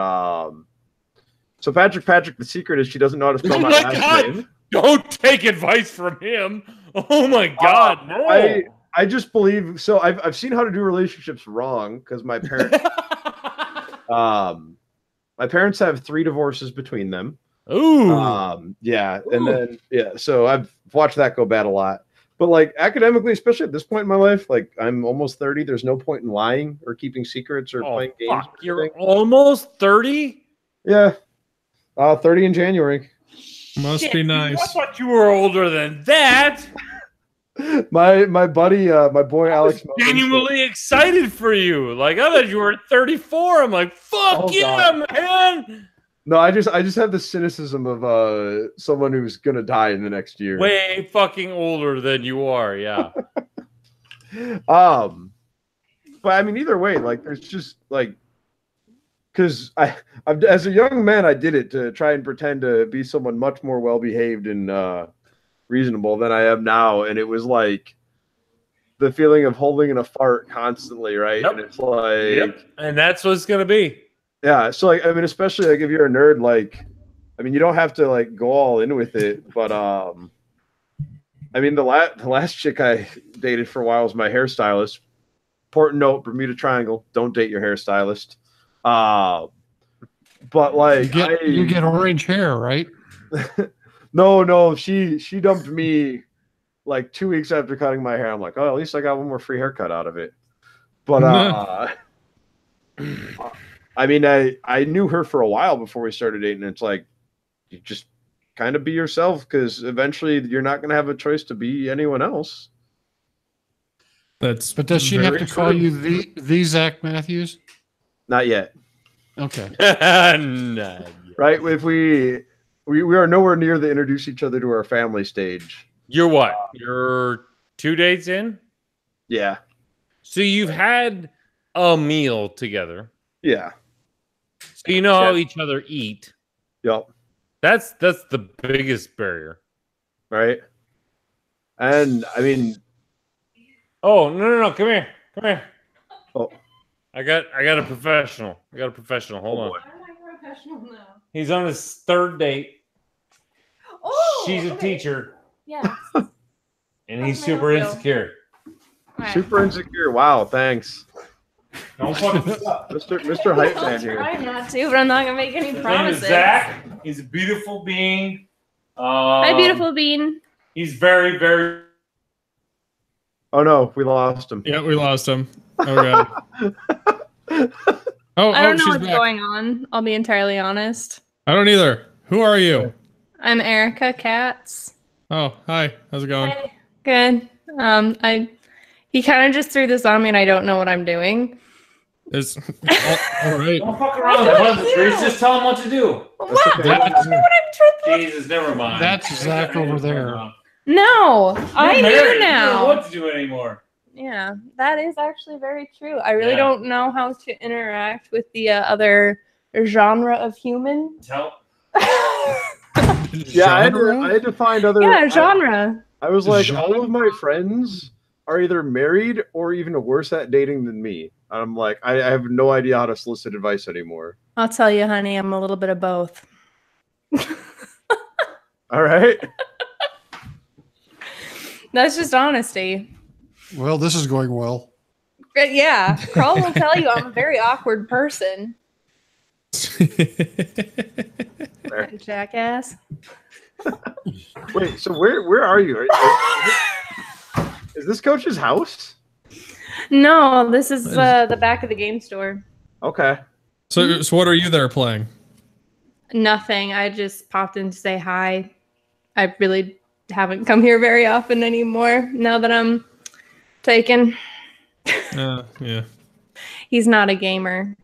so Patrick, the secret is she doesn't know how to spell my last name. Don't take advice from him. Oh my God, no. I just believe so. I've seen how to do relationships wrong because my parents, my parents have 3 divorces between them. Ooh. Yeah, and then so I've watched that go bad a lot. But like academically, especially at this point in my life, like I'm almost 30. There's no point in lying or keeping secrets or playing games. Fuck, you're almost 30? Yeah. 30 in January. Must be nice. I thought you were older than that. My buddy, my boy Alex. Genuinely excited for you. Like I thought you were 34. I'm like, fuck man. No, I just have the cynicism of someone who's gonna die in the next year. Way fucking older than you are, yeah. But I mean, either way, like, there's just like, because I've as a young man, I did it to try and pretend to be someone much more well behaved and reasonable than I am now, and it was like the feeling of holding in a fart constantly, right? Yep. And it's like, and that's what it's gonna be. Yeah, so like I mean, especially like if you're a nerd, like I mean, you don't have to like go all in with it, but I mean, the last chick I dated for a while was my hairstylist. Important note: Bermuda Triangle. Don't date your hairstylist. But like you get orange hair, right? No, she dumped me like 2 weeks after cutting my hair. I'm like, oh, at least I got one more free haircut out of it. But I mean, I knew her for a while before we started dating. It's like, you just kind of be yourself because eventually you're not going to have a choice to be anyone else. But does she have to call you the ZACK Matthews? Not yet. Okay. Right? If we are nowhere near the introduce each other to our family stage. You're what? You're 2 dates in? Yeah. So you've had a meal together. Yeah. So you know how each other eat. Yep. That's the biggest barrier. Right? And I mean, oh, no, come here. Oh. I got a professional. Hold on. Why am I professional now? He's on his 3rd date. Oh, she's a teacher. Yeah. And he's super insecure. Right. Super insecure. Wow, thanks. Don't fuck this up. Mr. Hype Man I'll here. try not to, but I'm not gonna make any His name is promises. Zach. He's a beautiful being. Hi, beautiful bean. He's very, very. Oh no, we lost him. Yeah, we lost him. Oh god. I don't know she's what's back. going on. I'll be entirely honest. I don't either. Who are you? I'm Erica Katz. Oh, hi. How's it going? Hi. Good. He kind of just threw this on me, and I don't know what I'm doing. It's all right. Don't fuck around with one of the trees. Just tell him what to do. What? okay. I don't know what I'm trying to. Jesus, never mind. That's Zach over there. No, I You're married. do You don't know now. what to do anymore. Yeah, that is actually very true. I really Yeah. don't know how to interact with the other genre of human. Tell. Yeah, I had to find other. Yeah, genre. I was like, Genre? all of my friends are either married or even worse at dating than me. I'm like, I have no idea how to solicit advice anymore. I'll tell you, honey, I'm a little bit of both. All right. That's just honesty. Well, this is going well. But yeah, Carl will tell you I'm a very awkward person. Jackass. Wait, so where are you? Is this Coach's house? No, this is the back of the game store. Okay. So what are you there playing? Nothing. I just popped in to say hi. I really haven't come here very often anymore now that I'm taken. Yeah. He's not a gamer.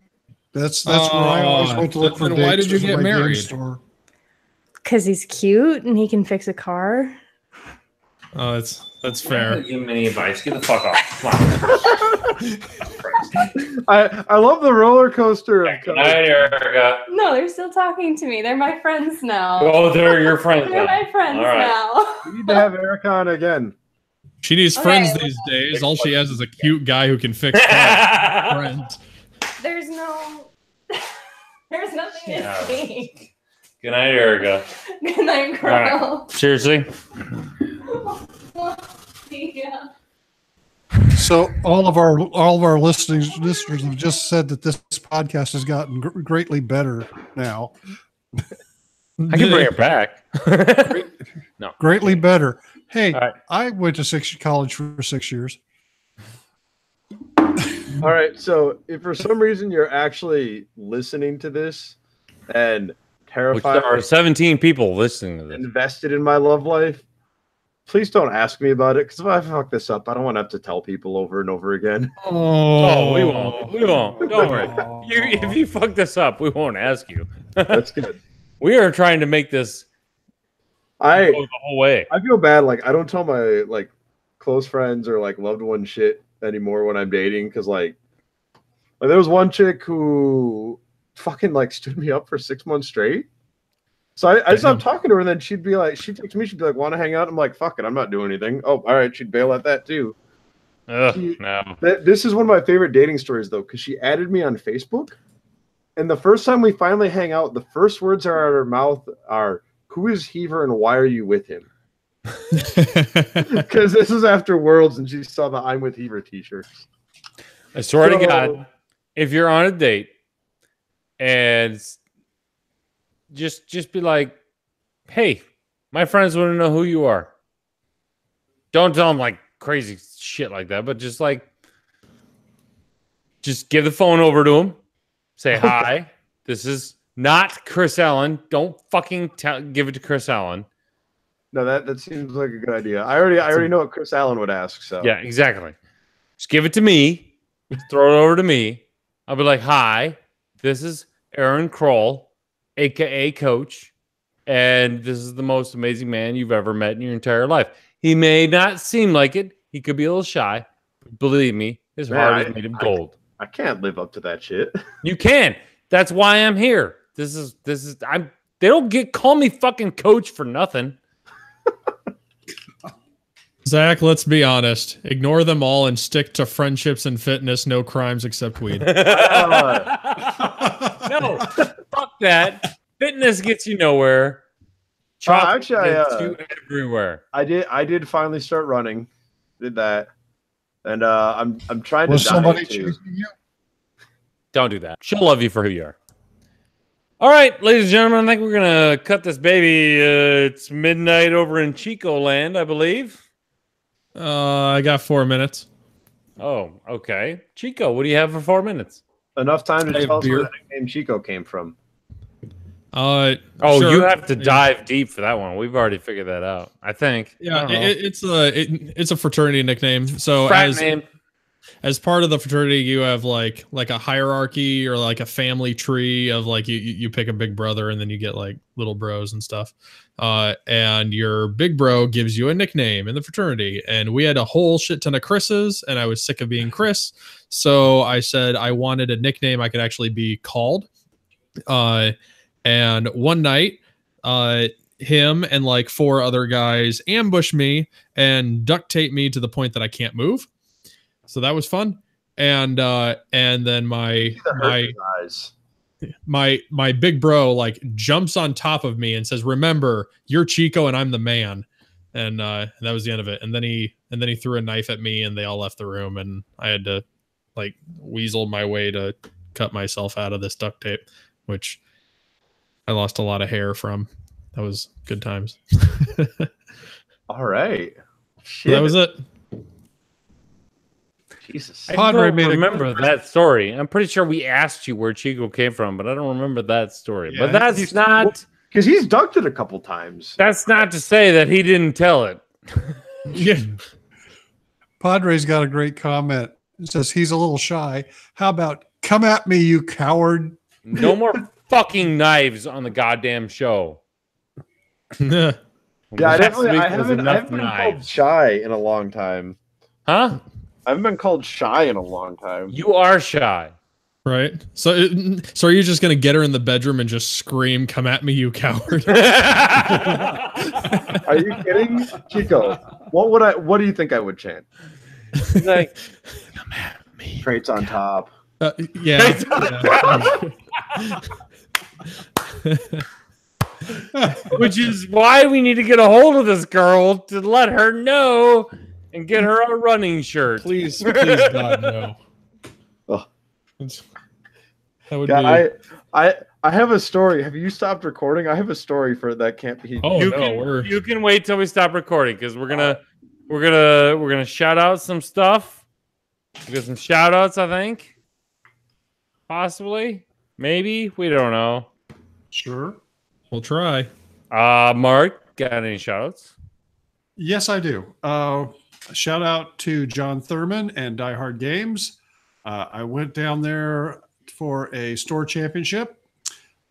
That's where I always went to look for then dates. why did you was get my game married? store. Because he's cute and he can fix a car. Oh, that's I'm fair. not giving him any advice. Get the fuck off. Come on. I love the roller coaster of Good night, Erica. No, they're still talking to me. They're my friends now. Oh, they're your friends. They're now. my friends All right. now. We need to have Erica on again. She needs Okay. friends these days. All she has is a cute guy who can fix cars. Friends. There's nothing Yeah. to see. Good night, Erica. Good night, girl. Seriously? Yeah. So all of our listeners have just said that this podcast has gotten greatly better now. I can bring her back. Greatly better. Hey, All right. I went to college for 6 years. All right. So if for some reason you're actually listening to this and Which terrified, there are 17 people listening to this. invested in my love life, please don't ask me about it. Because if I fuck this up, I don't want to have to tell people over and over again. Oh, we won't. We won't. Don't worry. If you fuck this up, we won't ask you. That's good. We are trying to make this I go the whole way. I feel bad. Like I don't tell my like close friends or like loved one shit anymore when I'm dating because like there was one chick who fucking like stood me up for 6 months straight. So I stopped talking to her, and then she'd text me, she'd be like, "Want to hang out?" I'm like, "Fuck it, I'm not doing anything." Oh, all right, she'd bail at that too. Ugh, She- no. This is one of my favorite dating stories though, because she added me on Facebook, and the first time we finally hang out, the first words out of her mouth are, "Who is Heaver and why are you with him?" Because this is after Worlds, and she saw the "I'm with Heaver" t-shirts. I swear to So- God, if you're on a date and just be like, "Hey, my friends want to know who you are." Don't tell them like crazy shit like that, but just give the phone over to them. Say, "Hi, this is not Chris Allen." Don't fucking give it to Chris Allen. No, that seems like a good idea. I already know what Chris Allen would ask. So Yeah, exactly. Just give it to me. Throw it over to me. I'll be like, "Hi, this is Aaron Kroll, aka Coach, and this is the most amazing man you've ever met in your entire life. He may not seem like it. He could be a little shy. But believe me, his heart is made of gold. I can't live up to that shit. You can. That's why I'm here. They don't call me fucking Coach for nothing." Zach, let's be honest. Ignore them all and stick to friendships and fitness. No crimes except weed. No, fuck that. Fitness gets you nowhere. Chocolate Actually, gets you everywhere. I did finally start running. Did that, and I'm trying to. Was somebody diet, too. chasing you? Don't do that. She'll love you for who you are. All right, ladies and gentlemen, I think we're going to cut this baby. It's midnight over in Chico land, I believe. I got 4 minutes. Oh, okay. Chico, what do you have for 4 minutes? Enough time I to have tell us beer. where the nickname Chico came from. Oh, Sure. you have to dive deep for that one. We've already figured that out. I think. Yeah, it's a fraternity nickname. So Frat name. as part of the fraternity, you have like a hierarchy or like a family tree of like you pick a big brother and then you get like little bros and stuff. And your big bro gives you a nickname in the fraternity. And we had a whole shit ton of Chris's, and I was sick of being Chris. So I said I wanted a nickname I could actually be called. And one night, him and like 4 other guys ambush me and duct tape me to the point that I can't move. So that was fun. And then my big bro like jumps on top of me and says, "Remember, you're Chico and I'm the man." And that was the end of it. And then he threw a knife at me and they all left the room, and I had to like weasel my way to cut myself out of this duct tape, which I lost a lot of hair from. That was good times. All right. Shit. That was it. Jesus. I don't remember that story. I'm pretty sure we asked you where Chico came from, but I don't remember that story. Yeah, but that's not... Because he's dunked it a couple times. That's not to say that he didn't tell it. Yeah. Padre's got a great comment. It says he's a little shy. How about, "Come at me, you coward"? No more fucking knives on the goddamn show. Yeah, I haven't been called shy in a long time. Huh? I haven't been called shy in a long time. You are shy. Right. So are you just going to get her in the bedroom and just scream, "Come at me, you coward"? Are you kidding? Chico, what do you think I would chant? Like, "Come at me." Traits on top. Yeah. Which is why we need to get a hold of this girl to let her know and get her a running shirt. Please, God, no. Oh. That would be... I have a story. Have you stopped recording? I have a story for that. Can't be. Oh, you can wait till we stop recording, because we're gonna shout out some stuff. We got some shout outs, I think. Possibly. Maybe. We don't know. Sure. We'll try. Mark, got any shout outs? Yes, I do. Shout out to John Thurman and Die Hard Games. I went down there for a store championship.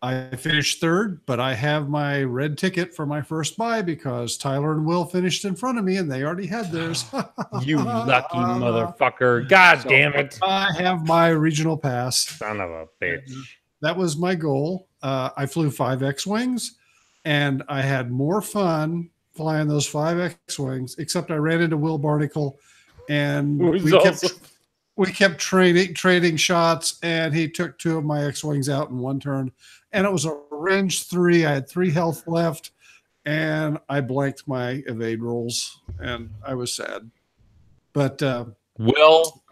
I finished 3rd, but I have my red ticket for my first buy because Tyler and Will finished in front of me and they already had theirs. You lucky motherfucker. God damn it. I have my regional pass. Son of a bitch. That was my goal. I flew 5 X-Wings and I had more fun flying those 5 X-Wings, except I ran into Will Barnacle and we kept trading shots, and he took 2 of my X-Wings out in one turn, and it was a range 3. I had 3 health left, and I blanked my evade rolls, and I was sad. But Will,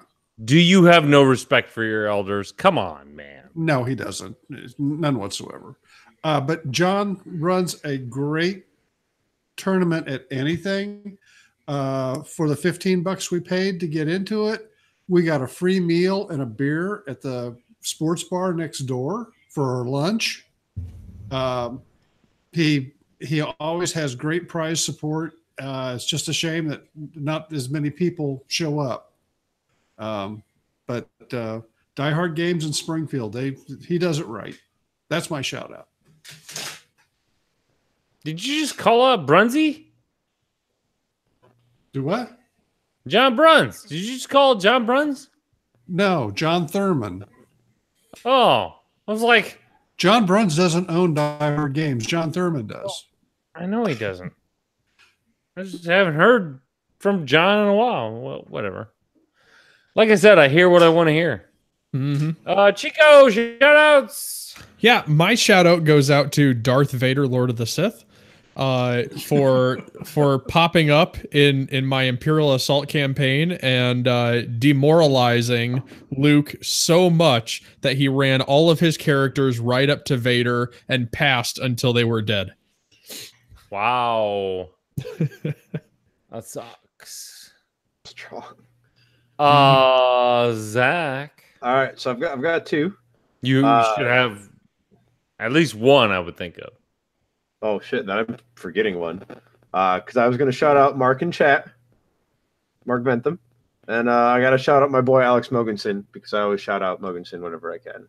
do you have no respect for your elders? Come on, man. No, he doesn't. None whatsoever. But John runs a great tournament at anything. For the $15 we paid to get into it, we got a free meal and a beer at the sports bar next door for our lunch. He always has great prize support. It's just a shame that not as many people show up. But Die Hard Games in Springfield, he does it right. That's my shout out. Did you just call up Brunsy? Do what? John Bruns. Did you just call John Bruns? No, John Thurman. Oh, I was like... John Bruns doesn't own Die Hard Games. John Thurman does. I know he doesn't. I just haven't heard from John in a while. Well, whatever. Like I said, I hear what I want to hear. Mm-hmm. Chico, shout outs. Yeah, my shout out goes out to Darth Vader, Lord of the Sith. For popping up in my Imperial Assault campaign and demoralizing Luke so much that he ran all of his characters right up to Vader and passed until they were dead. Wow. That sucks. Strong. Zach. All right, so I've got 2. You should have At least one I would think of. Oh shit, then I'm forgetting one. Because I was gonna shout out Mark in chat, Mark Bentham, and I gotta shout out my boy Alex Mogensen because I always shout out Mogensen whenever I can.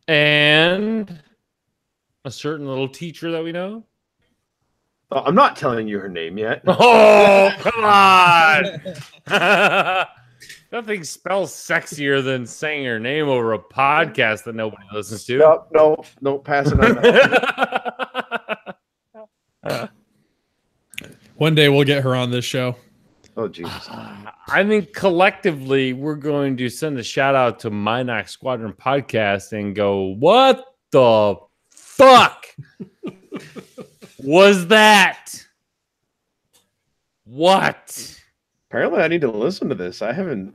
And a certain little teacher that we know. I'm not telling you her name yet. Oh, come on! Nothing spells sexier than saying her name over a podcast that nobody listens to. No, pass it on. That. One day we'll get her on this show. Oh, Jesus. I think collectively we're going to send a shout out to Minox Squadron Podcast and go, what the fuck was that? What? Apparently, I need to listen to this. I'm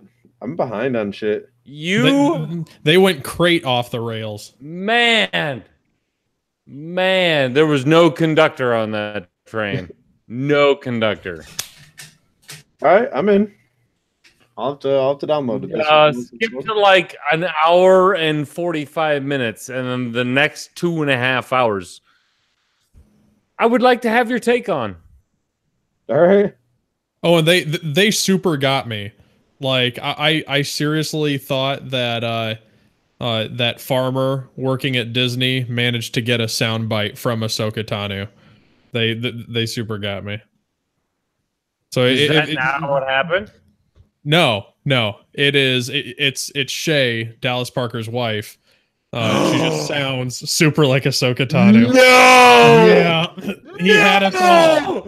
behind on shit. They went crate off the rails. Man, there was no conductor on that train. No conductor. All right, I'm in. I'll have to download it. Skip to like an hour and 45 minutes, and then the next 2.5 hours. I would like to have your take on. All right. Oh, and they super got me. Like I seriously thought that that farmer working at Disney managed to get a soundbite from Ahsoka Tano. They super got me. So is that not what happened? No. It's Shay, Dallas Parker's wife. She just sounds super like Ahsoka Tano. No! Yeah. He had us all.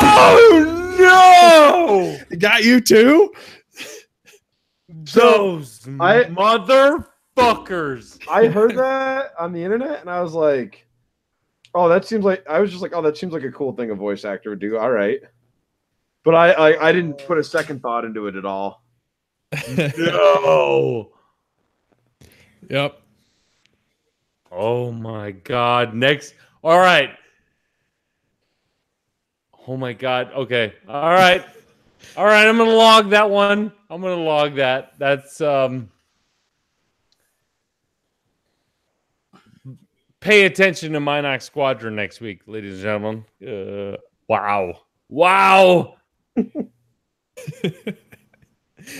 Oh no! Got you too? Those motherfuckers. I heard that on the internet and I was like, that seems like a cool thing a voice actor would do. All right. But I didn't put a second thought into it at all. No. Yep. Oh my God. Next. All right. Oh my God. Okay. All right. I'm going to log that one. I'm going to log that. That's pay attention to Minox Squadron next week, ladies and gentlemen. Wow.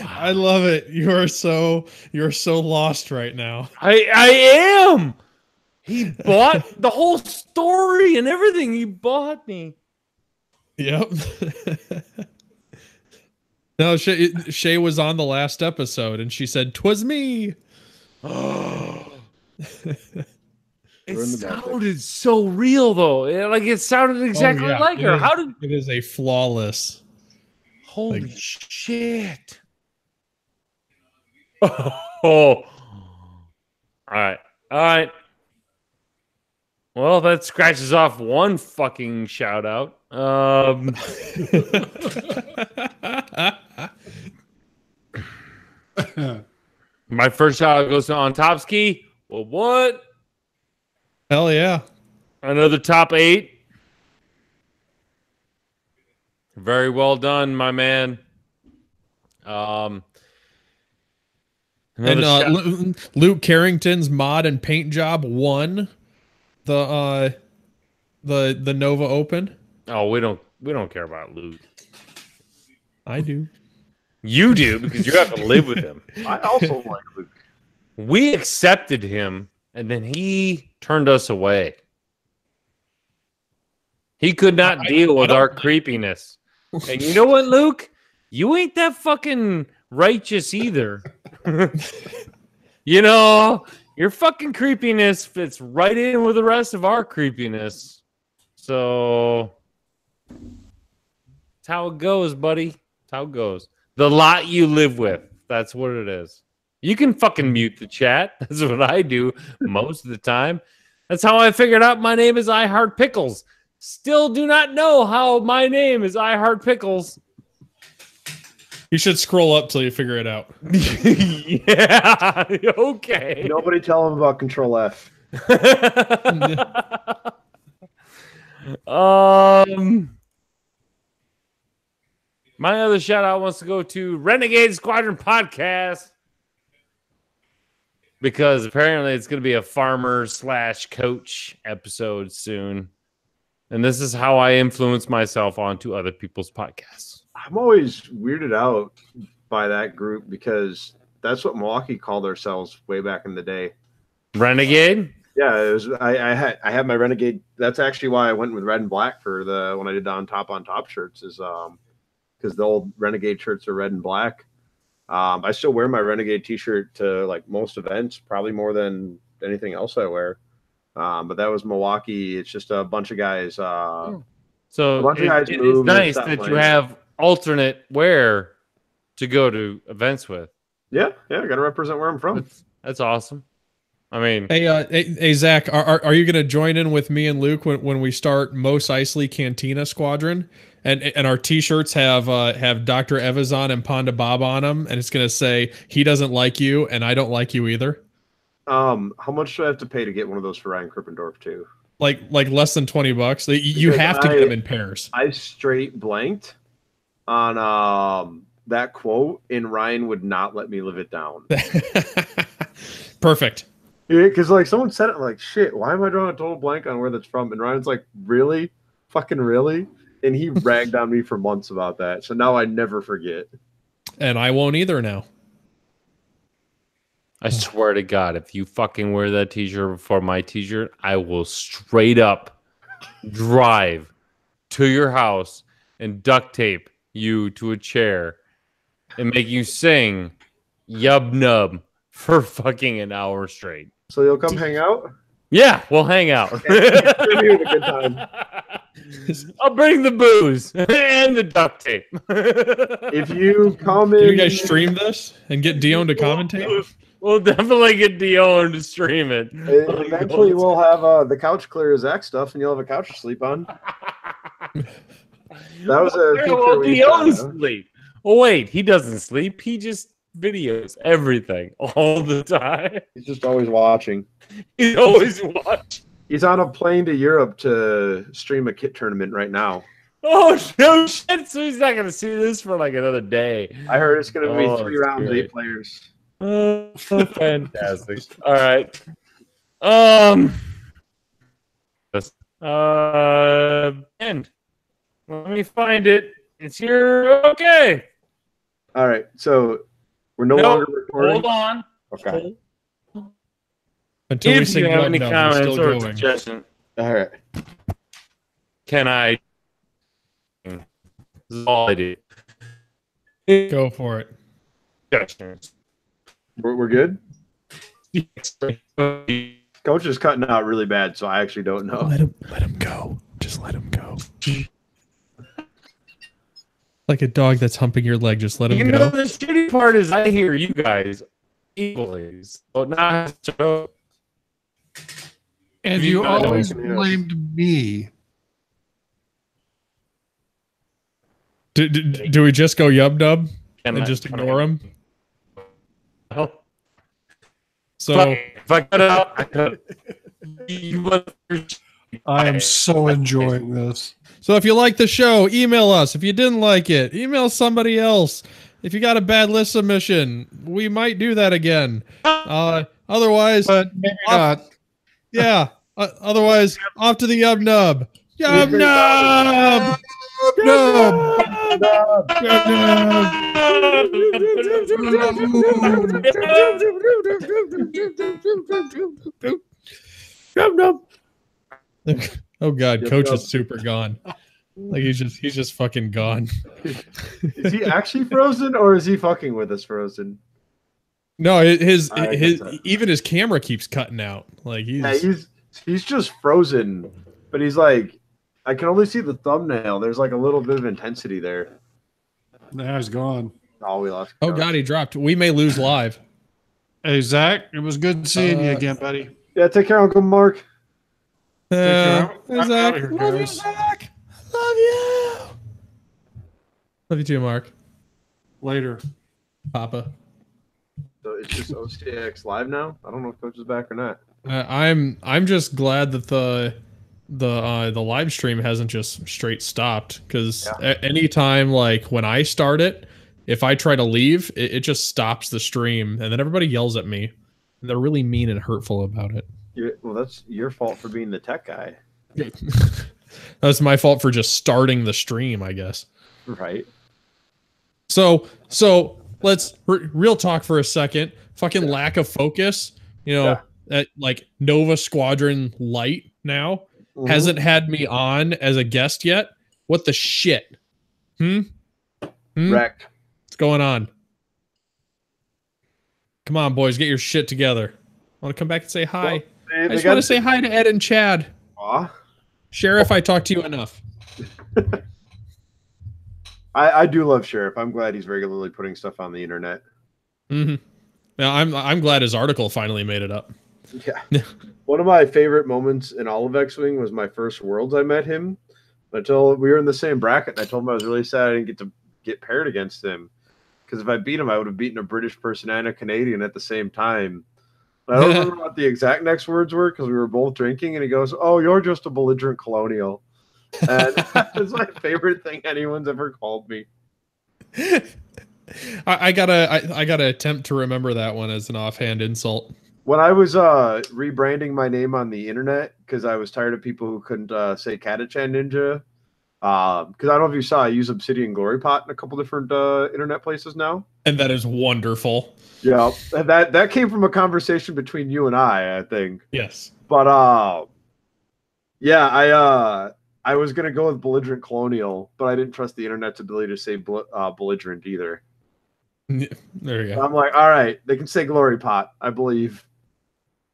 I love it. You're so lost right now. I am. He bought the whole story and everything. He bought me. Yep. No, Shay was on the last episode and she said, "'Twas me." It sounded so real though. It sounded exactly like her. It is a flawless. Holy shit. Oh. All right. Well, that scratches off one fucking shout out. My first shout out goes to Ontopsky. Well, what? Hell yeah. Another top 8. Very well done, my man. And Luke Carrington's mod and paint job won the Nova Open. Oh, we don't care about Luke. I do. You do because you have to live with him. I also like Luke. We accepted him, and then he turned us away. He could not deal with our creepiness. And you know what, Luke? You ain't that fucking righteous either. You know, your fucking creepiness fits right in with the rest of our creepiness. So that's how it goes, buddy. That's how it goes. The lot you live with. That's what it is. You can fucking mute the chat. That's what I do most of the time. That's how I figured out my name is I Heart Pickles. Still do not know how my name is I Heart Pickles. You should scroll up till you figure it out. Yeah. Okay. Nobody tell him about Control F. My other shout out wants to go to Renegade Squadron Podcast. because apparently it's going to be a farmer / coach episode soon. And this is how I influence myself onto other people's podcasts. I'm always weirded out by that group because that's what Milwaukee called ourselves way back in the day. Renegade? Yeah, it was. I had my Renegade. That's actually why I went with red and black for when I did the on top shirts, is because the old Renegade shirts are red and black. I still wear my Renegade T-shirt to like most events, probably more than anything else I wear. But that was Milwaukee. It's just a bunch of guys. So it's nice that you have alternate wear to go to events with. Yeah, I got to represent where I'm from. That's awesome. I mean, hey, Zach, are you going to join in with me and Luke when we start Mos Eisley Cantina Squadron, and our T-shirts have Dr. Evazan and Ponda Bob on them, and it's going to say he doesn't like you and I don't like you either. How much do I have to pay to get one of those for Ryan Krippendorf too? Like less than $20. You have to get them in pairs. I straight blanked on that quote, and Ryan would not let me live it down. Perfect. Yeah, because like someone said it, like, shit, why am I drawing a total blank on where that's from? And Ryan's like, really? Fucking really? And he ragged on me for months about that. So now I never forget. And I won't either now. I swear to God, if you fucking wear that T-shirt before my T-shirt, I will straight up drive to your house and duct tape you to a chair and make you sing Yub Nub for fucking an hour straight. So you'll come hang out? Yeah, we'll hang out. Maybe with a good time. I'll bring the booze and the duct tape. If you come in... Can you guys stream this and get Dion to commentate? We'll definitely get Dion to stream it. Eventually we'll have the couch clear as Zach stuff, and you'll have a couch to sleep on. That was a feature Dion sleep. Oh, wait, he doesn't sleep. He just videos everything all the time. He's just always watching. He's always watching. He's on a plane to Europe to stream a kit tournament right now. Oh, no shit. So he's not going to see this for like another day. I heard it's going to be 3 rounds, great. 8 players. Oh, fantastic. All right. And let me find it. It's here. Okay. All right. So we're no longer recording. Hold on. Okay. Until if you have any comments or suggestions, all right. Can I? This is all I do. Go for it. Suggestions. We're good. Coach is cutting out really bad, so I actually don't know. Let him go. Just let him go. Like a dog that's humping your leg, just let him go. You know, the shitty part is I hear you guys equally. So now and you always blamed me. Do we just go Yub Nub and just ignore him? So if I cut out, I cut. I am so enjoying this. So if you like the show, email us. If you didn't like it, email somebody else. If you got a bad list submission, we might do that again. Otherwise, but maybe not. Yeah. Otherwise, off to the Yub Nub. Yub Nub. Yub Nub. Oh God, Coach is super gone. Like he's just fucking gone. Is he actually frozen, or is he fucking with us frozen? No, his even his camera keeps cutting out. Like he's just frozen, but he's like, I can only see the thumbnail. There's like a little bit of intensity there. Now he's gone. Oh, we lost. Oh God, he dropped. We may lose live. Hey Zach, it was good seeing you again, buddy. Yeah, take care, Uncle Mark. Zach. Love you, Zach. Love you. Love you too, Mark. Later, Papa. So it's just OCX live now. I don't know if Coach is back or not. I'm just glad that the live stream hasn't just straight stopped, because anytime like when I start it, if I try to leave, it just stops the stream, and then everybody yells at me. They're really mean and hurtful about it. Well, that's your fault for being the tech guy. That's my fault for just starting the stream, I guess. Right. So let's real talk for a second. Fucking lack of focus. You know, at like Nova Squadron Light now hasn't had me on as a guest yet. What the shit? Wrecked. What's going on? Come on, boys, get your shit together. I want to come back and say hi. Well, I just want to say hi to Ed and Chad. Aw. Sheriff, I talked to you enough. I do love Sheriff. I'm glad he's regularly putting stuff on the internet. Now I'm glad his article finally made it up. Yeah. One of my favorite moments in all of X-Wing was my first Worlds I met him. Until we were in the same bracket, and I told him I was really sad I didn't get paired against him. Because if I beat him, I would have beaten a British person and a Canadian at the same time. But I don't remember what the exact next words were because we were both drinking, and he goes, "Oh, you're just a belligerent colonial." And that's my favorite thing anyone's ever called me. I gotta attempt to remember that one as an offhand insult. When I was rebranding my name on the internet because I was tired of people who couldn't say Katachan Ninja, because I don't know if you saw, I use Obsidian Glory Pot in a couple different internet places now. And that is wonderful. Yeah, that came from a conversation between you and I think. Yes. But yeah, I was gonna go with belligerent colonial, but I didn't trust the internet's ability to say belligerent either. There you go. I'm like, all right, they can say Glory Pot, I believe.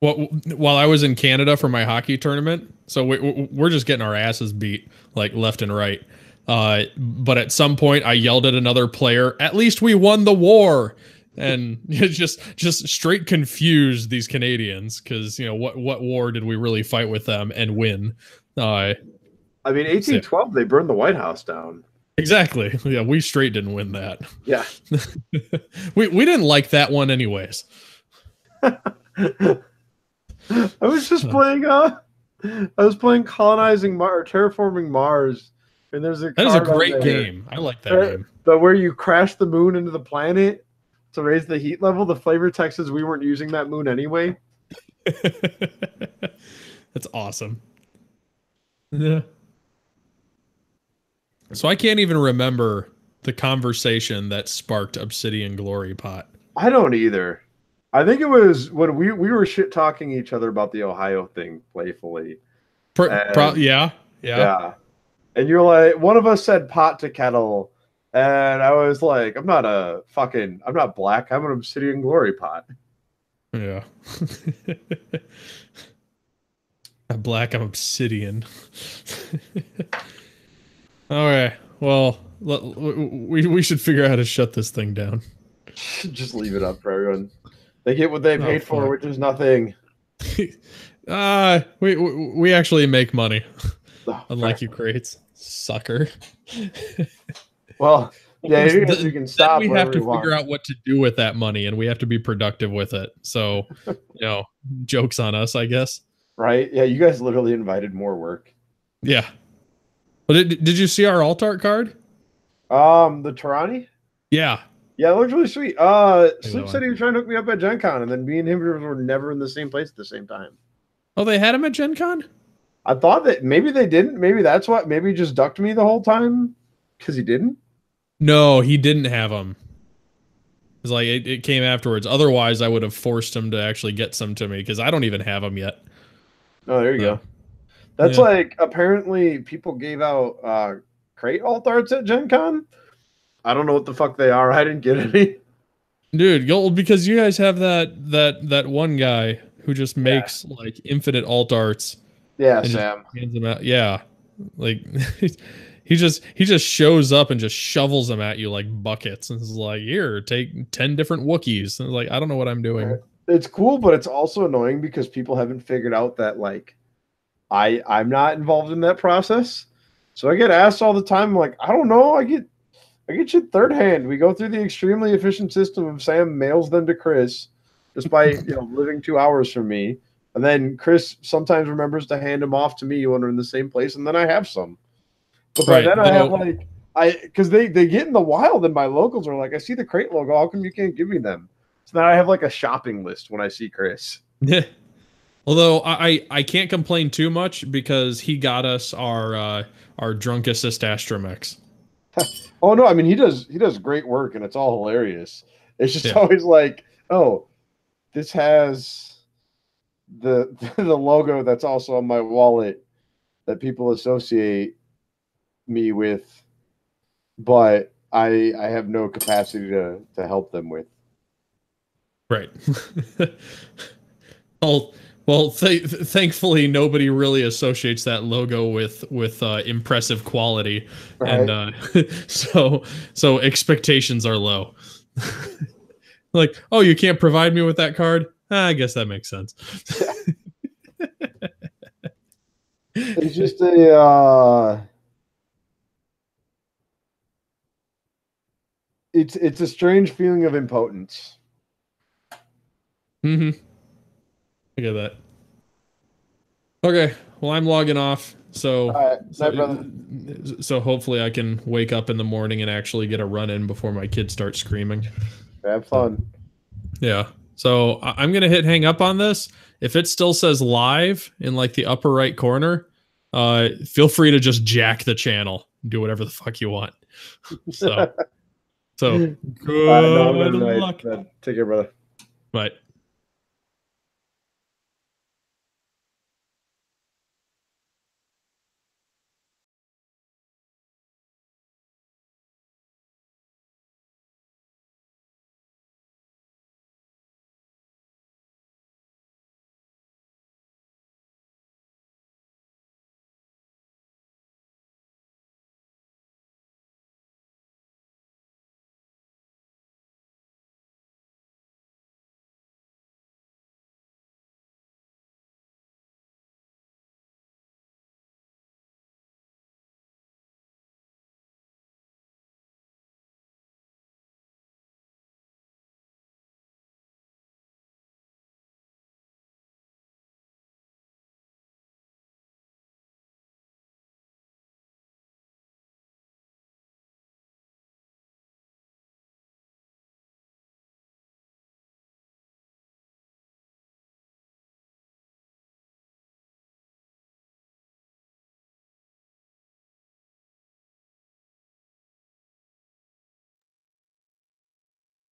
Well, while I was in Canada for my hockey tournament, so we're just getting our asses beat like left and right. But at some point, I yelled at another player, "At least we won the war!" And just straight confused these Canadians because you know what war did we really fight with them and win? I mean, 1812, they burned the White House down. Exactly. Yeah, we straight didn't win that. Yeah, we didn't like that one anyways. I was just playing. I was playing colonizing Mars, terraforming Mars, and there's that is a great game. I like that game. But where you crash the moon into the planet to raise the heat level, the flavor text is we weren't using that moon anyway. That's awesome. Yeah. So I can't even remember the conversation that sparked Obsidian Glory Pot. I don't either. I think it was when we were shit talking each other about the Ohio thing playfully. Yeah. And you're like, one of us said pot to kettle, and I was like, I'm not black. I'm an Obsidian Glory Pot. Yeah. I'm black. I'm obsidian. All right. Well, we should figure out how to shut this thing down. Just leave it up for everyone. They get what they paid for, which is nothing. We actually make money, unlike fair. you crates, sucker. Well, yeah, you can stop. We have to figure out what to do with that money, and we have to be productive with it. So, jokes on us, I guess. Right? Yeah, you guys literally invited more work. Yeah. But did you see our alt art card? The Tarani? Yeah. Yeah, it looks really sweet. Sleep said he was trying to hook me up at Gen Con, and then me and him were never in the same place at the same time. Oh, they had him at Gen Con? I thought that maybe they didn't. Maybe that's what. Maybe he just ducked me the whole time because he didn't. No, he didn't have him. It's like it came afterwards. Otherwise, I would have forced him to actually get some to me because I don't even have them yet. Oh, there you go. That's like apparently people gave out crate alt arts at Gen Con. I don't know what the fuck they are. I didn't get any. Dude, because you guys have that one guy who just makes like infinite alt arts. Yeah, Sam. Hands them out. Yeah. Like he just shows up and just shovels them at you like buckets and is like, "Here, take 10 different Wookiees." And like, I don't know what I'm doing. It's cool, but it's also annoying because people haven't figured out that like I'm not involved in that process. So I get asked all the time, I'm like, I don't know, I get shit third hand. We go through the extremely efficient system of Sam mails them to Chris, despite living 2 hours from me. And then Chris sometimes remembers to hand them off to me when we're in the same place, and then I have some. But by then I have because they get in the wild, and my locals are like, I see the crate logo. How come you can't give me them? So now I have like a shopping list when I see Chris. Yeah. Although I can't complain too much because he got us our drunk assist Astromech. Oh no, I mean he does great work and it's all hilarious. It's just Yeah. always like, oh, this has the the logo that's also on my wallet that people associate me with, but I have no capacity to help them with. Right. Well, thankfully nobody really associates that logo with impressive quality, Right. and so expectations are low. Like, oh, you can't provide me with that card? I guess that makes sense. It's just a it's a strange feeling of impotence. Mm-hmm. I get that. Okay, well, I'm logging off, so All right, night, brother. so hopefully I can wake up in the morning and actually get a run in before my kids start screaming. Have fun. Yeah. So I'm gonna hit hang up on this. If it still says live in like the upper right corner, feel free to just jack the channel. Do whatever the fuck you want. So good luck. Take care, brother. Bye.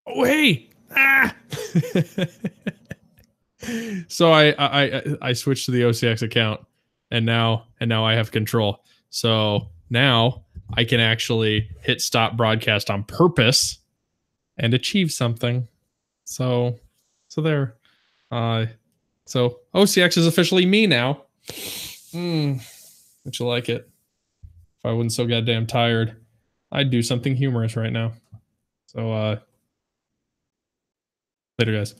Oh, hey! Ah! So I switched to the OCX account, and now I have control. So now I can actually hit stop broadcast on purpose and achieve something. So there. So OCX is officially me now. Would you like it? If I wasn't so goddamn tired, I'd do something humorous right now. So later, guys.